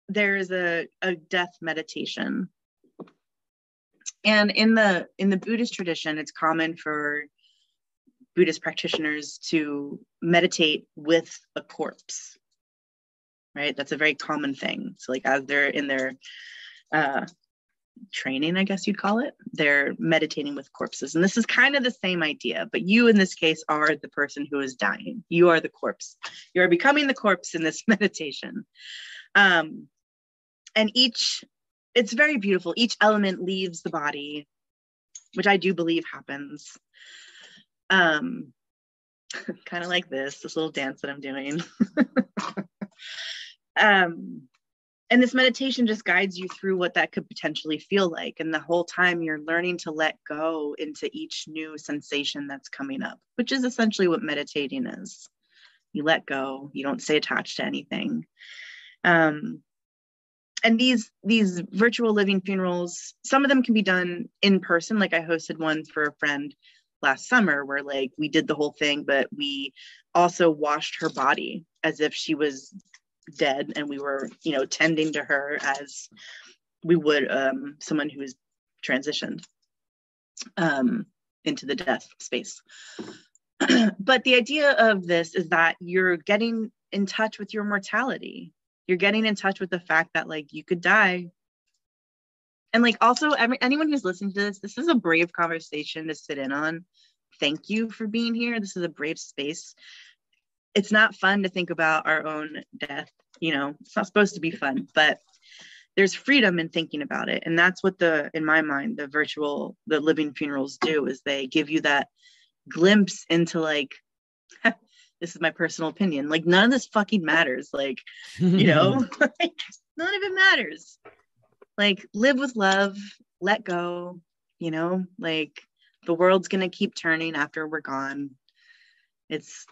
there is a death meditation. And in the Buddhist tradition, it's common for Buddhist practitioners to meditate with a corpse, right? That's a very common thing. So like as they're in their training, I guess you'd call it, they're meditating with corpses. And this is kind of the same idea, but you in this case are the person who is dying. You are the corpse. You are becoming the corpse in this meditation. And it's very beautiful. Each element leaves the body, which I do believe happens. Kind of like this little dance that I'm doing. And this meditation just guides you through what that could potentially feel like. And the whole time you're learning to let go into each new sensation that's coming up, which is essentially what meditating is. You let go, you don't stay attached to anything. And these virtual living funerals, some of them can be done in person. Like I hosted one for a friend last summer where like we did the whole thing, but we also washed her body as if she was dead, and we were, you know, tending to her as we would someone who is transitioned into the death space. But the idea of this is that you're getting in touch with your mortality. You're getting in touch with the fact that like you could die. And like also anyone who's listening to this is a brave conversation to sit in on. Thank you for being here. This is a brave space. It's not fun to think about our own death, you know, it's not supposed to be fun, but there's freedom in thinking about it. And that's what in my mind, the living funerals do, is they give you that glimpse into like, this is my personal opinion, like none of this fucking matters. Like, you know, like, none of it matters. Like live with love, let go, you know, like the world's going to keep turning after we're gone. It's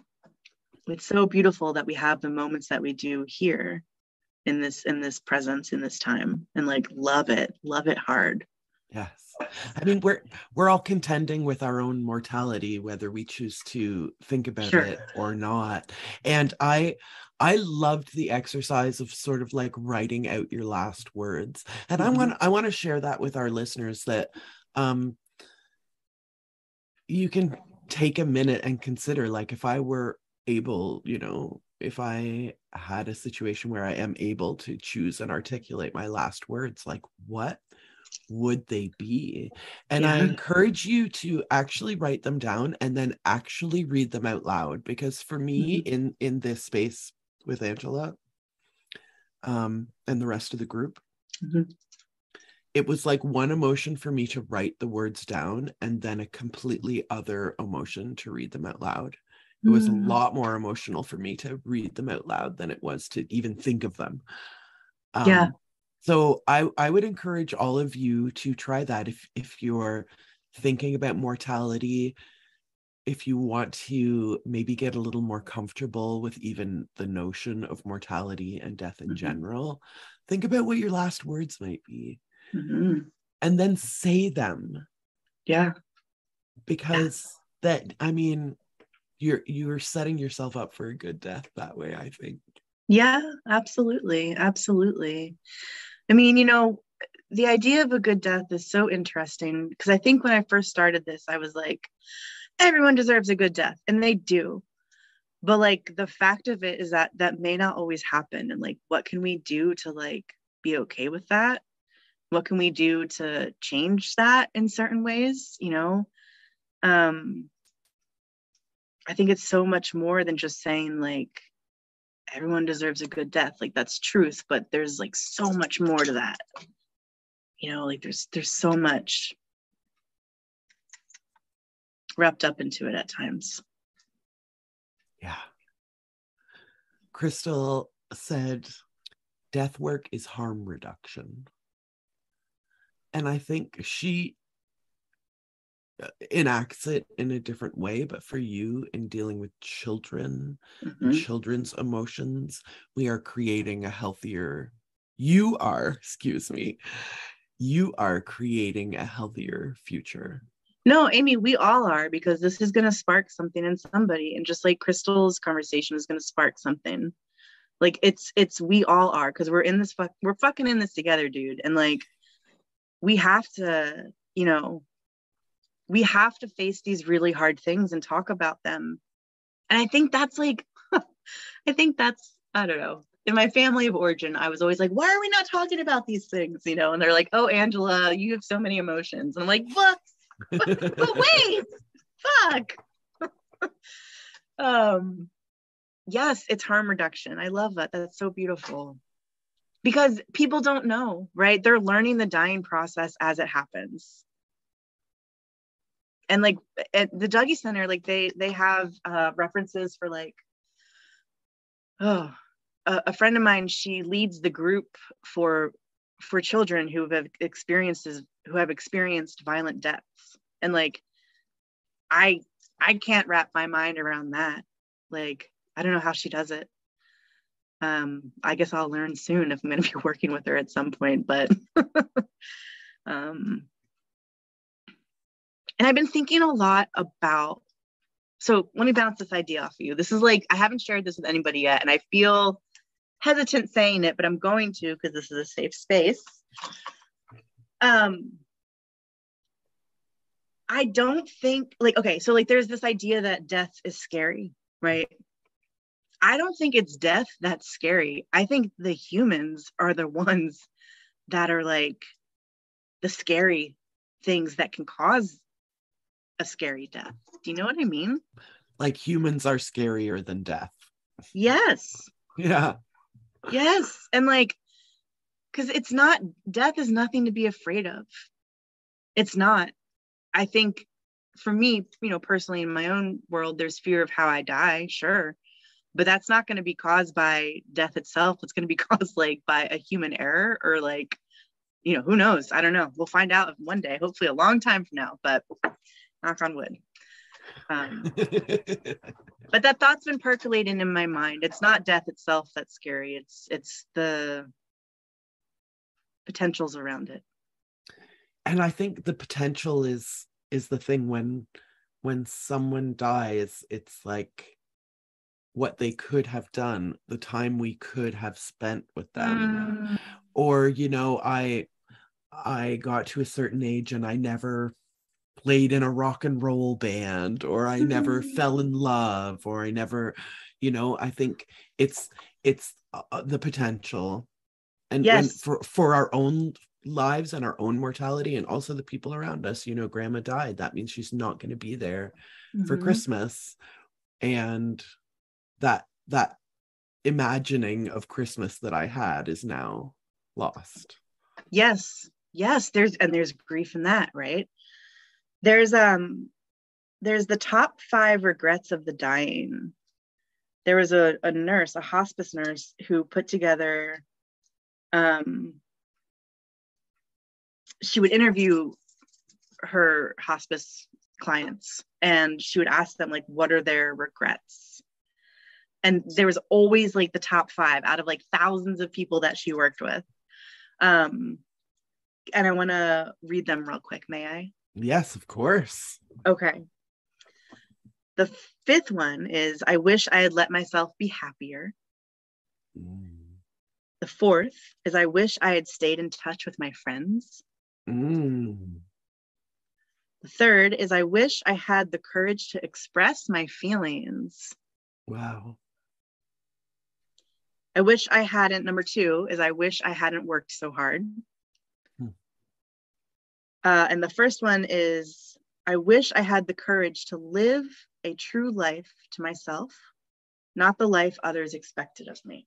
so beautiful that we have the moments that we do here in this presence, in this time, and like love it hard. Yes. I mean, we're all contending with our own mortality, whether we choose to think about it or not. And I loved the exercise of sort of like writing out your last words. And I want to share that with our listeners, that you can take a minute and consider, like, if I were able, you know, if I had a situation where I am able to choose and articulate my last words, like what would they be? And I encourage you to actually write them down and then actually read them out loud, because for me in this space with Angela and the rest of the group, it was like one emotion for me to write the words down, and then a completely other emotion to read them out loud. It was a lot more emotional for me to read them out loud than it was to even think of them. So I would encourage all of you to try that if you're thinking about mortality, if you want to maybe get a little more comfortable with even the notion of mortality and death in general. Think about what your last words might be, and then say them. Because that, I mean, you're setting yourself up for a good death that way, I think. Absolutely. I mean, you know, the idea of a good death is so interesting, because I think when I first started this, I was like, everyone deserves a good death, and they do. But like, the fact of it is that that may not always happen. And like, what can we do to like be okay with that? What can we do to change that in certain ways? You know, I think it's so much more than just saying like everyone deserves a good death. Like, that's truth, but there's like so much more to that. You know, like there's so much wrapped up into it at times. Crystal said death work is harm reduction, and I think she enacts it in a different way. But for you, in dealing with children and children's emotions, we are creating a healthier, you are creating a healthier future. No, Amy, we all are, because this is going to spark something in somebody. And just like Crystal's conversation is going to spark something. Like it's we all are, because we're fucking in this together, dude. And like, we have to, you know, we have to face these really hard things and talk about them. And I think that's like, I don't know. In my family of origin, I was always like, why are we not talking about these things? You know, and they're like, oh, Angela, you have so many emotions. And I'm like, what? But wait, fuck. Yes, it's harm reduction. I love that. That's so beautiful, because people don't know, right? They're learning the dying process as it happens. And like at the Dougie Center, like they have references for like, a friend of mine, she leads the group for children who have experienced violent deaths. And like, I can't wrap my mind around that. Like, I don't know how she does it. I guess I'll learn soon if I'm going to be working with her at some point, but and I've been thinking a lot about, so let me bounce this idea off of you. This is like, I haven't shared this with anybody yet, and I feel hesitant saying it, but I'm going to, because this is a safe space. I don't think, like, okay, so like there's this idea that death is scary, right? I don't think it's death that's scary. I think the humans are the ones that are like the scary things that can cause a scary death. Do you know what I mean? Like, humans are scarier than death. Yes. Yeah. Yes. And like, because it's not, death is nothing to be afraid of. It's not. I think for me, you know, personally in my own world, there's fear of how I die, sure. But that's not going to be caused by death itself. It's going to be caused like by a human error, or like, you know, who knows? I don't know. We'll find out one day, hopefully a long time from now, but knock on wood. But that thought's been percolating in my mind. It's not death itself that's scary. It's the potentials around it. And I think the potential is the thing when someone dies, it's like what they could have done, the time we could have spent with them. Or, you know, I got to a certain age and I never played in a rock and roll band, or I never fell in love, or I never, you know, I think it's the potential. And yes. for our own lives and our own mortality, and also the people around us, you know, grandma died. That means she's not going to be there for Christmas. And that imagining of Christmas that I had is now lost. Yes. Yes, there's grief in that, right? There's the top 5 regrets of the dying. There was a nurse, a hospice nurse, who put together, she would interview her hospice clients and she would ask them, like, what are their regrets? And there was always like the top 5 out of like thousands of people that she worked with. And I want to read them real quick. May I? Yes, of course. Okay. The 5th one is, I wish I had let myself be happier. The 4th is, I wish I had stayed in touch with my friends. The 3rd is, I wish I had the courage to express my feelings. Wow. I wish I hadn't. Number 2 is, I wish I hadn't worked so hard. And the first one is, I wish I had the courage to live a true life to myself, not the life others expected of me.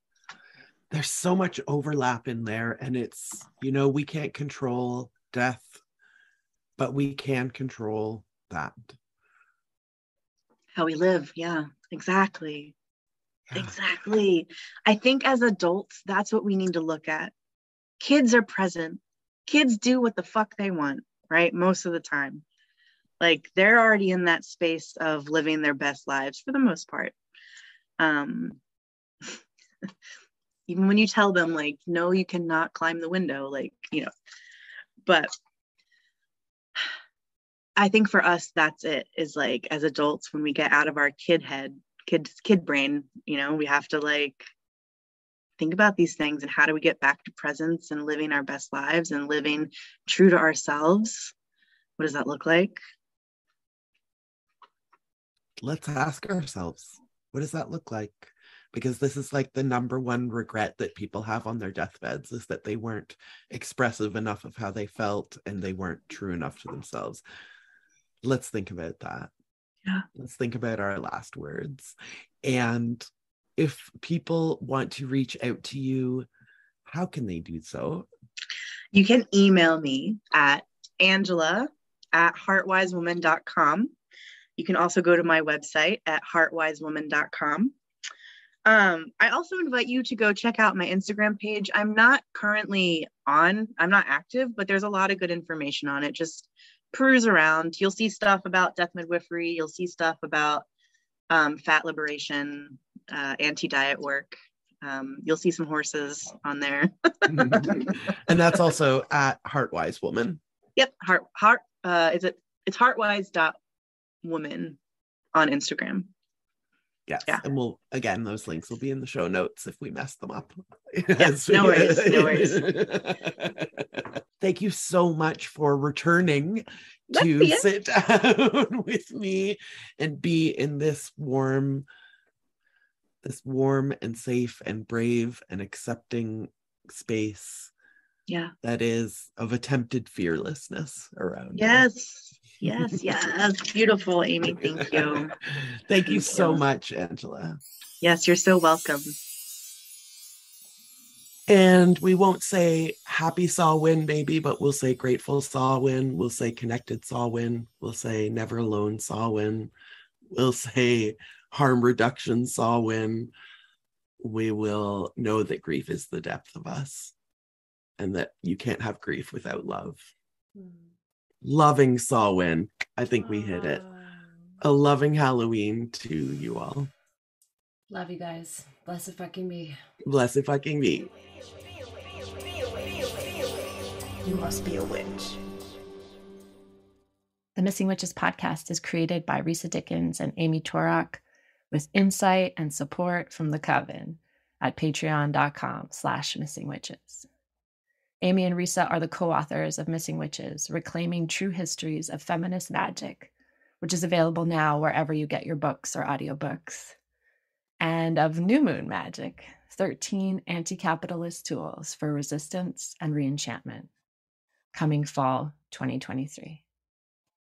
There's so much overlap in there, and it's, you know, we can't control death, but we can control that. How we live. Yeah, exactly. Yeah. Exactly. I think as adults, that's what we need to look at. Kids are present. Kids do what the fuck they want, right? Most of the time. Like, they're already in that space of living their best lives for the most part. Even when you tell them, like, no, you cannot climb the window, like, you know. But I think for us, that's it, is like, as adults, when we get out of our kid brain, you know, we have to like think about these things and how do we get back to presence and living our best lives and living true to ourselves. What does that look like? Let's ask ourselves, what does that look like? Because this is like the number one regret that people have on their deathbeds, is that they weren't expressive enough of how they felt and they weren't true enough to themselves. Let's think about that. Yeah. Let's think about our last words. And if people want to reach out to you, how can they do so? You can email me at angela@heartwisewoman.com. You can also go to my website at heartwisewoman.com. I also invite you to go check out my Instagram page. I'm not active, but there's a lot of good information on it. Just peruse around. You'll see stuff about death midwifery. You'll see stuff about fat liberation, anti-diet work. You'll see some horses on there. And that's also at Heartwise Woman. Yep. It's heartwise.woman on Instagram. Yes. Yeah. And those links will be in the show notes if we mess them up. Yes. No worries. No worries. Thank you so much for returning to sit down with me and be in this warm and safe and brave and accepting space. Yeah. That is of attempted fearlessness around. Yes. Yes. Beautiful, Amy. Thank you. Thank you so much, Angela. Yes, you're so welcome. And we won't say happy Samhain, maybe, but we'll say grateful Samhain. We'll say connected Samhain. We'll say never alone Samhain. We'll say harm reduction Samhain. We will know that grief is the depth of us and that you can't have grief without love. Loving Samhain. I think we hit it. A loving Halloween to you all. Love you guys. Blessed fucking me. Blessed fucking me. You must be a witch. The Missing Witches podcast is created by Risa Dickens and Amy Torok, with insight and support from the Coven at patreon.com/missingwitches. Amy and Risa are the co-authors of Missing Witches, Reclaiming True Histories of Feminist Magic, which is available now wherever you get your books or audiobooks, and of New Moon Magic, 13 anti-capitalist tools for resistance and reenchantment, coming fall 2023.